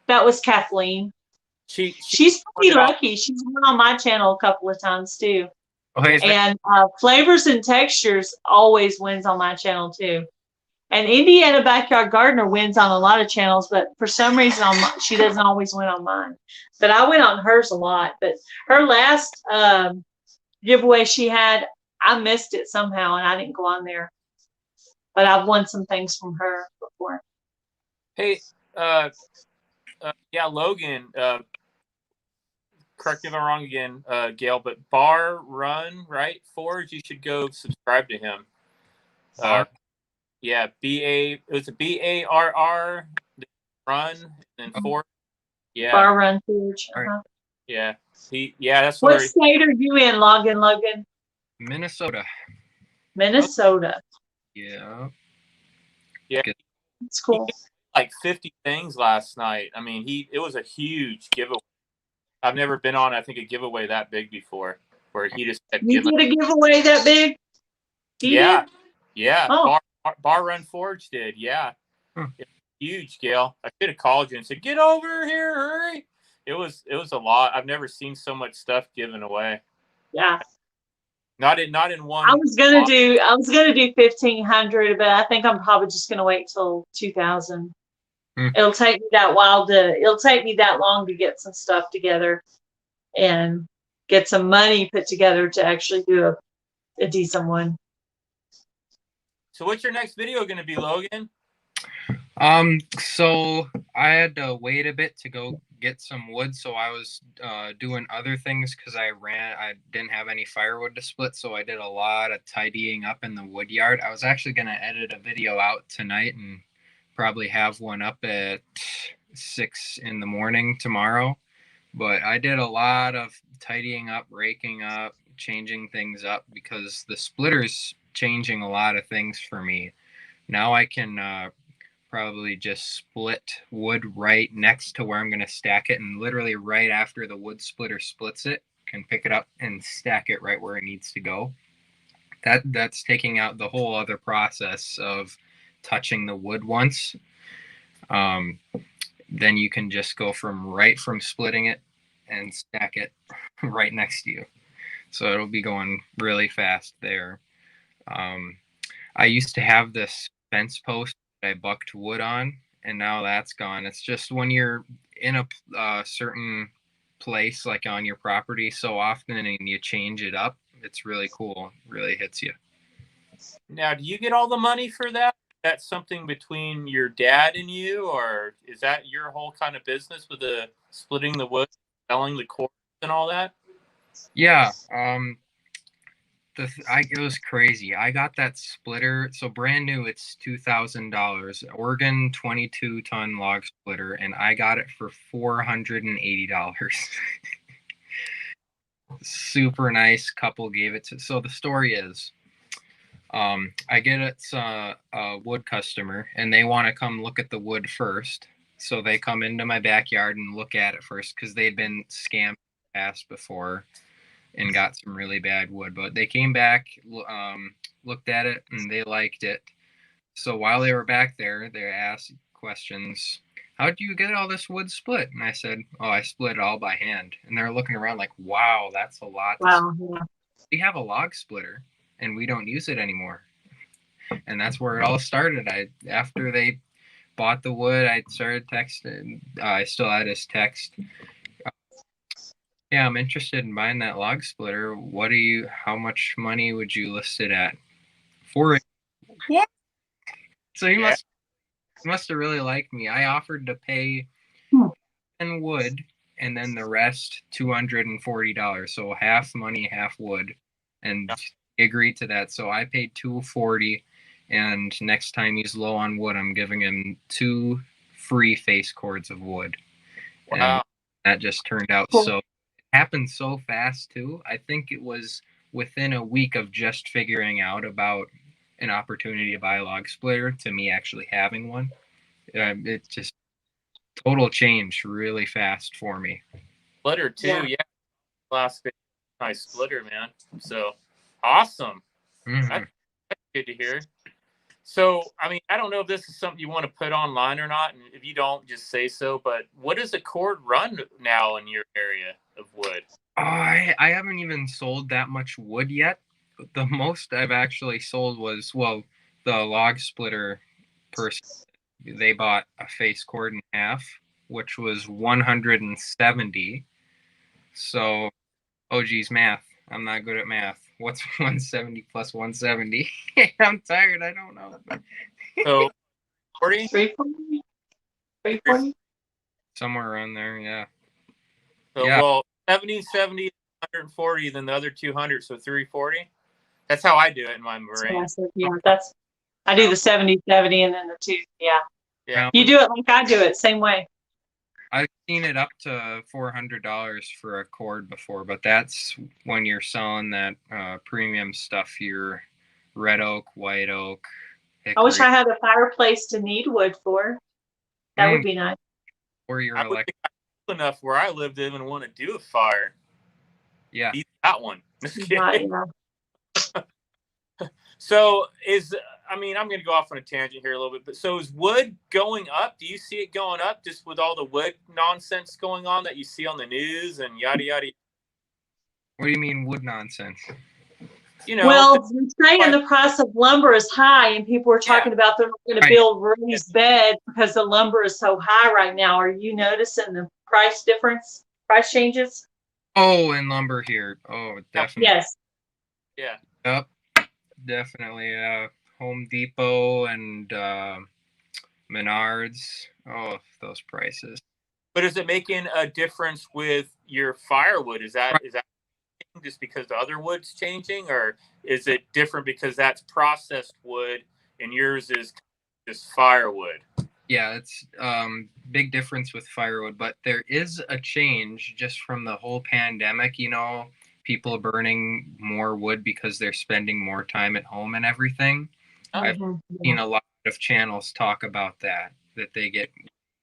That was Kathleen. She's pretty lucky. She's been on my channel a couple of times too. Okay, and Flavors and Textures always wins on my channel too. And Indiana Backyard Gardener wins on a lot of channels, but for some reason she doesn't always win on mine. But I win on hers a lot. But her last giveaway she had, I missed it somehow and I didn't go on there. But I've won some things from her before. Hey, yeah, Logan, correct me if I'm wrong again, Gail, but Bar Run, right? Forge, you should go subscribe to him. Yeah, it was a BARR Run and Forge. Yeah. Bar Run Forge. Yeah. That's what state are you in, Loggin Logan? Minnesota. Minnesota. Yeah. Yeah. It's cool. Like 50 things last night. I mean, it was a huge giveaway. I've never been on, I think, a giveaway that big before, where he just kept You did a giveaway that big? Yeah. Oh. Bar Run Forge did. Yeah. Huge, Gail. I should have called you and said, "Get over here, hurry!" It was a lot. I've never seen so much stuff given away. Yeah. Not in one. I was gonna do 1,500, but I think I'm probably just gonna wait till 2,000. It'll take me that long to get some stuff together and get some money put together to actually do a decent one. So what's your next video going to be, Logan? So I had to wait a bit to go get some wood, so I was doing other things because I didn't have any firewood to split, so I did a lot of tidying up in the wood yard. I was actually going to edit a video out tonight and probably have one up at 6 in the morning tomorrow, but I did a lot of tidying up, raking up, changing things up, because the splitter's changing a lot of things for me. Now I can probably just split wood right next to where I'm going to stack it, and literally right after the wood splitter splits it, can pick it up and stack it right where it needs to go. That's taking out the whole other process of touching the wood once. Then you can just go from splitting it and stack it right next to you. So it'll be going really fast there. I used to have this fence post that I bucked wood on, and now that's gone. It's just when you're in a certain place, like on your property, so often and you change it up, it's really cool. It really hits you. Now, do you get all the money for that? That's something between your dad and you, or is that your whole kind of business with the splitting the wood, selling the cords and all that? Yeah. It was crazy. I got that splitter, so brand new. It's $2,000, Oregon 22-ton log splitter, and I got it for $480. Super nice couple gave it to. So the story is, I get it's a wood customer, and they want to come look at the wood first. So they come into my backyard and look at it first because they'd been scammed in the past before and got some really bad wood. But they came back, looked at it, and they liked it. So while they were back there, they asked questions. How did you get all this wood split? And I said, oh, I split it all by hand. And they're looking around like, wow, that's a lot. Wow. Yeah. We have a log splitter, and we don't use it anymore. And that's where it all started. After they bought the wood, I started texting. I still had his text. Yeah, I'm interested in buying that log splitter. How much money would you list it at? For it? What? So he must have really liked me. I offered to pay in wood and then the rest $240. So half money, half wood. And he agreed to that. So I paid $240, and next time he's low on wood, I'm giving him 2 free face cords of wood. Wow. And that just turned out so happened so fast too. I think it was within a week of just figuring out about an opportunity to buy a log splitter to me actually having one. It just total change really fast for me. Splitter too, yeah. Last nice splitter, man. So awesome. Mm-hmm. That's good to hear. So, I mean, I don't know if this is something you want to put online or not, and if you don't, just say so. But what does a cord run now in your area of wood? I haven't even sold that much wood yet. The most I've actually sold was, well, the log splitter person. They bought a face cord in half, which was 170. So, oh geez, math. I'm not good at math. What's 170 plus 170? I'm tired. I don't know. So, 40? 340? 340? Somewhere around there, yeah. So, yeah. Well, 70, 140, then the other 200, so 340. That's how I do it in my brain. Yeah, I do the 70, 70, and then the 2. Yeah. Yeah. You do it like I do it, same way. I've seen it up to $400 for a cord before, but that's when you're selling that premium stuff, your red oak, white oak. Hickory. I wish I had a fireplace to need wood for. That would be nice. Or your I electric. Enough where I lived in and want to do a fire. Yeah. Eat that one. Right, yeah. So I'm going to go off on a tangent here a little bit, but so is wood going up? Do you see it going up just with all the wood nonsense going on that you see on the news and yada, yada? What do you mean wood nonsense? You know, well, they're saying the price of lumber is high, and people are talking about they're not going to build raised beds because the lumber is so high right now. Are you noticing the price changes? Oh, and lumber here. Oh, definitely. Yes. Yeah. Yep. Definitely. Home Depot and Menards. Oh, those prices. But is it making a difference with your firewood? Is that just because the other wood's changing, or is it different because that's processed wood and yours is just firewood? Yeah, it's big difference with firewood, but there is a change just from the whole pandemic. You know, people burning more wood because they're spending more time at home and everything. I've seen a lot of channels talk about that they get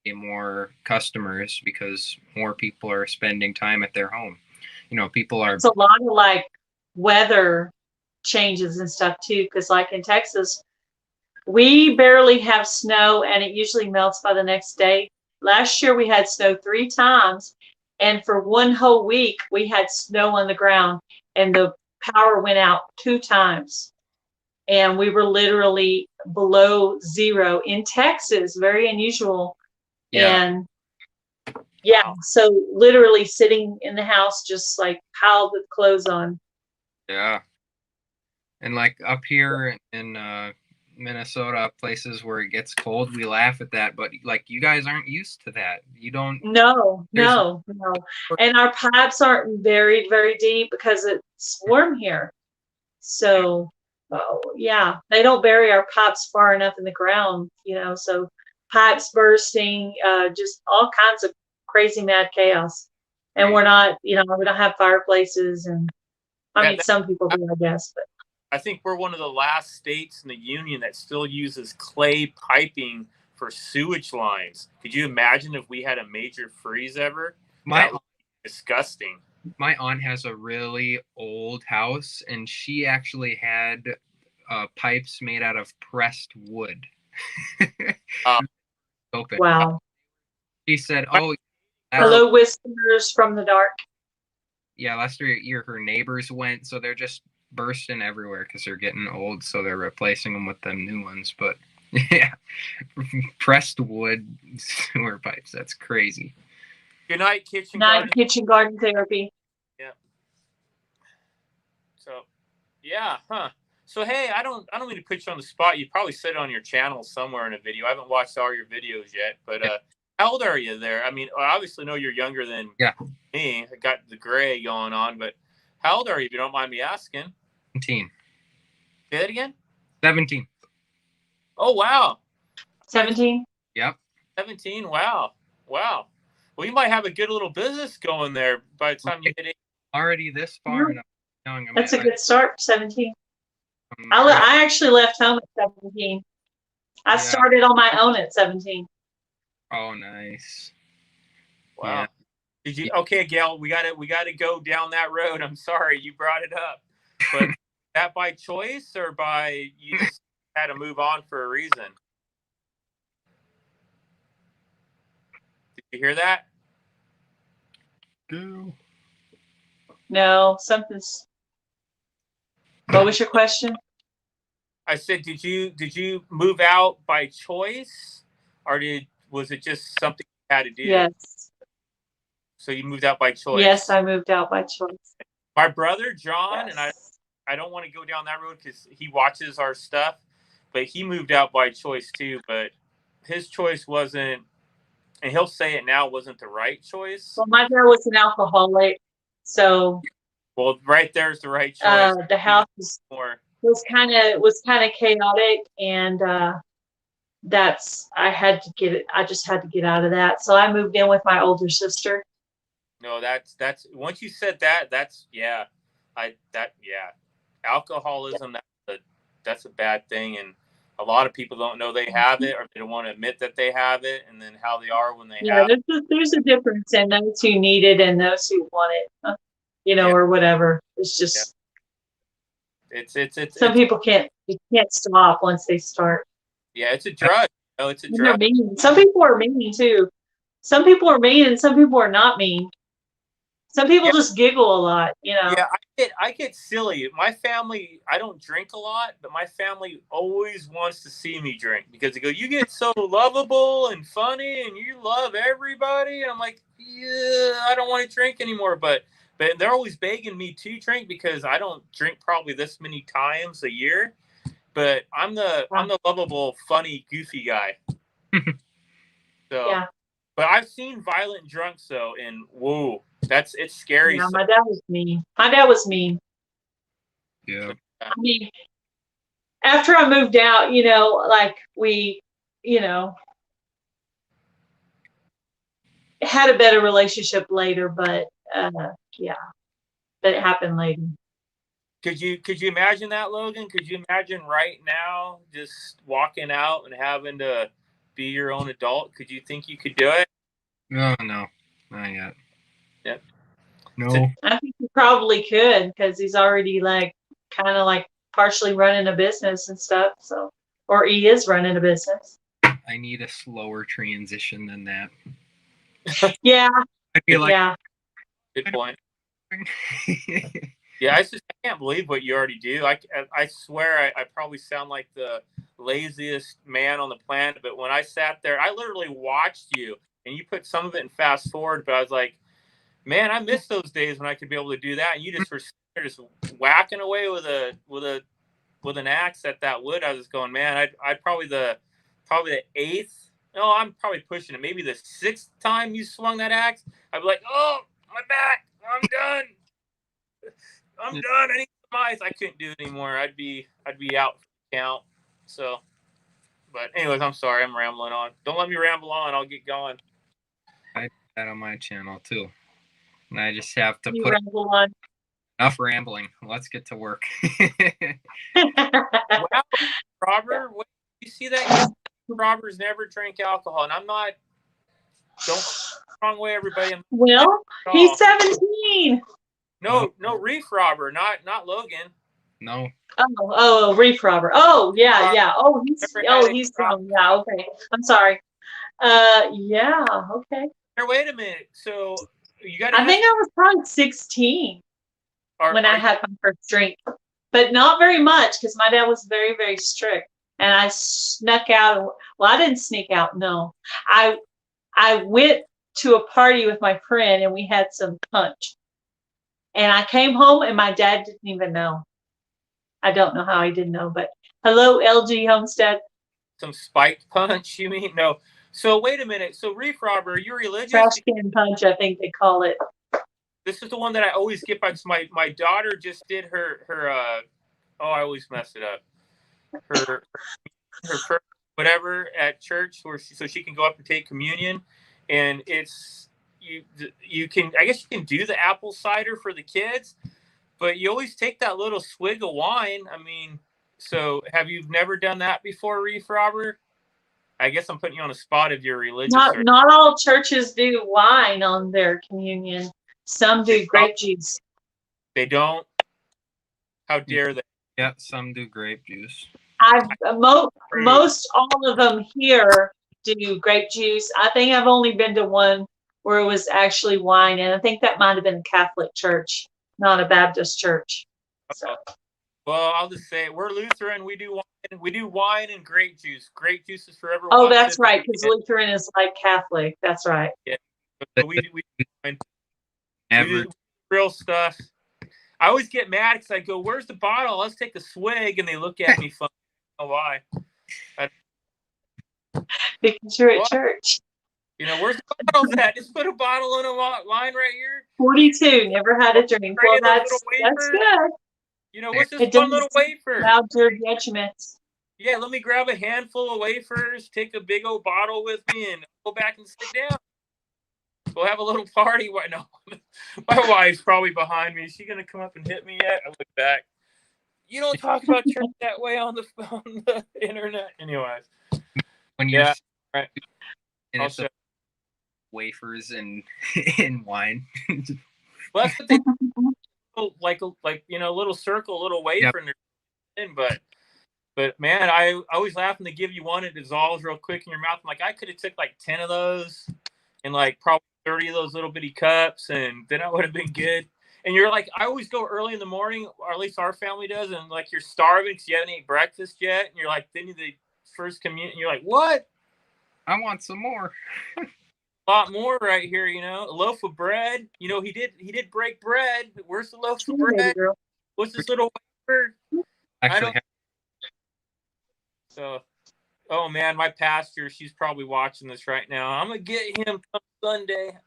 more customers because more people are spending time at their home. You know, people are. It's a lot of like weather changes and stuff too, because like in Texas, we barely have snow and it usually melts by the next day. Last year we had snow 3 times, and for one whole week we had snow on the ground and the power went out 2 times. and we were literally below zero in Texas, very unusual. Yeah. And yeah, so literally sitting in the house, just like piled with clothes on. Yeah. And like up here in Minnesota, places where it gets cold, we laugh at that, but like you guys aren't used to that. You don't. No, There's- no, no. And our pipes aren't buried very deep because it's warm here. So, yeah, they don't bury our pipes far enough in the ground, so pipes bursting, just all kinds of crazy mad chaos. And we're not, we don't have fireplaces, and I mean, some people do, I guess, but I think we're one of the last states in the union that still uses clay piping for sewage lines. Could you imagine if we had a major freeze ever? That would be disgusting. My aunt has a really old house, and she actually had pipes made out of pressed wood. Open. Wow. She said, "Oh, hello, whispers from the dark." Yeah, last year her neighbors went, so they're just bursting everywhere because they're getting old, so they're replacing them with them new ones. But yeah, pressed wood sewer pipes. That's crazy. Good night, kitchen Night, garden. kitchen garden therapy. Yeah. So, yeah, huh? So hey, I don't mean to put you on the spot. You probably said it on your channel somewhere in a video. I haven't watched all your videos yet, but how old are you there? I mean, I obviously know you're younger than me. I got the gray going on, but how old are you, if you don't mind me asking? 17. Say that again? 17. Oh, wow. 17? Yep. 17? Wow. Wow. Well, you might have a good little business going there by the time you hit 18. Already this far. And that's a good start, 17. I actually left home at 17. I started on my own at 17. Oh, nice. Wow. Yeah. Did you? Okay, Gail, we gotta go down that road. I'm sorry you brought it up, but that by choice or by you just had to move on for a reason? Did you hear that? Go. No, something's. What was your question? I said, did you move out by choice, or was it just something you had to do? Yes. So you moved out by choice? Yes, I moved out by choice. My brother John, and I don't want to go down that road because he watches our stuff, but he moved out by choice too. But his choice wasn't, and he'll say it now, wasn't the right choice. Well, my dad was an alcoholic, so. Well, right there's the right choice. The house was kind of chaotic, and I just had to get out of that. So I moved in with my older sister. No, that's once you said that, alcoholism, that's a bad thing, and a lot of people don't know they have it, or they don't want to admit that they have it, and then how they are when they have it. There's a difference in those who need it and those who want it, or whatever. It's just it's some people can't stop once they start. Yeah, it's a drug. It's a drug. They're mean. Some people are mean too. Some people are mean, and some people are not mean. Some people just giggle a lot, Yeah, I get silly. My family, I don't drink a lot, but my family always wants to see me drink because they go, "You get so lovable and funny, and you love everybody." And I'm like, "Yeah, I don't want to drink anymore." But they're always begging me to drink because I don't drink probably this many times a year. But I'm the lovable, funny, goofy guy. So, yeah. But I've seen violent drunks though, and whoa. It's scary. Yeah, my dad was mean. Yeah. I mean, after I moved out, like we, had a better relationship later, but yeah, but it happened later. Could you imagine that, Logan? Could you imagine right now just walking out and having to be your own adult? Could you think you could do it? No, not yet. Yeah. No. I think he probably could because he's already kind of partially running a business and stuff. So, or he is running a business. I need a slower transition than that. Yeah. I feel like. Yeah. Good point. Yeah, I can't believe what you already do. I swear I probably sound like the laziest man on the planet, but when I sat there, I literally watched you, and you put some of it in fast forward, but I was like, man, I miss those days when I could be able to do that, and you just were just whacking away with an axe at that wood. I was going, man, I'd probably the eighth. No, I'm probably pushing it. Maybe the sixth time you swung that axe, I'd be like, oh, my back, I'm done. I'm done. I need some ice. I couldn't do it anymore. I'd be out for the count. So, but anyways, I'm sorry. I'm rambling on. Don't let me ramble on. I'll get going. I do that on my channel too, and I just have to You put ramble on. enough rambling. Let's get to work. Wow, Robert, you see that? Robbers never drink alcohol, and I'm not. Don't wrong way, everybody. Well, he's 17. No, Reef Robber, not Logan. No. Oh, Reef Robber. Oh, yeah. Oh, he's grown. Yeah, okay. I'm sorry. Yeah, okay. Wait a minute. So you got? I think I was probably 16 when I had my first drink, but not very much because my dad was very, very strict, and I snuck out. Well, I didn't sneak out. No, I went to a party with my friend, and we had some punch. And I came home, and my dad didn't even know. I don't know how he didn't know, but hello, LG Homestead. Some spiked punch, you mean? No. So wait a minit. So Reef Robber, you're religious? Trash can punch, I think they call it. This is the one that I always get by. My daughter just did her I always mess it up. Her first whatever at church, so she can go up and take communion, and it's you can, I guess you can do the apple cider for the kids, but you always take that little swig of wine. I mean, so have you never done that before, Reef Robber? I guess I'm putting you on a spot if you're religious. Not all churches do wine on their communion. Some do grape juice. They don't? How dare they? Yeah, some do grape juice. Most all of them here do grape juice. I think I've only been to one where it was actually wine, and I think that might have been a Catholic church, not a Baptist church. So. Well, I'll just say we're Lutheran. We do wine and grape juice. Grape juice is forever. Oh, that's right, because Lutheran is like Catholic. That's right. Yeah, so we do real stuff. I always get mad because I go, "Where's the bottle? Let's take a swig," and they look at me funny. I don't know why. Because you're at church. You know, where's the bottle at? Just put a bottle in a line right here. 42. Never had a drink. Well, that's good. You know, what's this one little wafer? Cloud your judgments. Yeah, let me grab a handful of wafers, take a big old bottle with me, and go back and sit down. We'll have a little party. Why no? My wife's probably behind me. Is she gonna come up and hit me yet? I look back. You don't talk about church that way on the internet. Anyways. When you're right. And it's wafers and in wine. Well, that's what they like little circle, little wafer, but man, I always laugh when they give you one, it dissolves real quick in your mouth. I'm like, I could have took like 10 of those and like probably 30 of those little bitty cups, and then I would have been good. And you're like, I always go early in the morning, or at least our family does, and like you're starving because you haven't eaten breakfast yet, and you're like, then you the first communion, you're like, what? I want some more. A lot more right here, you know. A loaf of bread. You know, he did break bread. Where's the loaf of bread? What's this little wafer? Actually, so, oh man, my pastor, she's probably watching this right now. I'm gonna get him come Sunday.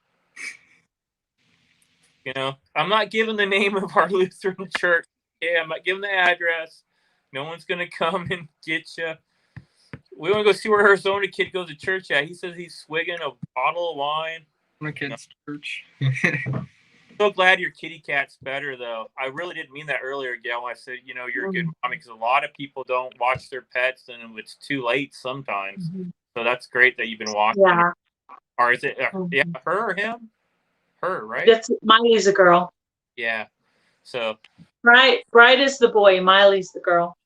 You know, I'm not giving the name of our Lutheran church. Yeah, I'm not giving the address. No one's gonna come and get you. We want to go see where Arizonakid goes to church at. He says he's swigging a bottle of wine. My kid's church. So glad your kitty cat's better, though. I really didn't mean that earlier, Gail. I said, you know, you're a good mommy, because a lot of people don't watch their pets, and it's too late sometimes. Mm-hmm. So that's great that you've been watching. Yeah. Or is it her or him? Her, right? That's Miley's a girl. Yeah. So. Bright is the boy. Miley's the girl.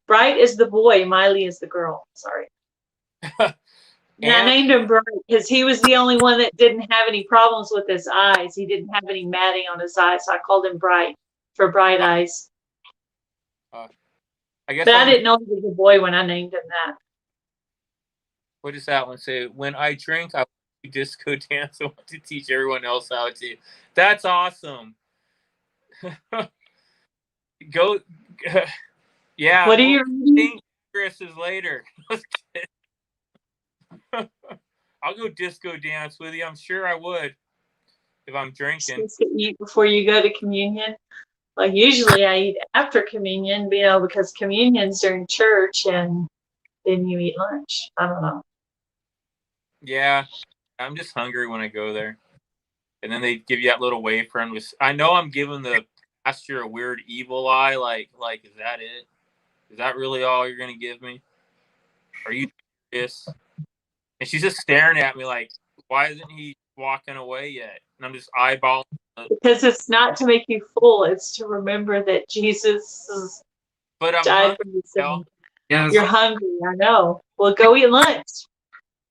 Bright is the boy. Miley is the girl. Sorry. And I named him Bright because he was the only one that didn't have any problems with his eyes. He didn't have any matting on his eyes, so I called him Bright. for Bright Eyes. I guess But I I'll, didn't know he was a boy when I named him that. what does that one say? When I drink, I want to disco dance. I want to teach everyone else how to. That's awesome. Go. Yeah. What are Well, you reading? think Chris is later. I'll go disco dance with you. I'm sure I would if I'm drinking. Supposed to eat before you go to communion? Like usually I eat after communion, because communion's during church and then you eat lunch. I don't know. Yeah, I'm just hungry when I go there. And then they give you that little wafer. And I know I'm giving the pastor a weird evil eye. Like, is that it? Is that really all you're gonna give me? Are you serious? And she's just staring at me like, why isn't he walking away yet? And I'm just eyeballing. Because it's not to make you full, it's to remember that Jesus But I'm died hungry. for your sin. Yeah, You're hungry, I know. Well, go eat lunch.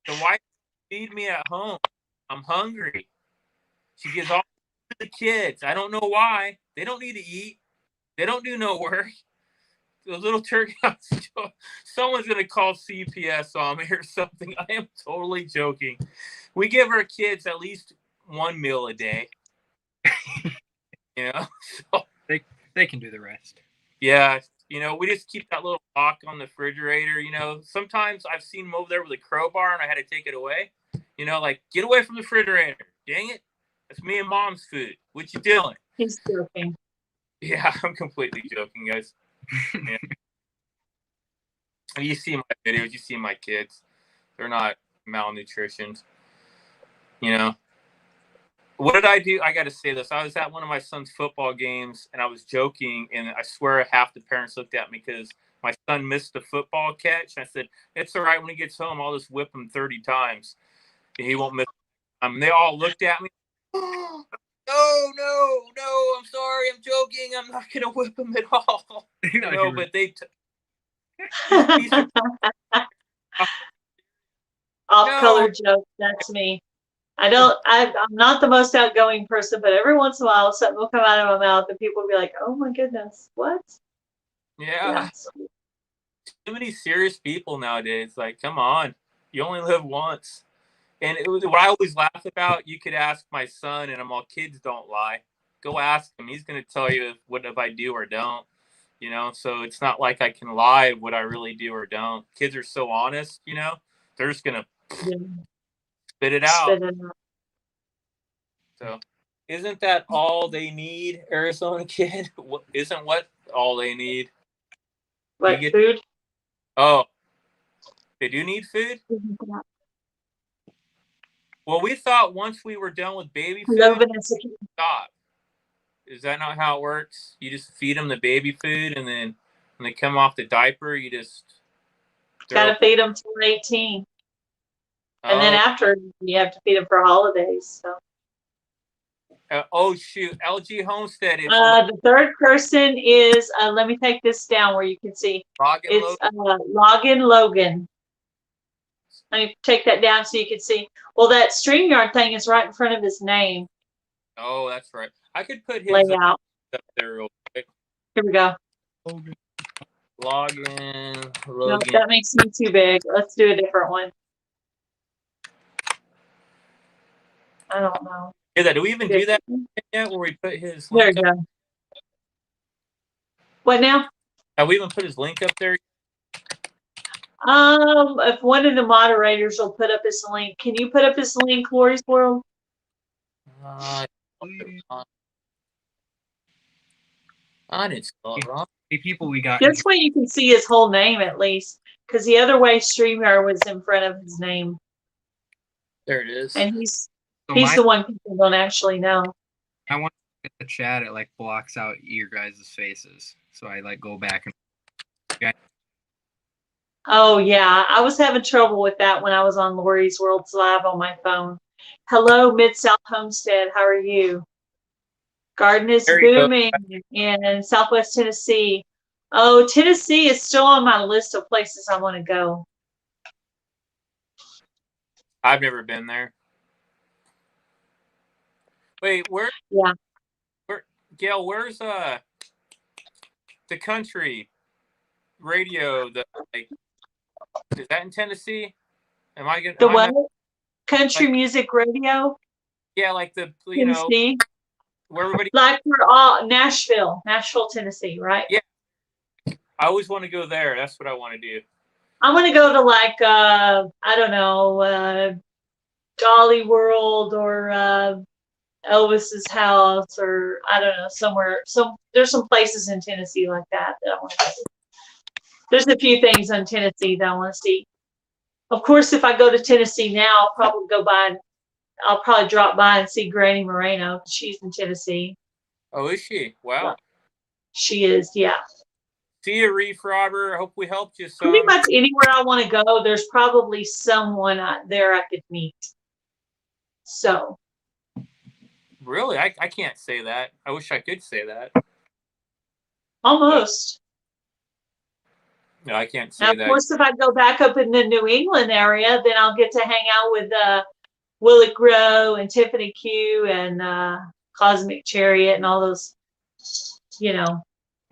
The wife feed me at home. I'm hungry. She gives all to the kids. I don't know why. They don't need to eat. They don't do no work. Those little turkey. Someone's gonna call CPS on me or something. I am totally joking. We give our kids at least one meal a day. You know, so, they can do the rest. yeah. We just keep that little lock on the refrigerator. Sometimes I've seen them over there with a crowbar, and I had to take it away. Like, get away from the refrigerator. Dang it, that's me and Mom's food. What you doing? He's joking. Yeah, I'm completely joking, guys. Yeah. You see my videos, you see my kids. They're not malnutritioned. What did I do? I got to say this. I was at one of my son's football games, and I was joking, and I swear half the parents looked at me because my son missed the football catch. I said, it's all right. When he gets home, I'll just whip him 30 times. And he won't miss. They all looked at me. Oh, no, I'm sorry. I'm joking. I'm not going to whip him at all. But they... Off-color joke. That's me. I'm not the most outgoing person, but every once in a while something will come out of my mouth and people will be like, oh my goodness, what? Yeah. Too many serious people nowadays. Like, come on. You only live once. And what I always laugh about, you could ask my son, and I'm all, kids don't lie. Go ask him. He's going to tell you if I do or don't. So it's not like I can lie what I really do or don't. Kids are so honest, they're just going to spit it out. So isn't that all they need, Arizona Kid? Isn't what all they need? What, food? Oh, they do need food? Well, we thought once we were done with baby food, stop. Is that not how it works? You just feed them the baby food, and then when they come off the diaper, you just... Gotta feed them till 18. And then after, you have to feed them for holidays, so... oh shoot, LG Homestead. The third person is let me take this down where you can see. Loggin Logan. Let me take that down so you can see. Well, that StreamYard thing is right in front of his name. Oh, that's right. I could put his layout up there real quick. Here we go. Loggin Logan. Nope, that makes me too big. Let's do a different one. I don't know. Do we even do that yet? Where we put his there link you go. What now? Have we even put his link up there? If one of the moderators will put up his link. Can you put up his link, Lori's World? I didn't spell it wrong. The people we got. This way you can see his whole name at least. Because the other way StreamYard was in front of his name. There it is. And he's the one people don't actually know. I want to get the chat. It like blocks out your guys' faces. So I like go back and... Oh, yeah. I was having trouble with that when I was on Lori's World's Live on my phone. Hello, Mid-South Homestead. How are you? Garden is booming in Southwest Tennessee. Oh, Tennessee is still on my list of places I want to go. I've never been there. Wait, where? Yeah. Gail, where's the country radio. The like, is that in Tennessee? Am I gonna The what? Country like, music radio? yeah, like the Tennessee? where everybody. Like we're all Nashville, Tennessee, right? Yeah, I always want to go there. That's what I want to do. I want to go to like I don't know, Dolly World or Elvis's house, or I don't know, somewhere. There's some places in Tennessee like that I want to go. There's a few things in Tennessee that I want to see. Of course, if I go to Tennessee now, I'll probably drop by and see Granny Moreno. She's in Tennessee. Oh, is she? Wow. She is, yeah. See you, Reef Robber. I hope we helped you some. Pretty much anywhere I want to go, there's probably someone there I could meet. So. Really? I can't say that. I wish I could say that. Almost. No, I can't say Now, that. of course, if I go back up in the New England area, then I'll get to hang out with Willick Rowe and Tiffany Q and Cosmic Chariot and all those,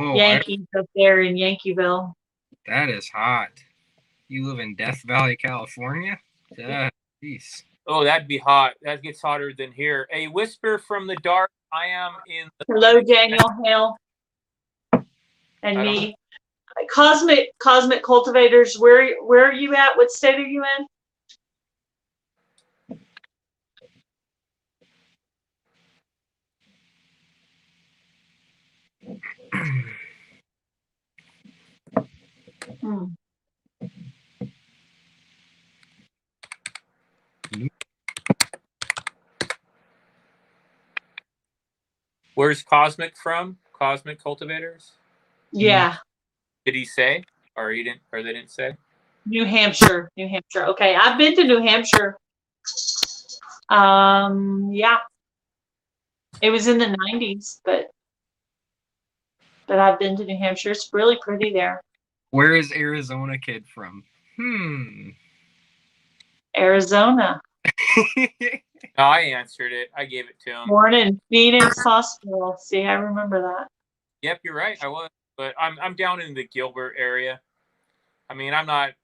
Yankees up there in Yankeeville. That is hot. You live in Death Valley, California? Jeez. Oh, that'd be hot. That gets hotter than here. A whisper from the dark. I am in the. Hello, Daniel Hale. And me. Cosmic Cultivators, where are you at? What state are you in? Where's Cosmic from? Cosmic Cultivators? Yeah. Did he say? Or he didn't, or they didn't say? New Hampshire. Okay. I've been to New Hampshire. Yeah. It was in the 90s, but I've been to New Hampshire. It's really pretty there. Where is arizonakid from? Arizona. No, I answered it. I gave it to him. Born in Phoenix Hospital. See, I remember that. Yep, you're right. I was, but I'm down in the Gilbert area. I mean, I'm not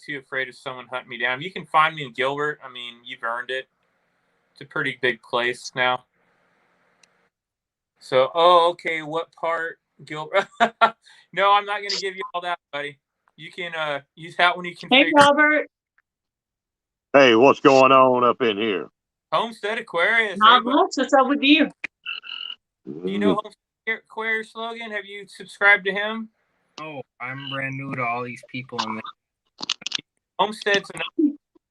too afraid of someone hunting me down. If you can find me in Gilbert, I mean, you've earned it. It's a pretty big place now. So, okay, what part, Gilbert? No, I'm not going to give you all that, buddy. You can use that when you can. Hey, Robert. Hey, what's going on up in here? Homestead Aquarius. Not much. What's up with you? Do you know Homestead Aquarius, Logan? Have you subscribed to him? Oh, I'm brand new to all these people in there. Homestead's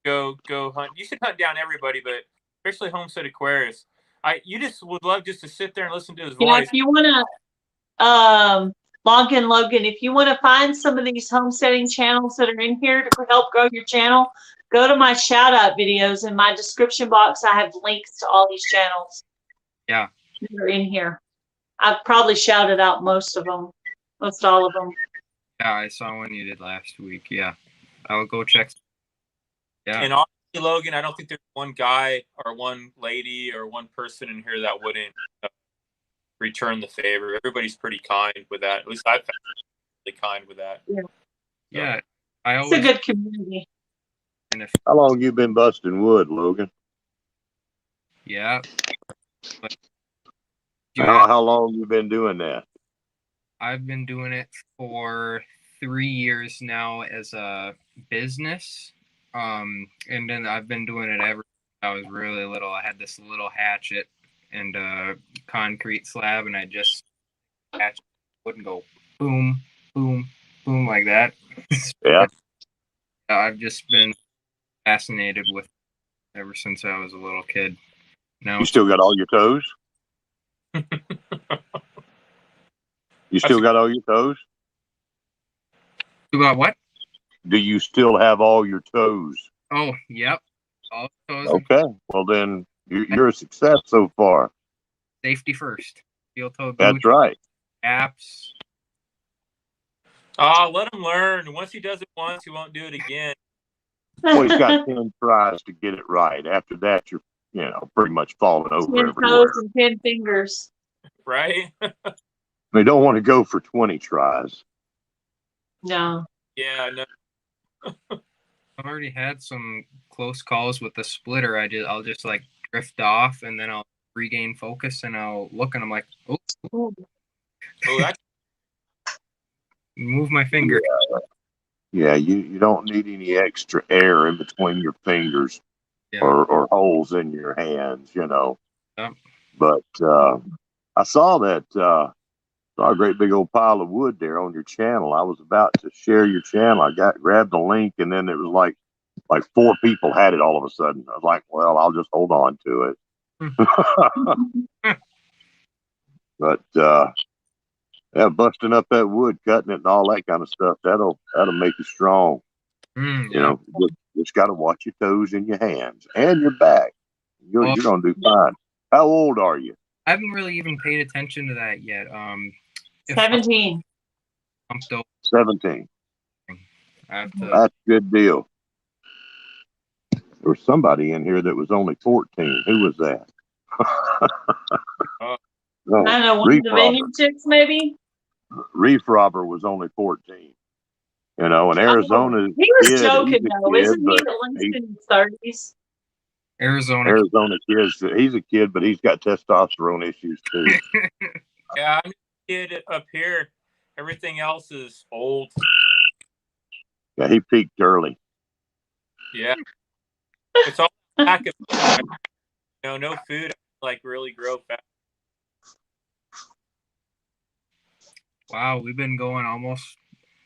go hunt. You should hunt down everybody, but especially Homestead Aquarius. You just would love just to sit there and listen to his voice. If you want to, Loggin Logan, if you want to find some of these homesteading channels that are in here to help grow your channel, go to my shout out videos in my description box. I have links to all these channels. Yeah. That are in here. I've probably shouted out most all of them. Yeah, I saw one you did last week. Yeah. I'll go check. Yeah. And honestly, Logan, I don't think there's one guy or one lady or one person in here that wouldn't return the favor. Everybody's pretty kind with that. At least I've found really kind with that. Yeah. Yeah. It's a good community. How long you been busting wood, Logan? Yeah. But, how long you been doing that? I've been doing it for 3 years now as a business. And then I've been doing it ever since I was really little. I had this little hatchet and a concrete slab, and I just hatchet wouldn't go boom, boom, boom like that. Yeah. I've just been fascinated with it ever since I was a little kid. Now you still got all your toes? You still got all your toes? You got what? Do you still have all your toes? Oh, yep. All toes. Okay. Well, then you're a success so far. Safety first. Steel toe boots. That's right. Apps. Oh, let him learn. Once he does it once, he won't do it again. Well, he's got 10 tries to get it right. After that, you're, pretty much falling over 10 everywhere. toes and 10 fingers. Right? They don't want to go for 20 tries. No. Yeah, no. I've already had some close calls with the splitter. I'll just like drift off, and then I'll regain focus, and I'll look, and I'm like, oh, Ooh. That's move my finger. Yeah, you don't need any extra air in between your fingers Yeah. or holes in your hands, you know. Yep. But I saw that saw a great big old pile of wood there on your channel. I was about to share your channel. I grabbed the link, and then it was like 4 people had it all of a sudden. I was like, well, I'll just hold on to it. But yeah, busting up that wood, cutting it, and all that kind of stuff, that'll make you strong. Yeah. You know, just got to watch your toes and your hands and your back. You're gonna do fine. How old are you? I haven't really even paid attention to that yet. 17. I'm still 17. I have to. That's a good deal. There was somebody in here that was only 14. Who was that? No, I don't know, one Reef of the Robber. venue chicks, maybe? Reef Robber was only 14. You know, in Arizona, He was kid, joking, he's a though. kid, Isn't he but at least in his 30s? Arizona. kids. He's a kid, but he's got testosterone issues too. yeah, I'm a kid up here. Everything else is old. Yeah, he peaked early. Yeah. It's all lack of food. No food like really grow fast. Wow, we've been going almost.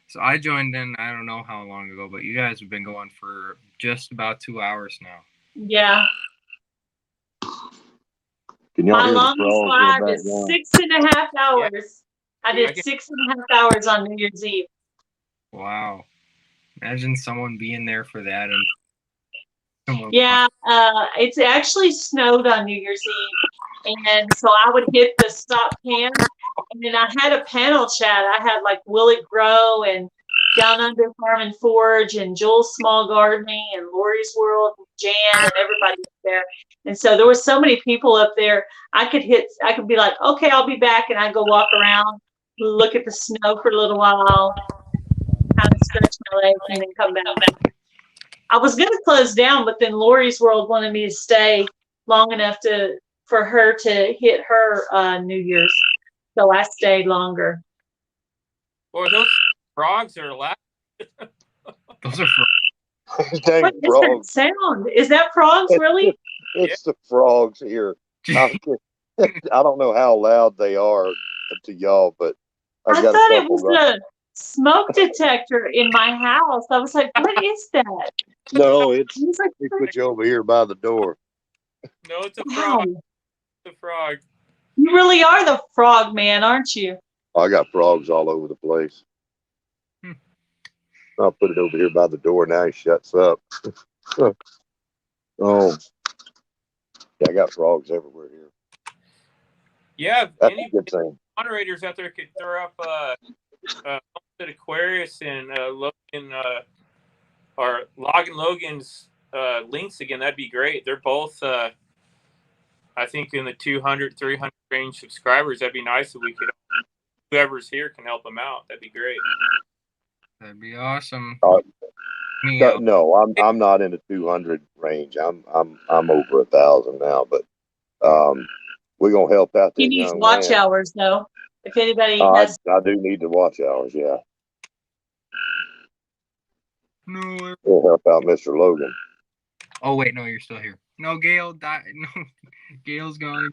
So I joined in, I don't know how long ago, but you guys have been going for just about 2 hours now. Yeah. Can y'all My hear the longest frogs live in is the 6.5 hours. I did Okay. 6.5 hours on New Year's Eve. Wow. Imagine someone being there for that. And someone, Yeah, it's actually snowed on New Year's Eve. And so I would hit the stop can. And then I had a panel chat. I had like Will It Grow and Down Under Farm and Forge and Joel's Small Gardening and Lori's World and Jan and everybody was there. And so there were so many people up there. I could be like, okay, I'll be back. And I'd go walk around, look at the snow for a little while, kind of stretch my legs and then come back. I was going to close down, but then Lori's World wanted me to stay long enough for her to hit her New Year's. So I stayed longer. Boy, those frogs are loud. those are frogs. Dang What is frogs. that sound? Is that frogs, really? It's the frogs here. I don't know how loud they are to y'all, but I I've got thought a it couple was right. the smoke detector in my house. I was like, what is that? No, it's He's like, they put you over here by the door. No, it's a wow, frog. It's a frog. you really are the frog man, aren't you? I got frogs all over the place. I'll put it over here by the door. Now he shuts up. Oh, yeah, I got frogs everywhere here. Yeah, That's any a good thing. moderators out there could throw up Homestead Aquarius and Logan or Loggin Logan's links again. That'd be great. They're both I think in the 200, 300 range subscribers. That'd be nice if we could. Whoever's here can help them out. That'd be great. That'd be awesome. No, I'm not in the 200 range. I'm over 1,000 now, but we're gonna help out He that needs young watch man. hours, though. If anybody I has, do need the watch hours. Yeah, No. we'll help out Mr. Logan. Oh wait, no, you're still here. No, Gail died. No, Gail's gone.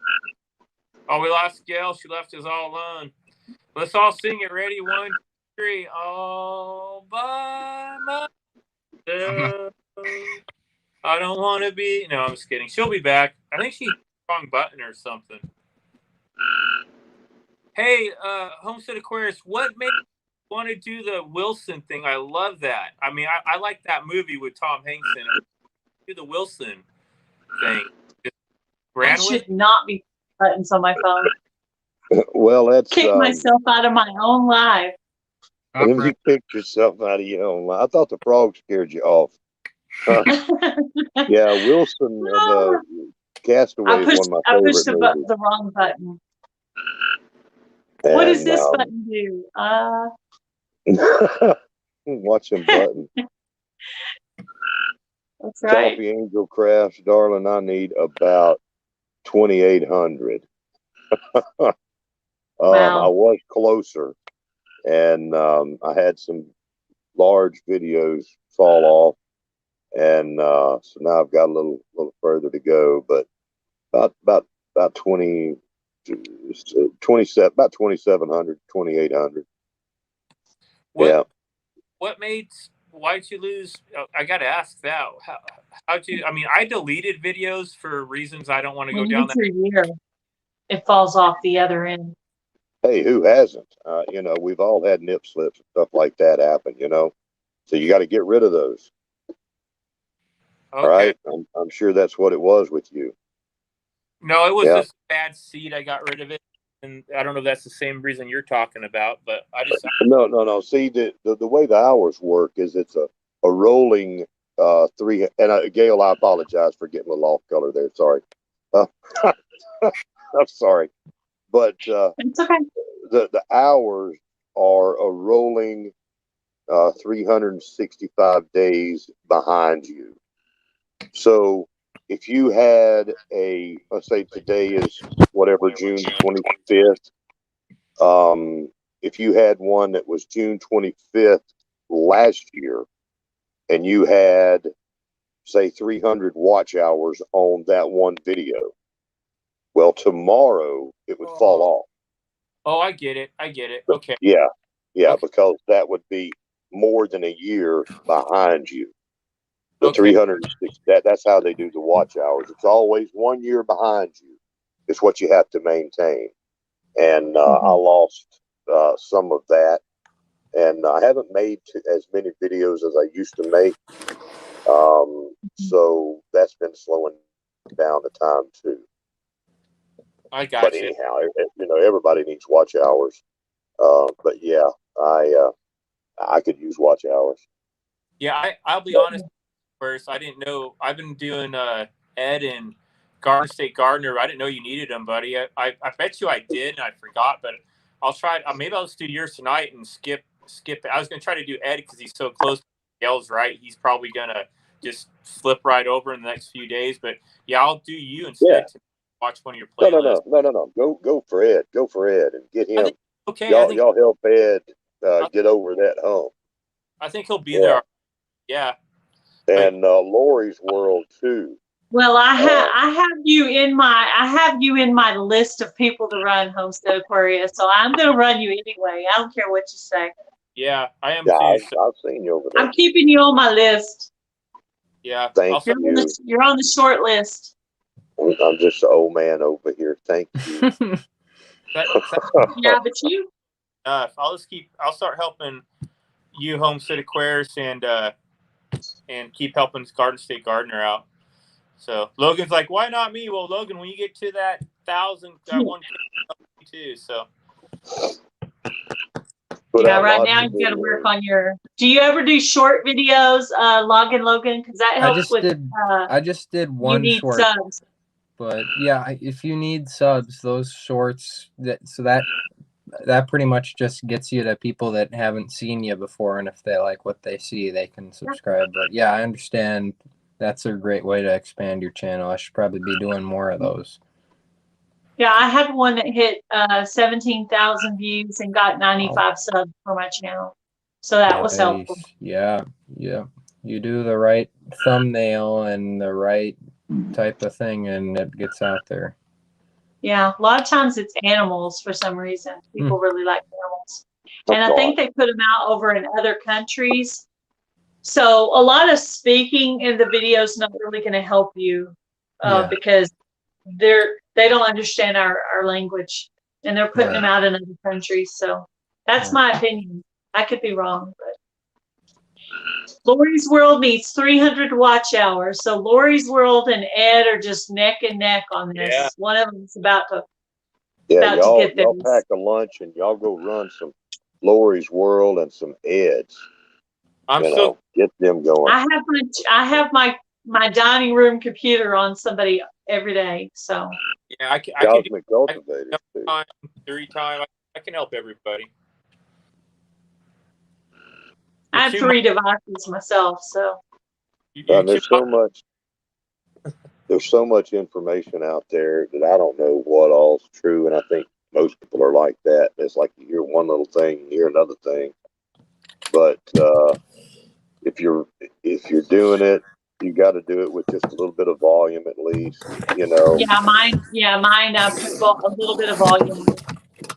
Oh, we lost Gail. She left us all alone. Let's all sing it. Ready? 1, 2, 3. All by myself. I don't want to be. No, I'm just kidding. She'll be back. I think she hit the wrong button or something. Hey, Homestead Aquarius, what made you want to do the Wilson thing? I love that. I mean, I like that movie with Tom Hanks in it. Do the Wilson thing. I should not be buttons on my phone. Well, that's Kick myself out of my own life. you picked yourself out of your own life. I thought the frog scared you off. Yeah, Wilson, the Castaway is one of my favorite movies. The wrong button. What does And this button do? watch them button. That's right. Coffee Angel Crafts, darling, I need about 2,800. I Wow. was closer, and I had some large videos fall off, and so now I've got a little further to go, but about 27, about 2,700, 2,800. Yeah. Why'd you lose? I got to ask that. How'd you, I mean, I deleted videos for reasons I don't want to go When you down get that. to your year, it falls off the other end. Hey, who hasn't? We've all had nip slips and stuff like that happen, so you got to get rid of those. Okay. All right. I'm sure that's what it was with you. No, it was Yeah. just bad seed. I got rid of it. And I don't know if that's the same reason you're talking about, but No. See, the way the hours work is it's a rolling three. And Gail, I apologize for getting a little off color there. Sorry. I'm sorry, but It's okay. the hours are a rolling 365 days behind you. So if you had let's say today is whatever, June 25th. If you had one that was June 25th last year, and you had, say, 300 watch hours on that one video, well, tomorrow it would fall off. Oh, I get it. Okay. Yeah, Okay. because that would be more than a year behind you. The Okay. 306, that's how they do the watch hours. It's always 1 year behind you. It's what you have to maintain. And I lost some of that. And I haven't made as many videos as I used to make. So that's been slowing down the time too. I got But you. anyhow, everybody needs watch hours. But yeah, I could use watch hours. Yeah, I'll be honest. First, I didn't know. I've been doing Ed and Garden State Gardener. I didn't know you needed them, buddy. I bet you I did, and I forgot. But I'll try. Maybe I'll just do yours tonight and skip. I was going to try to do Ed because he's so close. Gail's right. He's probably going to just flip right over in the next few days. But yeah, I'll do you instead to watch one of your playlists. No. Go for Ed. Go for Ed and get him. Okay. Y'all help Ed get over that hump. I think he'll be there. Yeah. And Lori's World too. Well, I have you in my list of people to run Homestead Aquarius, so I'm going to run you anyway. I don't care what you say. Yeah, I am too. I've seen you over there. I'm keeping you on my list. Yeah, thank you. You're on the short list. I'm just an old man over here. Thank you. Yeah, but you. I'll start helping you, Homestead Aquarius, and keep helping Garden State Gardener out. So Logan's like, why not me? Well, Logan, when you get to that 1,000, I want too. So. Yeah, right now you got to work on your. Do you ever do short videos, Loggin Logan? Because that helps I just did one you need short. Subs. But yeah, if you need subs, those shorts that pretty much just gets you to people that haven't seen you before, and if they like what they see, they can subscribe. But yeah, I understand that's a great way to expand your channel. I should probably be doing more of those. Yeah, I had one that hit 17,000 views and got 95 subs for my channel. So that was helpful. Yeah. You do the right thumbnail and the right type of thing, and it gets out there. Yeah, a lot of times it's animals for some reason. People really like animals. And I think they put them out over in other countries. So a lot of speaking in the video is not really going to help you because they don't understand our language, and they're putting them out in other countries. So that's my opinion. I could be wrong, but Lori's World needs 300 watch hours. So Lori's World and Ed are just neck and neck on this. Yeah. One of them's about to y'all get pack a lunch and y'all go run some Lori's World and some Ed's. Get them going. I have my dining room computer on somebody every day. So yeah, I can Cosmic Cultivators too. 3 times. I can help everybody. I have 3 devices myself, so. And there's so much information out there that I don't know what all's true, and I think most people are like that. It's like you hear one little thing, you hear another thing. But if you're doing it, you got to do it with just a little bit of volume at least, you know. Mine. I put a little bit of volume on it.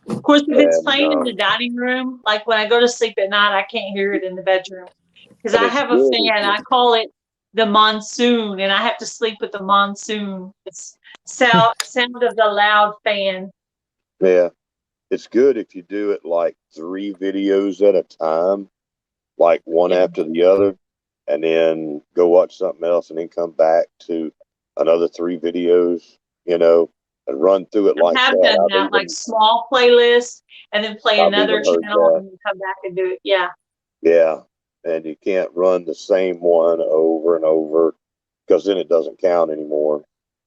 Of course, if it's playing in the dining room, like when I go to sleep at night, I can't hear it in the bedroom because I have a fan. I call it the monsoon, and I have to sleep with the monsoon. It's sound of the loud fan. Yeah, it's good if you do it like 3 videos at a time, like one after the other, and then go watch something else, and then come back to another 3 videos, you know, and run through it like I have that. done that, like small playlists, and then play another channel, and then come back and do it. Yeah. Yeah, and you can't run the same one over and over because then it doesn't count anymore,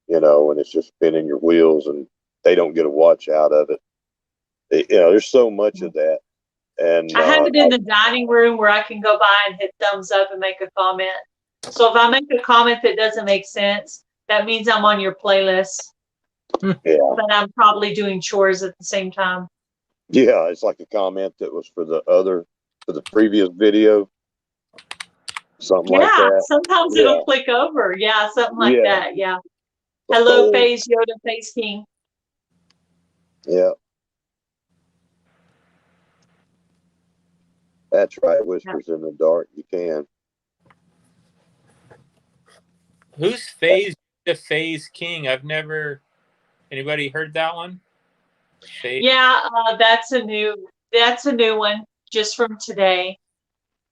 you know, and it's just spinning your wheels, and they don't get a watch out of it. You know, there's so much of that. And I have it in the dining room where I can go by and hit thumbs up and make a comment. So if I make a comment that doesn't make sense, that means I'm on your playlist. Yeah. But I'm probably doing chores at the same time. Yeah, it's like a comment that was for the previous video. Something like that. Sometimes it'll click over. Yeah, something like that. Yeah. Hello, Phase Yoda, Phase King. Yeah. That's right. Whispers in the dark. You can. Who's Phase the Phase King? I've never. Anybody heard that one? Yeah, that's a new one just from today.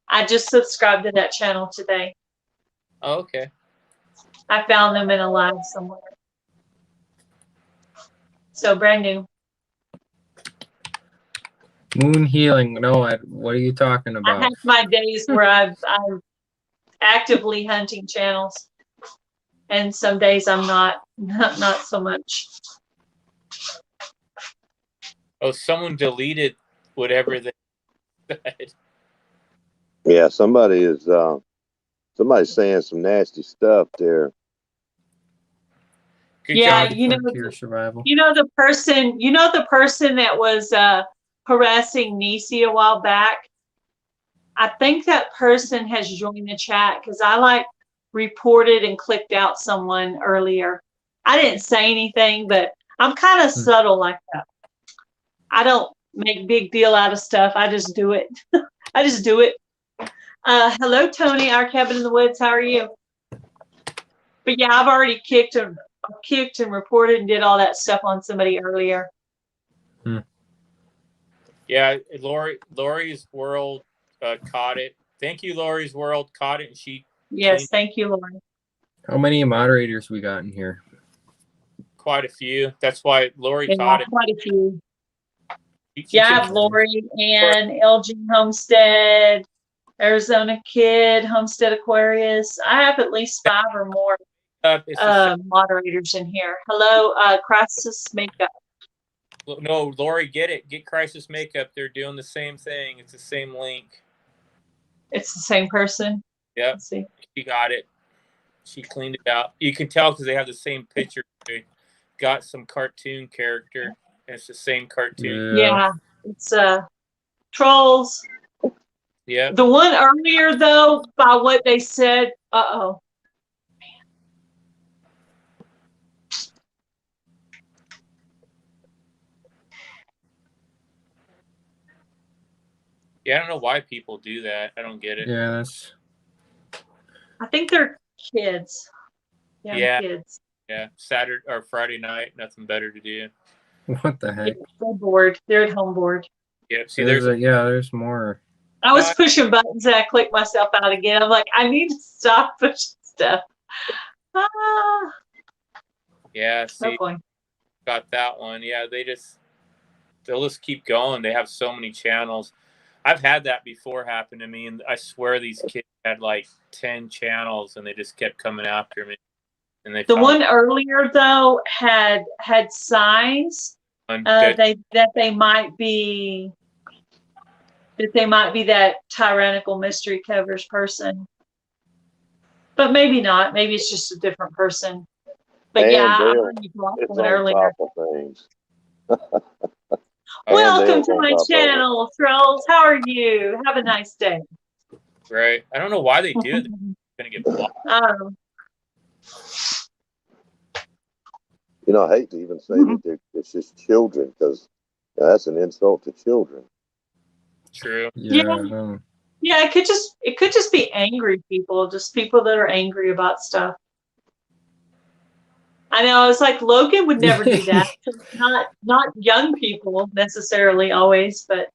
I just subscribed to that channel today. Oh, okay. I found them in a live somewhere. So brand new. Moon healing. No, what are you talking about? I have my days where I'm actively hunting channels, and some days I'm not so much. Oh, someone deleted whatever they said. Yeah, somebody's saying some nasty stuff there. Good yeah, job. you know, your survival. you know the person that was harassing Nisi a while back. I think that person has joined the chat because I reported and clicked out someone earlier. I didn't say anything, but I'm kind of subtle like that. I don't make big deal out of stuff. I just do it. I just do it. Hello, Tony, our cabin in the woods. How are you? But yeah, I've already kicked and reported and did all that stuff on somebody earlier. Yeah, Lori's World caught it. Thank you, Lori's World caught it, and she. Yes, thank you, Lori. How many moderators we got in here? Quite a few. That's why Lori caught it. Quite a few. She I have Lori and LG Homestead, arizonakid, Homestead Aquarius. I have at least 5 or more moderators in here. Hello, Crisis Makeup. No, Lori, get it. Get Crisis Makeup. They're doing the same thing. It's the same link. It's the same person? Yep. Let's see. She got it. She cleaned it out. You can tell because they have the same picture. They got some cartoon character. And it's the same cartoon. Yeah. It's trolls. Yeah. The one earlier, though, by what they said, uh-oh. Yeah, I don't know why people do that. I don't get it. Yeah, I think they're kids. Yeah, kids. Yeah, Saturday or Friday night, nothing better to do. What the heck? Yeah, they're bored. They're at home bored. Yep. See, there's more. I was pushing buttons and I clicked myself out again. I'm like, I need to stop pushing stuff. Yeah, see, got that one. Yeah, they'll just keep going. They have so many channels. I've had that before happen to me, and I swear these kids had like 10 channels, and they just kept coming after me. And the one earlier though had signs Good. They might be that tyrannical mystery covers person, but maybe not. Maybe it's just a different person. But And yeah, I Dale heard you talk is one on earlier. top of things. Welcome Dale's to on my top of it. channel, trolls. How are you? Have a nice day. Right. I don't know why they do it. They're gonna get blocked. You know, I hate to even say that it's just children, because that's an insult to children. True. Yeah. Yeah, it could just be angry people, just people that are angry about stuff. I know, it's like Logan would never do that. Not young people necessarily always, but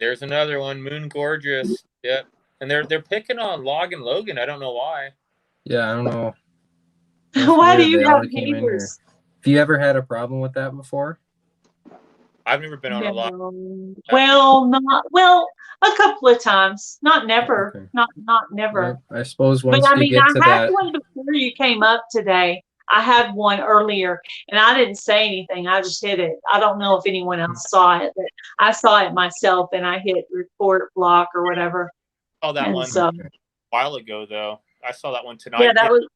There's another one, Moon Gorgeous. Yep. And they're picking on Loggin Logan. I don't know why. Yeah, I don't know. That's why do weird. you They have all came in here. haters? Have you ever had a problem with that before? I've never been on a lot. Well, a couple of times. Not never. Okay. Not never. Yep. I suppose But once I you mean, get I to had that. one before you came up today. I had one earlier, and I didn't say anything. I just hit it. I don't know if anyone else saw it, but I saw it myself, and I hit report block or whatever. I saw that And one so, a while ago, though. I saw that one tonight. yeah, that was.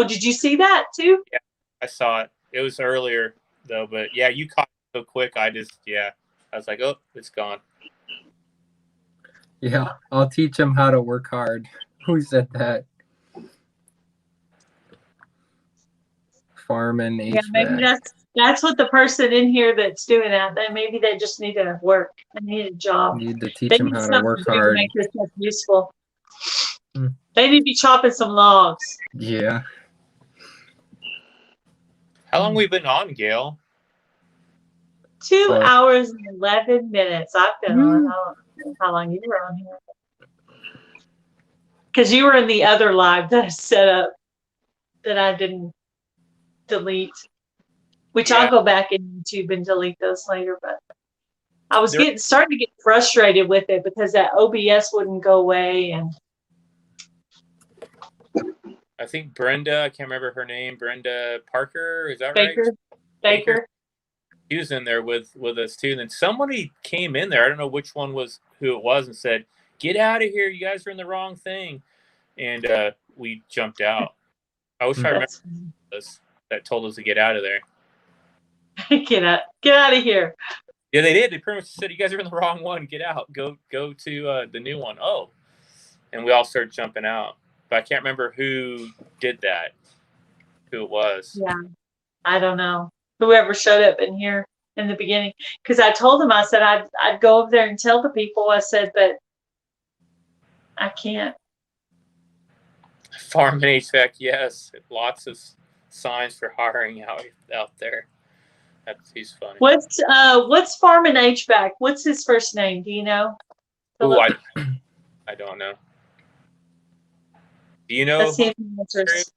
Did you see that too? Yeah, I saw it. It was earlier though, but yeah, you caught it so quick. I was like, oh, it's gone. Yeah, I'll teach them how to work hard. Who said that? Farming HVAC. Yeah, maybe that's what the person in here that's doing that. Then maybe they just need to work. They need a job. Need to teach They them need how to something work to do to hard. make this stuff useful. Hmm. They need to be chopping some logs. Yeah. How long we been on, Gail? 2 hours and 11 minutes. I've been on. I don't know how long you were on here. Because you were in the other live that I set up that I didn't delete. Which Yeah. I'll go back in YouTube and delete those later. But I was starting to get frustrated with it because that OBS wouldn't go away. And I think Brenda, I can't remember her name, Brenda Parker, is that Baker, right? Baker. He was in there with us too. And then somebody came in there, I don't know which one was who it was, and said, "Get out of here, you guys are in the wrong thing." And we jumped out. I wish I remember this that told us to get out of there. Get out of here. Yeah, they did. They pretty much said, "You guys are in the wrong one. Get out. Go to the new one." Oh, and we all started jumping out. But I can't remember who did that. Who it was? Yeah, I don't know. Whoever showed up in here in the beginning, because I told them, I said I'd go over there and tell the people. I said, but I can't. Farm and HVAC, yes. Lots of signs for hiring out there. He's funny. What's Farm and HVAC? What's his first name? Do you know? Oh, I don't know. Do you know? Let's see if he answers.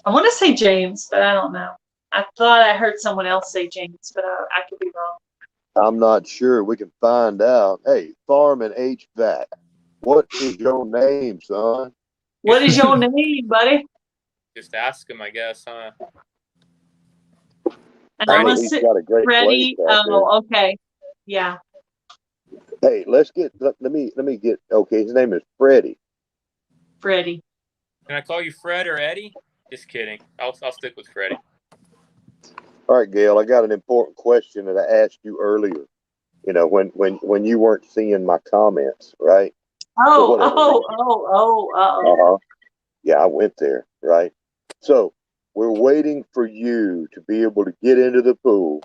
I want to say James, but I don't know. I thought I heard someone else say James, but I could be wrong. I'm not sure. We can find out. Hey, Farm and HVAC. What is your name, son? What is your name, buddy? Just ask him, I guess, huh? And I'm He's got a great Freddie. place out there. Oh, okay. Yeah. Hey, let me get, okay, his name is Freddie. Freddie. Can I call you Fred or Eddie? Just kidding. I'll stick with Freddie. All right, Gail, I got an important question that I asked you earlier. You know, when you weren't seeing my comments, right? Yeah, I went there, right? So we're waiting for you to be able to get into the pool.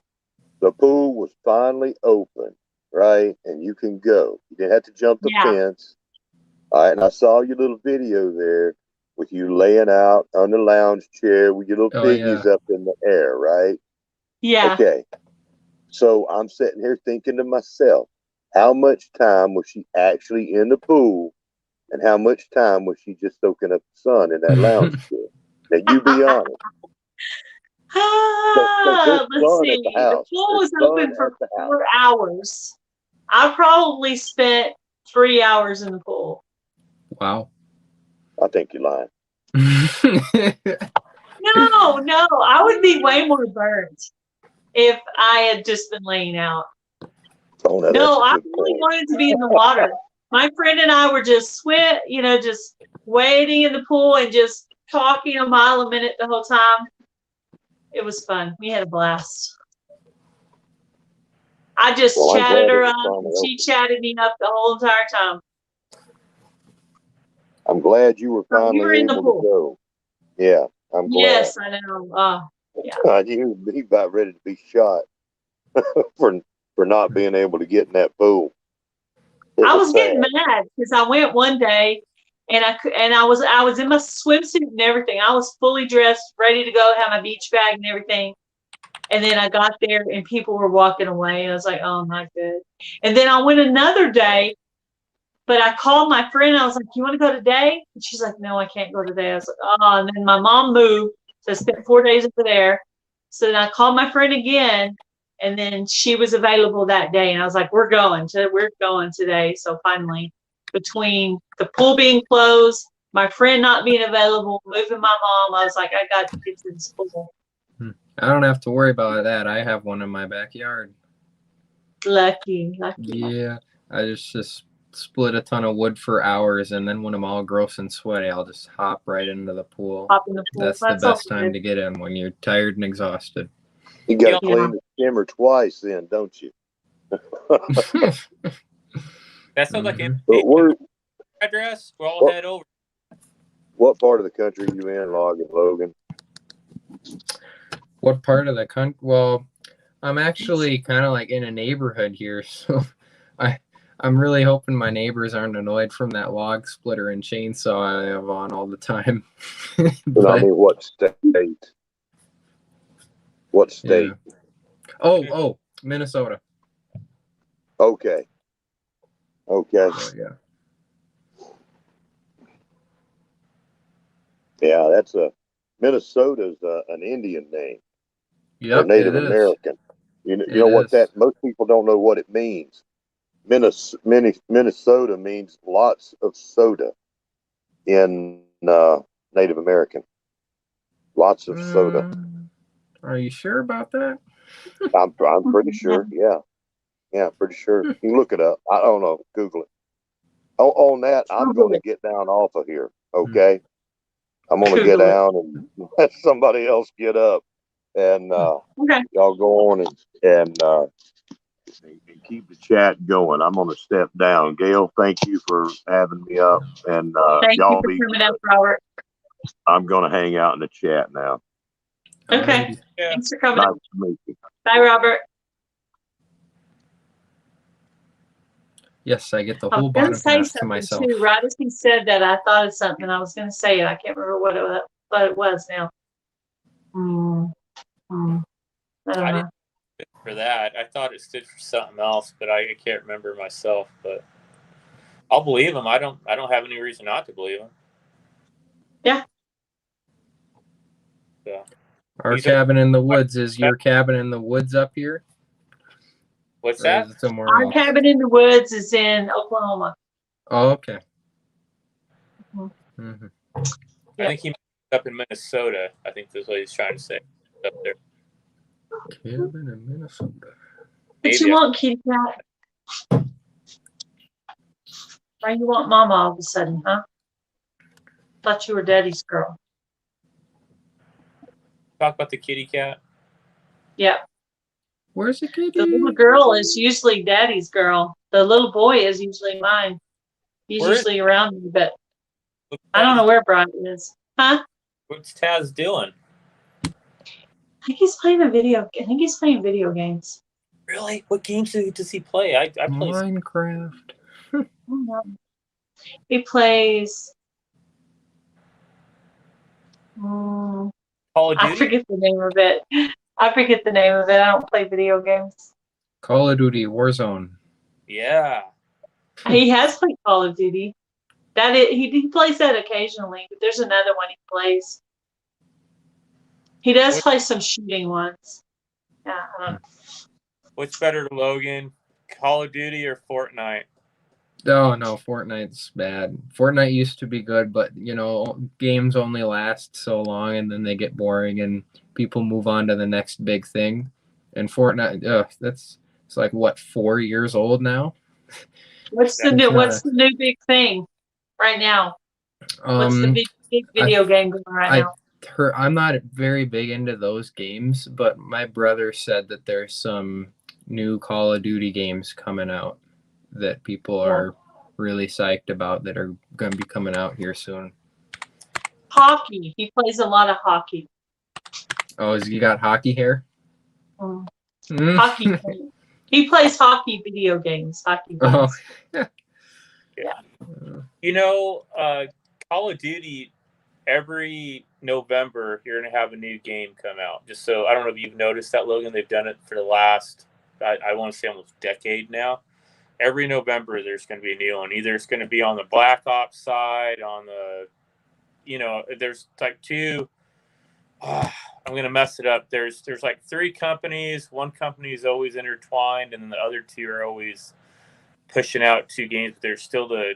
The pool was finally open, right? And you can go. You didn't have to jump the fence. All right, and I saw your little video there with you laying out on the lounge chair with your little piggies up in the air, right? Yeah. Okay. So I'm sitting here thinking to myself, how much time was she actually in the pool, and how much time was she just soaking up the sun in that lounge chair? Now, you be honest. Let's see. The pool was open for 4 hours. I probably spent 3 hours in the pool. Wow. I think you're lying. No, I would be way more burnt if I had just been laying out. Oh, no, No, I that's a good really point. wanted to be in the water. My friend and I were just just wading in the pool and just talking a mile a minute the whole time. It was fun. We had a blast. I just Well, I'm chatted glad it her was up and finally she open. chatted me up the whole entire time. I'm glad you were So we were finally in the able to pool. go. Yeah, I'm glad. Yes, I know. Yeah. You would be about ready to be shot for not being able to get in that pool. It I was was getting sad. mad because I went one day and I was in my swimsuit and everything. I was fully dressed, ready to go, have my beach bag and everything. And then I got there and people were walking away. And I was like, oh, not good. And then I went another day, but I called my friend. I was like, you want to go today? And she's like, no, I can't go today. I was like, oh, and then my mom moved. So I spent 4 days over there. So then I called my friend again. And then she was available that day. And I was like, we're going today. So finally, between the pool being closed, my friend not being available, moving my mom, I was like, I got to get to this pool. I don't have to worry about that. I have one in my backyard. Lucky. Yeah, I just split a ton of wood for hours, and then when I'm all gross and sweaty, I'll just hop right into the pool. Hop in the pool. That's the That's best all time good. to get in, when you're tired and exhausted. You got to Yeah. clean the skimmer twice then, don't you? That sounds like Mhm. But address. We'll all head over. what part of the country are you in, Loggin Logan? What part of the country? Well, I'm actually kind of like in a neighborhood here, so I'm really hoping my neighbors aren't annoyed from that log splitter and chainsaw I have on all the time. But I mean, what state? What state? Yeah. Oh, Minnesota. Okay. So, yeah. Yeah, that's Minnesota's an Indian name or Yep, Native it is. American. You It know what is. most people don't know what it means. Minnesota means lots of soda in Native American. Lots of soda. Are you sure about that? I'm pretty sure. Yeah, pretty sure. You can look it up. I don't know. Google it. On that, I'm going to get down off of here. Okay, I'm going to get down and let somebody else get up, and Okay. y'all go on and keep the chat going. I'm going to step down. Gail, thank you for having me up, and Thank you y'all for be coming up, good. Robert. I'm going to hang out in the chat now. Okay. Alrighty. Yeah. Thanks for coming Nice up. to meet you. Bye, Robert. Yes, I get the I whole was going bottom to say half to something myself. too. Right as he said that, I thought of something. I was going to say it. I can't remember what it was now. I don't I know. didn't fit for that. I thought it stood for something else, but I can't remember myself. But I'll believe him. I don't have any reason not to believe him. Yeah. So, Our He's cabin in the woods is your cabin in the woods up here, what's or that? is it somewhere Our else? cabin in the woods is in Oklahoma. Oh, okay. Mhm. I think he might be up in Minnesota. I think that's what he's trying to say. Up there. Cabin in Minnesota. What Maybe you want, kitty cat? Why you want mama all of a sudden, huh? Thought you were daddy's girl. talk about the kitty cat. Yeah. Where's the kitty? The little girl is usually daddy's girl. The little boy is usually mine. He's Where is- usually around me, but What's I don't Taz- know where Brian is. Huh? What's Taz doing? I think he's playing video games. Really? What games does he play? I play Minecraft. I don't know. He plays. Call of I Duty. forget the name of it. I don't play video games. Call of Duty Warzone. Yeah. He has played Call of Duty. He plays that occasionally, but there's another one he plays. He does What- play some shooting ones. Yeah. I don't know. What's better, Logan? Call of Duty or Fortnite? Oh no, Fortnite's bad. Fortnite used to be good, but games only last so long and then they get boring and people move on to the next big thing. And Fortnite, it's like what, 4 years old now? What's the new big thing right now? What's the big video game going right now? I'm not very big into those games, but my brother said that there's some new Call of Duty games coming out that people are really psyched about that are going to be coming out here soon. Hockey. He plays a lot of hockey. Oh, you got hockey hair? Hockey. He plays hockey video games. Hockey games. Oh. Yeah. Call of Duty, every November, you're going to have a new game come out. Just so, I don't know if you've noticed that, Logan. They've done it for the last, I want to say almost a decade now. Every November, there's going to be a new one. Either it's going to be on the Black Ops side, on the, there's like two. I'm going to mess it up. There's like 3 companies. One company is always intertwined, and then the other 2 are always pushing out 2 games. But there's still the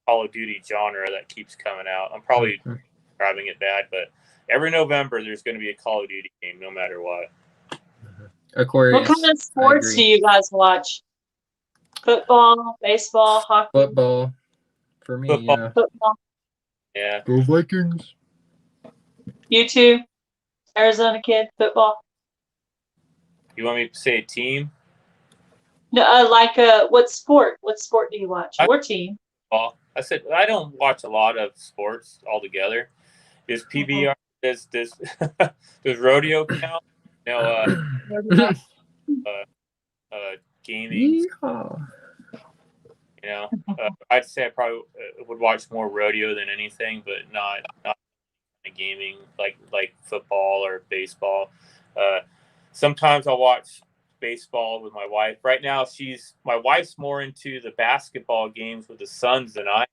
Call of Duty genre that keeps coming out. I'm probably describing it bad, but every November, there's going to be a Call of Duty game, no matter what. Aquarius, what kind of sports do you guys watch? Football, baseball, hockey? Football. For me, Football. yeah. Football. Yeah. Go Vikings. You too? Arizona kid, football? You want me to say a team? No, what sport? What sport do you watch? Or team? Well, I said I don't watch a lot of sports altogether. Does PBR, does rodeo count? No, gaming. I'd say I probably would watch more rodeo than anything, but not gaming like football or baseball. Sometimes I'll watch baseball with my wife. Right now, my wife's more into the basketball games with the Suns than I am.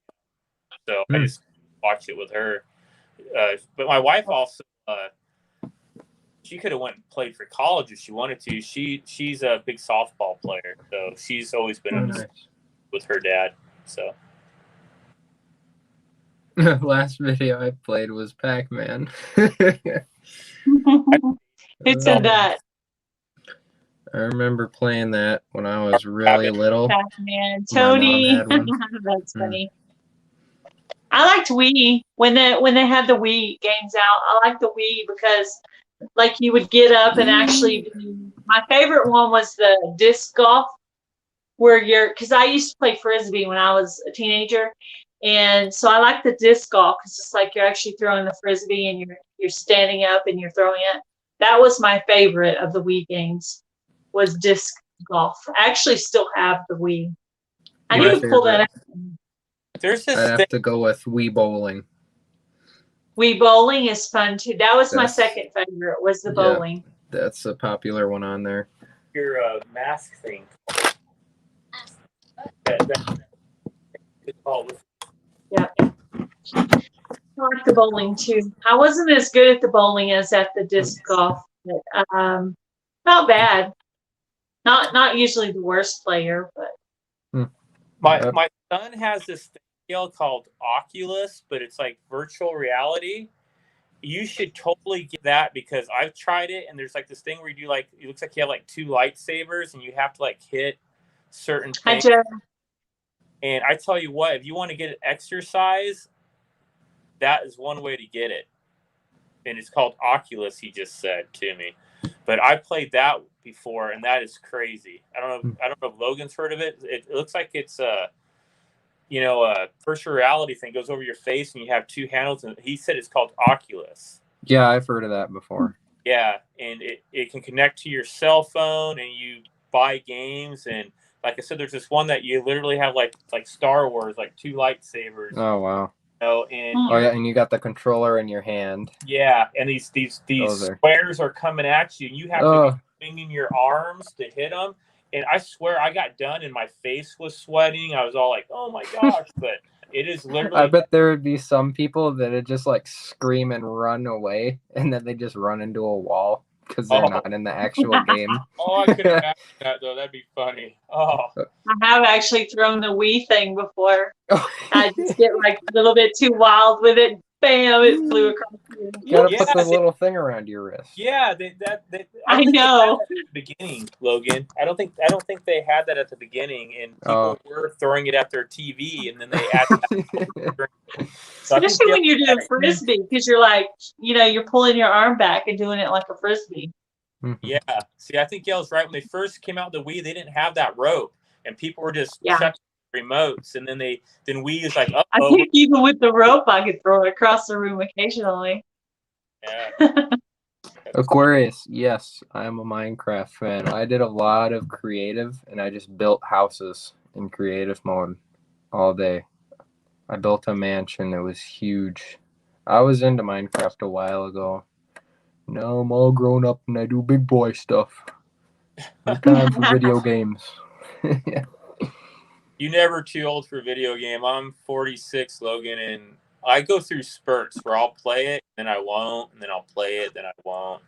So I just watch it with her. But my wife also, she could have went and played for college if she wanted to. She's a big softball player, so she's always been with her dad. So last video I played was Pac-Man. Who said that? I remember playing that when I was really little. Pac-Man, Tony. That's funny. I liked Wii when they had the Wii games out. I liked the Wii because you would get up and actually do. My favorite one was the disc golf, because I used to play frisbee when I was a teenager, and so I like the disc golf because it's like you're actually throwing the frisbee and you're standing up and you're throwing it. That was my favorite of the Wii games. Was disc golf. I actually still have the Wii. I need to pull that out. I'd have to go with Wii bowling. Wii bowling is fun too. That was my second favorite. Was the bowling. That's a popular one on there. Your mask thing. Yeah. I like the bowling too. I wasn't as good at the bowling as at the disc golf, but not bad. Not usually the worst player, but my son has this thing called Oculus, but it's like virtual reality. You should totally get that because I've tried it, and there's like this thing where you do it looks like you have like 2 lightsabers, and you have to hit certain things. And I tell you what, if you want to get exercise, that is one way to get it. And it's called Oculus, he just said to me. But I played that before, and that is crazy. I don't know if Logan's heard of it. It looks like it's a virtual reality thing goes over your face, and you have 2 handles. And he said it's called Oculus. Yeah, I've heard of that before. Yeah, and it can connect to your cell phone, and you buy games. And like I said, there's this one that you literally have like Star Wars, like 2 lightsabers. Oh wow. And you got the controller in your hand. Yeah, and these squares are coming at you, and you have to be swinging your arms to hit them. And I swear, I got done, and my face was sweating. I was all like, "Oh my gosh!" But it is literally. I bet there would be some people that would just scream and run away, and then they just run into a wall. because they're Oh. not in the actual game. Oh, I could imagine that though. That'd be funny. Oh, I have actually thrown the Wii thing before. Oh. I just get like a little bit too wild with it. Bam! It flew across the room. You gotta Yeah, put the they- little thing around your wrist. yeah. I think they had know. that at the beginning, Logan. I don't think they had that at the beginning, and people were throwing it at their TV, and then they added. So I think Especially when Gail you're had doing a frisbee, because you're like, you're pulling your arm back and doing it like a frisbee. Yeah. See, I think Gail's right. When they first came out with the Wii, they didn't have that rope, and people were just chucking remotes, and then Wii is like, I think even with the rope, I could throw it across the room occasionally. Yeah. Aquarius, yes, I am a Minecraft fan. I did a lot of creative, and I just built houses in creative mode all day. I built a mansion that was huge. I was into Minecraft a while ago. Now I'm all grown up and I do big boy stuff. No time for video games. Yeah. You never too old for a video game. I'm 46, Logan, and I go through spurts where I'll play it, then I won't, and then I'll play it, then I won't.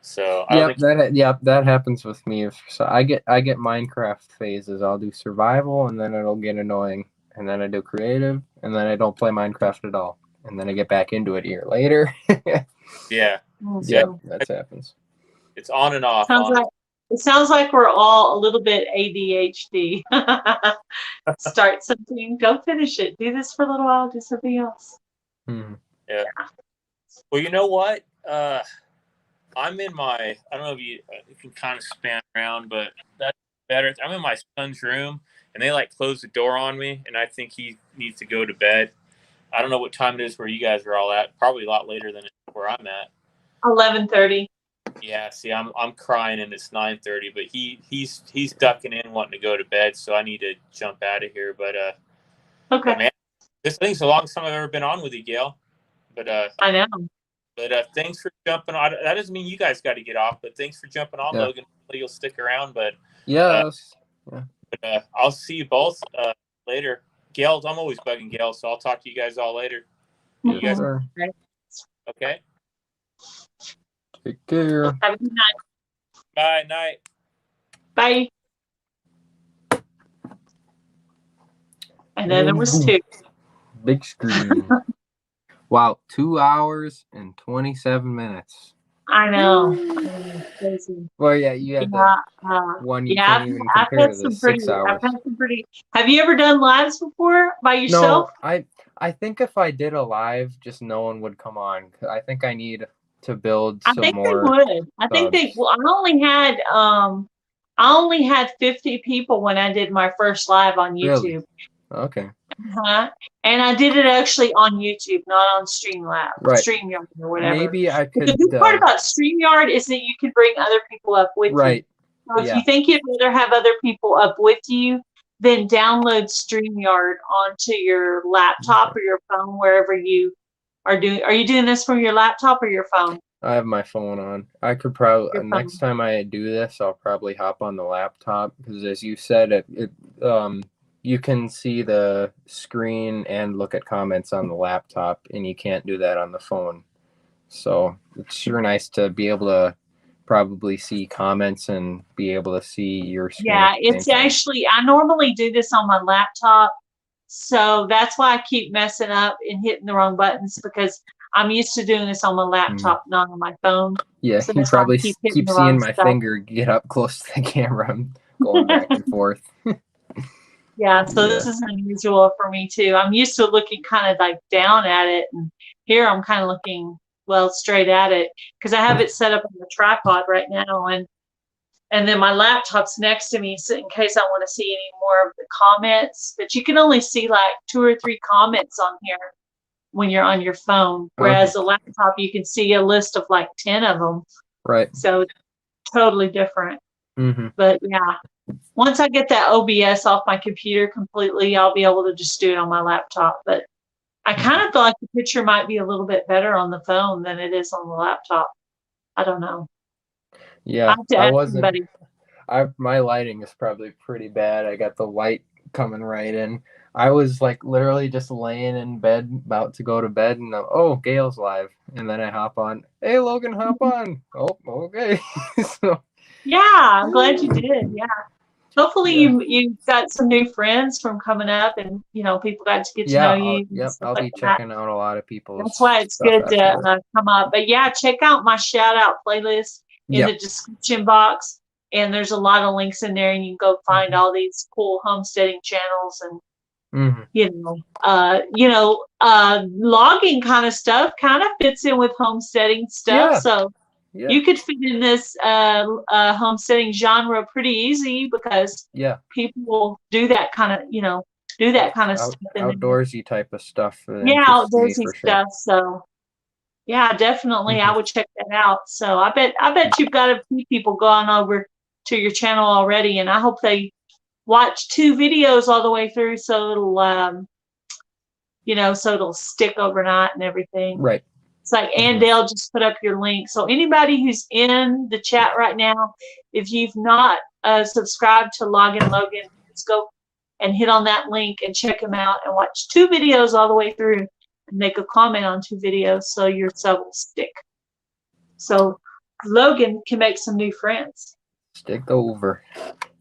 So that happens with me. So I get Minecraft phases. I'll do survival, and then it'll get annoying, and then I do creative, and then I don't play Minecraft at all, and then I get back into it a year later. Yeah. Yep, that happens. It's on and off. It sounds like we're all a little bit ADHD. Start something, go finish it. Do this for a little while, do something else. Yeah. Well, you know what? I'm in I don't know if you can kind of span around, but that's better. I'm in my son's room, and they close the door on me, and I think he needs to go to bed. I don't know what time it is where you guys are all at. Probably a lot later than where I'm at. 11:30. Yeah, see, I'm crying and it's 9:30, but he's ducking in wanting to go to bed, so I need to jump out of here. But okay. But man, this thing's the longest time I've ever been on with you, Gail. But I know. But thanks for jumping on. That doesn't mean you guys got to get off, but thanks for jumping on, Logan. Hopefully you'll stick around. But I'll see you both later. Gail, I'm always bugging Gail, so I'll talk to you guys all later. You guys, okay? Take care. Have a good night. Bye, night. Bye. And then there was 2. Big screen. Wow, 2 hours and 27 minutes. I know. Crazy. Well, yeah, you had the one you can't even compare to the 6 hours. Have you ever done lives before by yourself? No, I think if I did a live, just no one would come on. I think I need to build some more. I think they would. I think they. Well, I only had 50 people when I did my first live on YouTube. Really? Okay. And I did it actually on YouTube, not on StreamYard or whatever. Maybe I could. The good part about StreamYard is that you can bring other people up with you. So if you think you'd rather have other people up with you, then download StreamYard onto your laptop or your phone, wherever you are doing. Are you doing this from your laptop or your phone? I have my phone on. I could probably next time I do this, I'll probably hop on the laptop because, as you said, you can see the screen and look at comments on the laptop, and you can't do that on the phone. So it's sure nice to be able to probably see comments and be able to see your screen. Yeah, it's actually, I normally do this on my laptop. So that's why I keep messing up and hitting the wrong buttons, because I'm used to doing this on my laptop, not on my phone. Yeah, so you probably keep seeing my finger get up close to the camera. I'm going back and forth. Yeah, so this is unusual for me too. I'm used to looking kind of down at it, and here I'm kind of looking straight at it because I have it set up on the tripod right now, and then my laptop's next to me, so in case I want to see any more of the comments. But you can only see 2 or 3 comments on here when you're on your phone, whereas the laptop you can see a list of 10 of them. Right. So it's totally different. But yeah. Once I get that OBS off my computer completely, I'll be able to just do it on my laptop. But I kind of feel like the picture might be a little bit better on the phone than it is on the laptop. I don't know. Yeah, my lighting is probably pretty bad. I got the light coming right in. I was like literally just laying in bed, about to go to bed, and oh, Gail's live, and then I hop on. Hey, Logan, hop on. Oh, okay. So, Yeah, I'm glad you did. Yeah. Hopefully yeah, you got some new friends from coming up, and people got to get to know yeah, you and yep, stuff I'll like be that. checking out a lot of That's people's why it's stuff good to after this. come up. But yeah, check out my shout out playlist in Yep. the description box, and there's a lot of links in there, and you can go find all these cool homesteading channels and logging kind of stuff kind of fits in with homesteading stuff. Yeah, So yeah, you could fit in this homesteading genre pretty easy because yeah. people will do that kind of, do that kind of stuff. Outdoorsy type of stuff that Yeah, interests me outdoorsy for sure. stuff. So yeah, definitely, I would check that out. So I bet you've got a few people going over to your channel already, and I hope they watch 2 videos all the way through, so it'll stick overnight and everything. Right. It's like Andale just put up your link. So anybody who's in the chat right now, if you've not subscribed to Loggin Logan, let's go and hit on that link and check him out and watch 2 videos all the way through and make a comment on 2 videos so your sub will stick. So Logan can make some new friends. Stick over.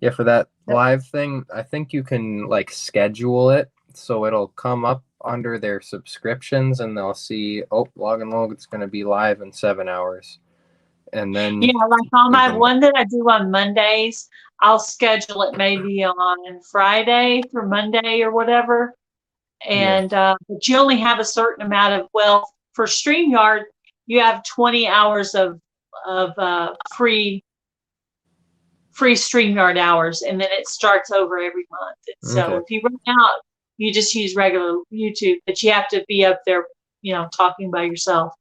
Yeah, for that live thing, I think you can like schedule it so it'll come up under their subscriptions and they'll see, oh, Loggin Logan's going to be live in 7 hours. And then yeah, like on my one that I do on Mondays, I'll schedule it maybe on Friday for Monday or whatever. And but you only have a certain amount of, for StreamYard, you have 20 hours of free StreamYard hours, and then it starts over every month. And so if you run out, you just use regular YouTube, but you have to be up there, talking by yourself,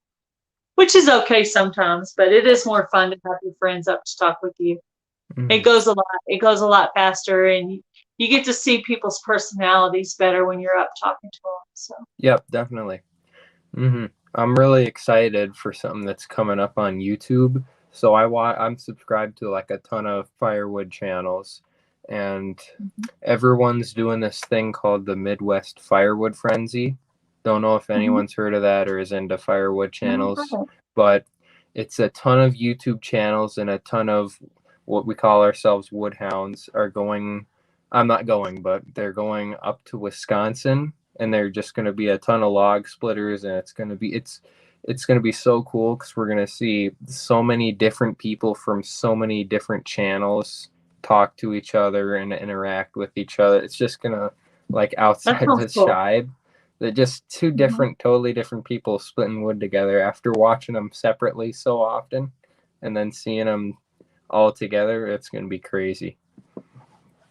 which is okay sometimes, but it is more fun to have your friends up to talk with you. It goes a lot faster, and you get to see people's personalities better when you're up talking to them. So yep, definitely. I'm really excited for something that's coming up on YouTube. So I'm subscribed to like a ton of firewood channels, and everyone's doing this thing called the Midwest Firewood Frenzy. Don't know if anyone's heard of that or is into firewood channels, but it's a ton of YouTube channels, and a ton of what we call ourselves woodhounds are going. I'm not going, but they're going up to Wisconsin, and they're just going to be a ton of log splitters, and it's going to be so cool because we're going to see so many different people from so many different channels talk to each other and interact with each other. It's just going to, like, outside the tribe, they're just 2 totally different people splitting wood together after watching them separately so often and then seeing them all together. It's going to be crazy.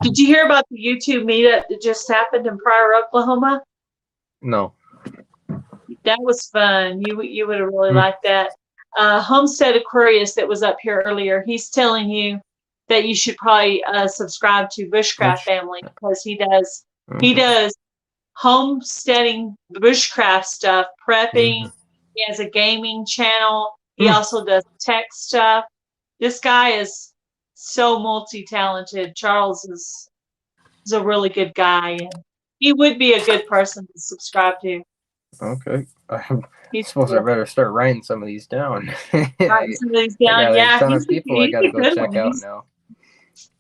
did you hear about the YouTube meetup that just happened in Pryor, Oklahoma? No. That was fun. You would have really liked that. Homestead Aquarius that was up here earlier, he's telling you that you should probably subscribe to Bushcraft Family, because he does homesteading, bushcraft stuff, prepping. He has a gaming channel. He also does tech stuff. This guy is so multi-talented. Charles is a really good guy, and he would be a good person to subscribe to. Okay. I suppose I better start writing some of these down. I got a ton of people I got to go check out now.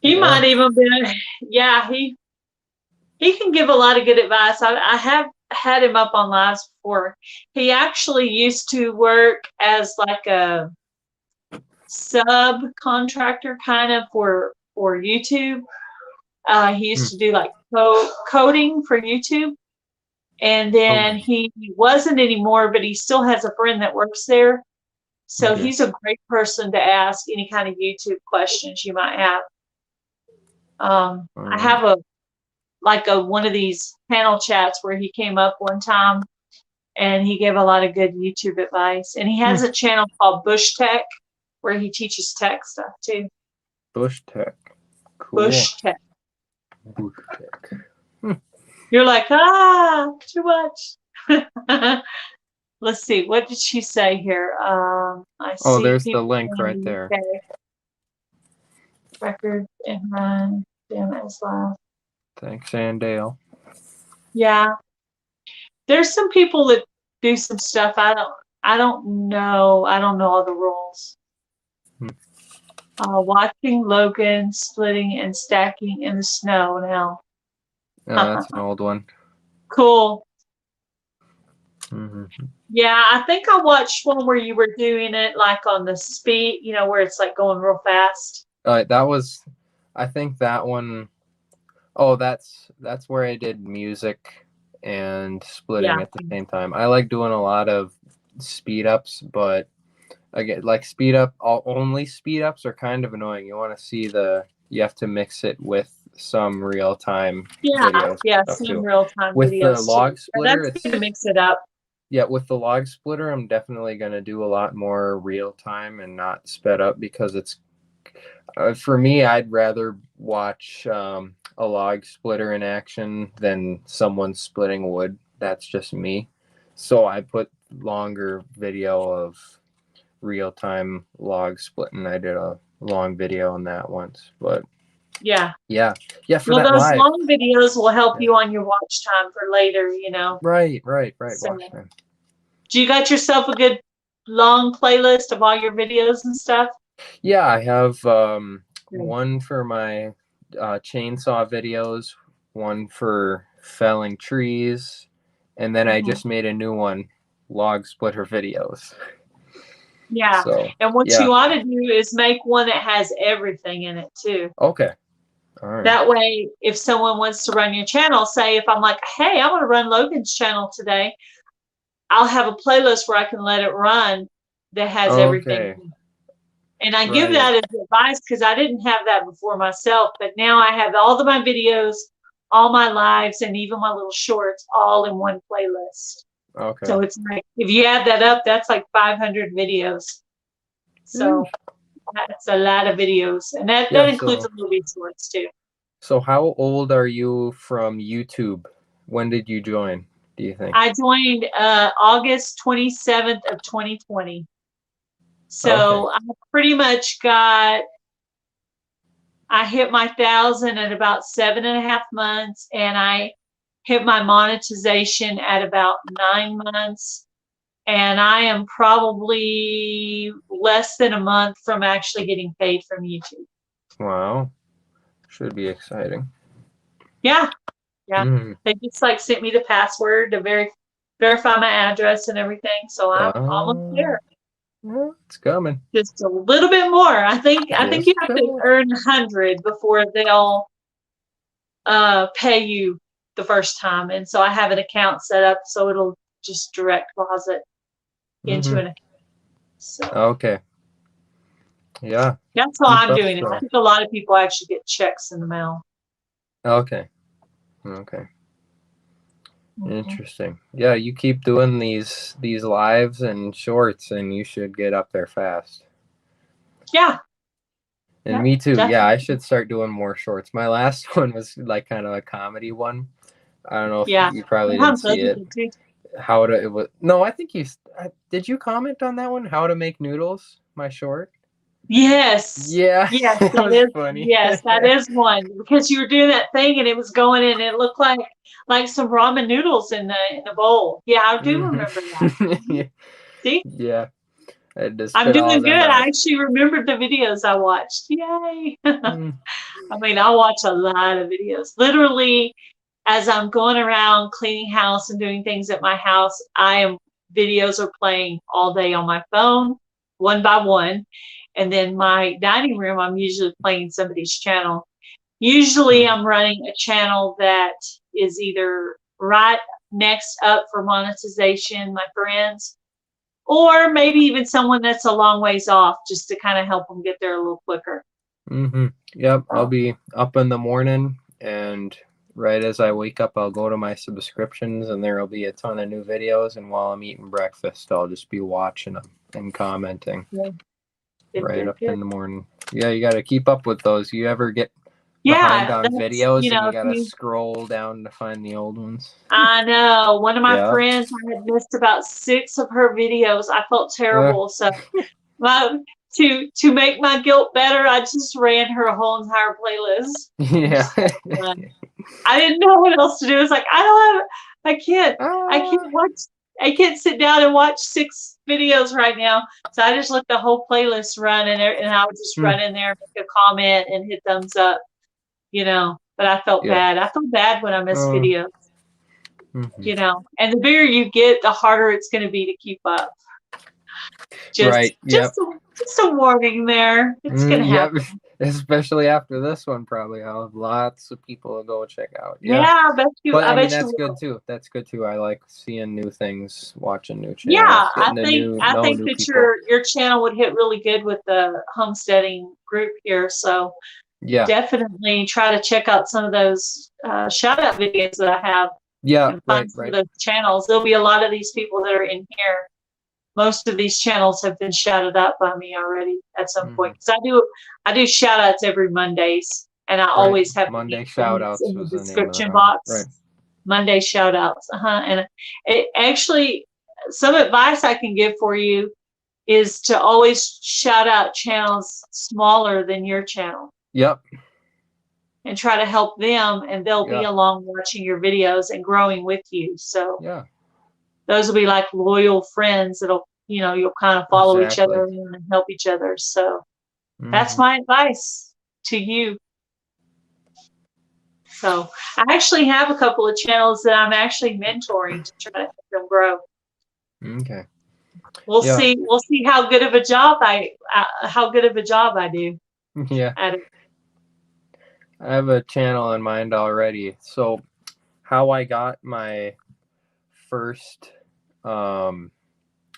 He might even be, he can give a lot of good advice. I have had him up on lives before. He actually used to work as like a subcontractor kind of for YouTube. He used to do like coding for YouTube. And then he wasn't anymore, but he still has a friend that works there. So he's a great person to ask any kind of YouTube questions you might have. I have one of these panel chats where he came up one time, and he gave a lot of good YouTube advice. And he has a channel called Bush Tech where he teaches tech stuff too. Bush Tech. Cool. Bush Tech. You're like, too much. Let's see. What did she say here? I see. There's the link right there. Record and run. Damn it, it's live. Thanks, Andale. Yeah. There's some people that do some stuff. I don't know. I don't know all the rules. Hmm. Watching Logan splitting and stacking in the snow now. That's an old one. Cool. Hmm. Yeah, I think I watched one where you were doing it like on the speed, where it's like going real fast. That was, I think that one. Oh, that's where I did music and splitting Yeah. at the same time. I like doing a lot of speed ups, but again, like only speed ups are kind of annoying. You have to mix it with some real time videos Yeah, stuff some too. real time With the videos log too. splitter, That's good to mix it up. yeah, with the log splitter, I'm definitely gonna do a lot more real time and not sped up because it's for me. I'd rather watch a log splitter in action than someone splitting wood. That's just me. So I put longer video of real time log splitting. I did a long video on that once, but Yeah. For Well, that those live. long videos will help Yeah. you on your watch time for later, Right. So, Watch time. do you got yourself a good long playlist of all your videos and stuff? Yeah, I have one for my chainsaw videos, one for felling trees, and then I just made a new one, log splitter videos. Yeah. So, And what yeah. you ought to do is make one that has everything in it too. Okay. All right. That way, if someone wants to run your channel, say if I'm like, hey, I want to run Logan's channel today, I'll have a playlist where I can let it run that has everything. Okay. And I give Right. that as advice because I didn't have that before myself, but now I have all of my videos, all my lives, and even my little shorts all in one playlist. Okay. So it's like, if you add that up, that's like 500 videos. So that's a lot of videos. And that includes the movie shorts too. So how old are you from YouTube? When did you join, do you think? I joined August 27th of 2020. So I pretty much I hit my 1,000 at about 7.5 months, and I hit my monetization at about 9 months. And I am probably less than a month from actually getting paid from YouTube. Wow. Should be exciting. Yeah. They just like sent me the password to verify my address and everything. So I'm almost there. Well, it's coming. Just a little bit more. I think you have to earn 100 before they'll pay you the first time. And so I have an account set up so it'll just direct deposit into an account. So okay. Yeah. That's how I'm doing it. I think a lot of people actually get checks in the mail. Okay. Interesting. Yeah, you keep doing these lives and shorts and you should get up there fast. Yeah. And me too. Definitely. Yeah, I should start doing more shorts. My last one was like kind of a comedy one. I don't know if you probably didn't see it. No, I think did you comment on that one? How to make noodles, my short? Yes. Yeah. Yes, that is funny. Yes, that is one because you were doing that thing and it was going in and it looked like some ramen noodles in the bowl. Yeah, I do remember that. See? Yeah. I'm doing good. I actually remembered the videos I watched. Yay. I mean, I watch a lot of videos. Literally, as I'm going around cleaning house and doing things at my house, videos are playing all day on my phone, one by one. And then my dining room, I'm usually playing somebody's channel. Usually I'm running a channel that is either right next up for monetization, my friends, or maybe even someone that's a long ways off just to kind of help them get there a little quicker. Yep. I'll be up in the morning and right as I wake up, I'll go to my subscriptions and there'll be a ton of new videos. And while I'm eating breakfast, I'll just be watching them and commenting. Right up in the morning. Yeah, you got to keep up with those. You ever get behind on videos and you got to scroll down to find the old ones? I know. One of my friends, I had missed about 6 of her videos. I felt terrible. So to make my guilt better, I just ran her whole entire playlist. Yeah. I didn't know what else to do. It's like, I can't Ah, watch, I can't sit down and watch 6 videos right now. So I just let the whole playlist run, and I would just run in there, make a comment, and hit thumbs up, But I felt yeah. bad. I feel bad when I miss videos, Mhm. And the bigger you get, the harder it's going to be to keep up. Right. Yep. Just a warning there. It's going to Yep. happen. Especially after this one, probably I'll have lots of people to go check out. Yeah, Yeah. I bet you. But I I mean, bet you that's will. good too. That's good too. I like seeing new things, watching new Yeah, channels, I getting to think I know think new that people. your channel would hit really good with the homesteading group here. So Yeah. definitely try to check out some of those shout out videos that I have Yeah. and find some of those channels. There'll be a lot of these people that are in here. Most of these channels have been shouted out by me already at some point. Because I do shout outs every Mondays, and I always have the Monday link shout outs in the was the name of the description room. box. Right. Monday shout outs. And it actually, some advice I can give for you is to always shout out channels smaller than your channel. Yep. And try to help them, and they'll be Yeah. along watching your videos and growing with you. So Yeah. those will be like loyal friends that'll, you'll kind of follow each Exactly. other and help each other. So that's Mhm. my advice to you. So I actually have a couple of channels that I'm actually mentoring to try to help them grow. Okay. We'll Yeah. see. We'll see how good of a job I do Yeah. at it. I have a channel in mind already. So how I got my first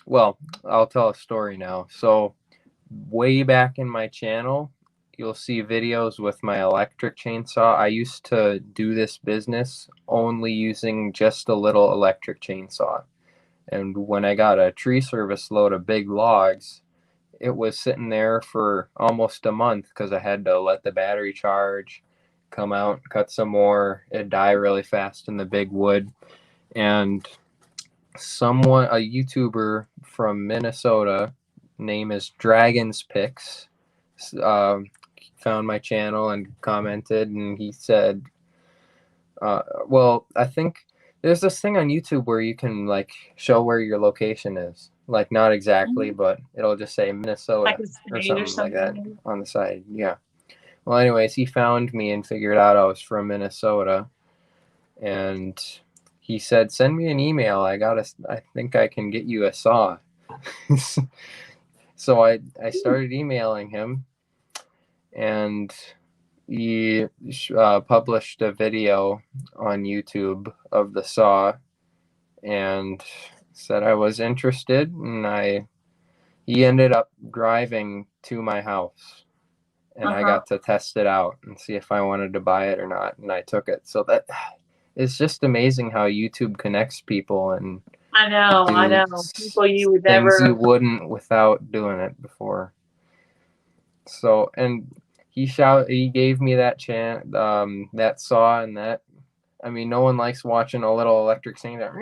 well, I'll tell a story now. So way back in my channel, you'll see videos with my electric chainsaw. I used to do this business only using just a little electric chainsaw. And when I got a tree service load of big logs, it was sitting there for almost a month because I had to let the battery charge, come out, cut some more. It'd die really fast in the big wood. And a YouTuber from Minnesota, name is Dragon's Picks, found my channel and commented, and he said, well, I think there's this thing on YouTube where you can like show where your location is. Like not exactly, but it'll just say Like Minnesota a or state or something like that something. on the side. Yeah. Well, anyways, he found me and figured out I was from Minnesota, and he said, "Send me an email. I think I can get you a saw." So I started emailing him, and he published a video on YouTube of the saw, and said I was interested, and he ended up driving to my house, and I got to test it out and see if I wanted to buy it or not, and I took it. So that it's just amazing how YouTube connects people and I know. People you would things never. you wouldn't without doing it before. So, and he gave me that that saw, and that, I mean, no one likes watching a little electric thing that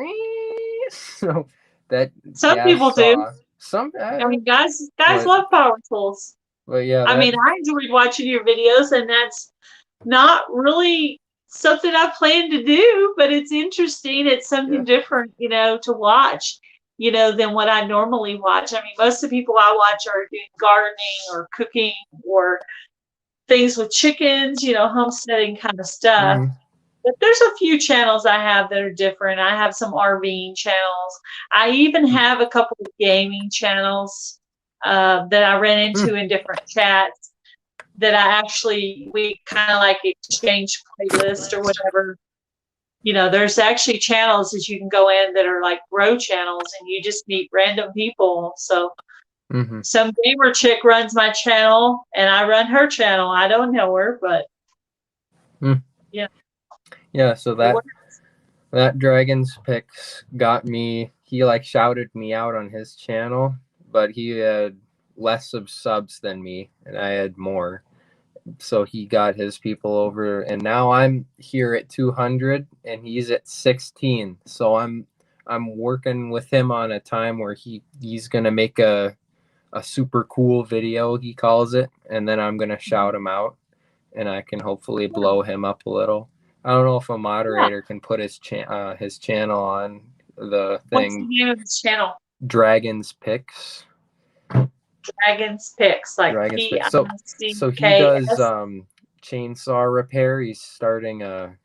so that Some gas people do. saw. Some I mean, guys but love power tools. yeah, I mean, I enjoyed watching your videos, and that's not really something I plan to do, but it's interesting. It's something different, to watch, than what I normally watch. I mean, most of the people I watch are doing gardening or cooking or things with chickens, homesteading kind of stuff. But there's a few channels I have that are different. I have some RVing channels. I even have a couple of gaming channels that I ran into in different chats that we kind of like exchange playlist or whatever. There's actually channels that you can go in that are like grow channels, and you just meet random people. So some gamer chick runs my channel, and I run her channel. I don't know her, but yeah. So that Dragon's Picks got me. He like shouted me out on his channel, but he had less of subs than me, and I had more. So he got his people over, and now I'm here at 200 and he's at 16. So I'm working with him on a time where he's gonna make a super cool video, he calls it, and then I'm gonna shout him out, and I can hopefully blow him up a little. I don't know if a moderator can put his channel on the What's the thing. name of his channel? Dragon's Picks. Dragon's Picks, like Dragon's Picks. P-I-C-K-S. So he does chainsaw repair. He's starting a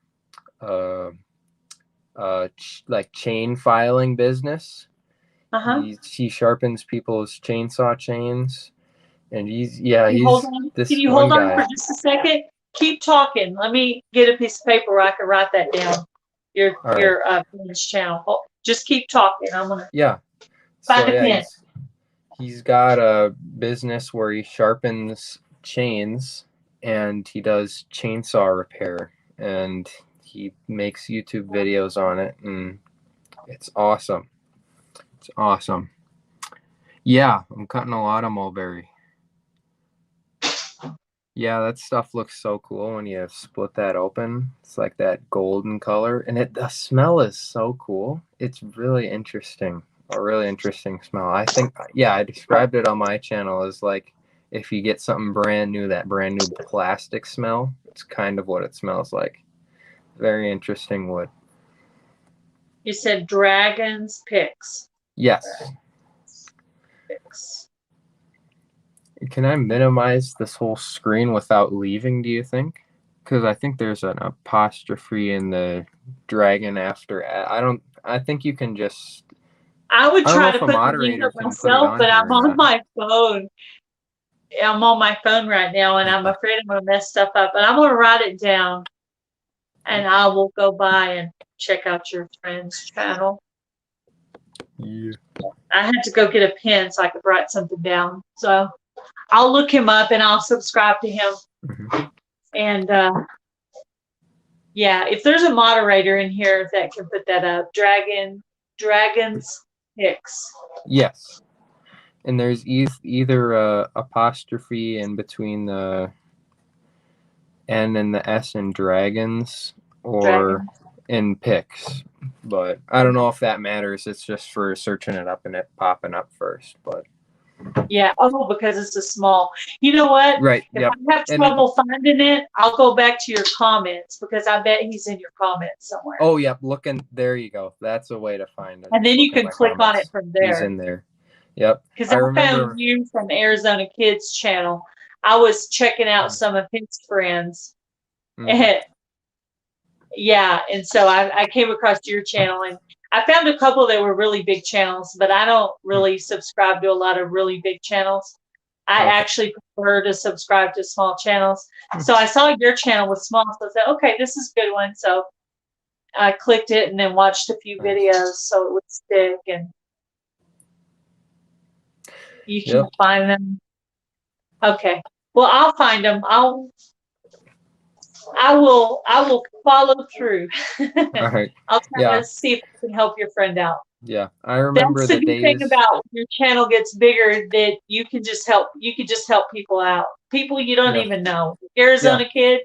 like chain filing business. He sharpens people's chainsaw chains, and he's this Can you one hold on guy. for just a second? Keep talking. Let me get a piece of paper where I can write that down. Your friend's channel. Just keep talking. I'm gonna find a pen. He's got a business where he sharpens chains, and he does chainsaw repair, and he makes YouTube videos on it, and it's awesome. It's awesome. Yeah, I'm cutting a lot of mulberry. Yeah, that stuff looks so cool when you split that open. It's like that golden color, and the smell is so cool. It's really interesting. A really interesting smell. I think, I described it on my channel as like if you get something brand new, that brand new plastic smell. It's kind of what it smells like. Very interesting wood. You said Dragon's Picks. Yes. Picks. Can I minimize this whole screen without leaving, do you think? Because I think there's an apostrophe in the dragon after. I think you can just. I would try to put the link up myself, but I'm on my phone. I'm on my phone right now, and I'm afraid I'm going to mess stuff up. But I'm going to write it down, and I will go by and check out your friend's channel. Yeah. I had to go get a pen so I could write something down. So I'll look him up, and I'll subscribe to him. Mm-hmm. And if there's a moderator in here that can put that up, Dragon's Picks. Yes, and there's either a apostrophe in between the N and the S in dragons, or in picks. But I don't know if that matters. It's just for searching it up and it popping up first. But because it's a small. You know what? Right. If I have trouble finding it, I'll go back to your comments, because I bet he's in your comments somewhere. Oh, yep. There you go. That's a way to find it. And then you can click on it from there. He's in there. Yep. Because I found you from Arizonakid's channel. I was checking out some of his friends. And so I came across your channel, and I found a couple that were really big channels, but I don't really subscribe to a lot of really big channels. I actually prefer to subscribe to small channels. So I saw your channel was small, so I said, okay, this is a good one. So I clicked it and then watched a few videos so it would stick, and you can find them. Okay. Well, I'll find them. I will follow through. All right. I'll try to see if I can help your friend out. Yeah, I remember That's the good thing about your channel gets bigger, that you can just help. You can just help people out. People you don't even know. Arizona Kid,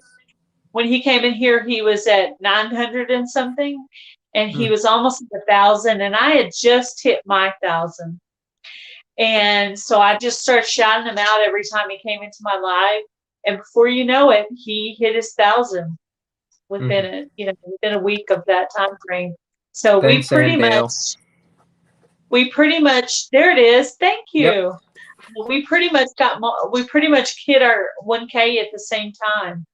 when he came in here, he was at 900 and something, and he was almost at 1,000, and I had just hit my 1,000. And so I just started shouting him out every time he came into my live. And before you know it, he hit his 1,000 within a week of that time frame. So we pretty much there it is. Thank you. Yep. We pretty much hit our 1K at the same time.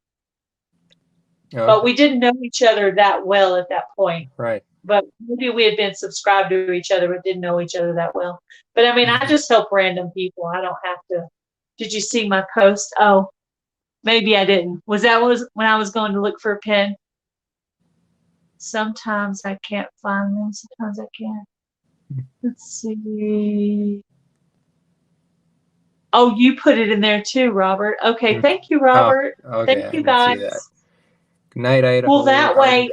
Okay. But we didn't know each other that well at that point. Right. But maybe we had been subscribed to each other, but didn't know each other that well. But I mean, I just help random people. I don't have to. Did you see my post? Oh, maybe I didn't. Was when I was going to look for a pen? Sometimes I can't find them. Sometimes I can. Let's see. Oh, you put it in there too, Robert. Okay, thank you, Robert. Oh, okay. Thank you, guys. Good night, Idaho. Well, that way.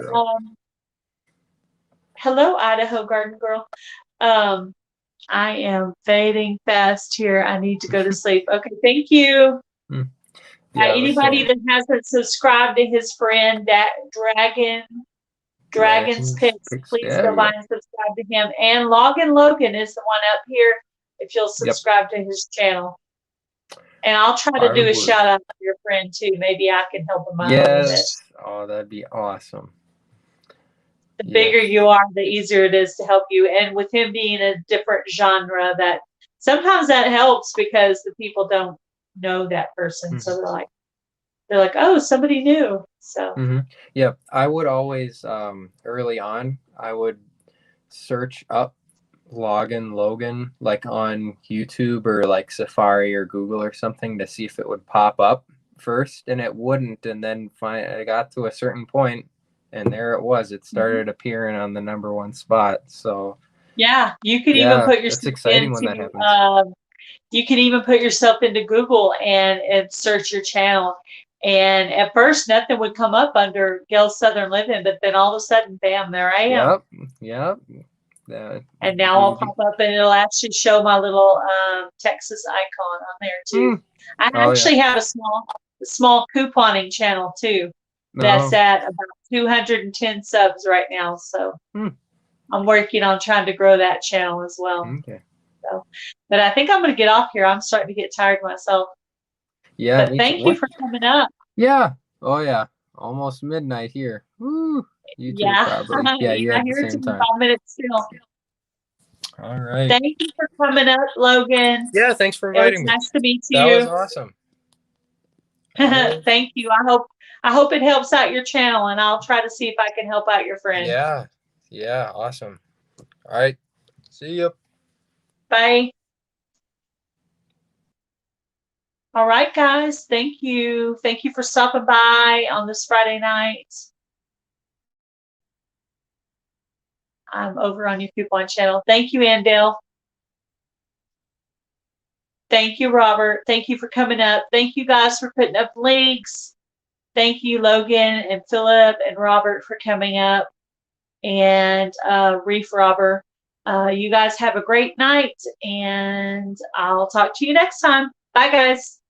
Hello, Idaho Garden Girl. I am fading fast here. I need to go to sleep. Okay, thank you. Anybody that hasn't subscribed to his friend, that Dragon's Picks, please go by and subscribe to him. And Loggin Logan is the one up here, if you'll subscribe to his channel. And I'll try to do a shout out to your friend too. Maybe I can help him out a little bit. Oh, that'd be awesome. The Yeah. bigger you are, the easier it is to help you. And with him being a different genre, that sometimes that helps because the people don't know that person. So they're like, oh, somebody new. So Yeah, I would always early on, I would search up Loggin Logan like on YouTube or like Safari or Google or something to see if it would pop up first, and it wouldn't. And then I got to a certain point, and there it was. It started appearing on the #1 spot. So yeah, you could even yeah, put it's yourself exciting when that into happens. you can even put yourself into Google and search your channel. And at first, nothing would come up under Gail's Southern Living, but then all of a sudden, bam, there I am. Yep. And now I'll pop up and it'll actually show my little Texas icon on there too. I actually have a small couponing channel too. That's at about 210 subs right now. So I'm working on trying to grow that channel as well. Okay. So, but I think I'm going to get off here. I'm starting to get tired myself. Yeah. But thank you for coming up. Yeah. Oh yeah. Almost midnight here. Woo. You too, probably. Yeah, you had the Here it's same time. 5 minutes still. All right. Thank you for coming up, Logan. Yeah, thanks for It was inviting me. nice to meet That was you. awesome. Thank you. I hope it helps out your channel, and I'll try to see if I can help out your friend. Yeah, awesome. All right. See you. Bye. All right, guys. Thank you. Thank you for stopping by on this Friday night. I'm over on your coupon channel. Thank you, Andale. Thank you, Robert. Thank you for coming up. Thank you guys for putting up links. Thank you, Logan and Philip and Robert, for coming up. And Reef Robber. You guys have a great night, and I'll talk to you next time. Bye, guys.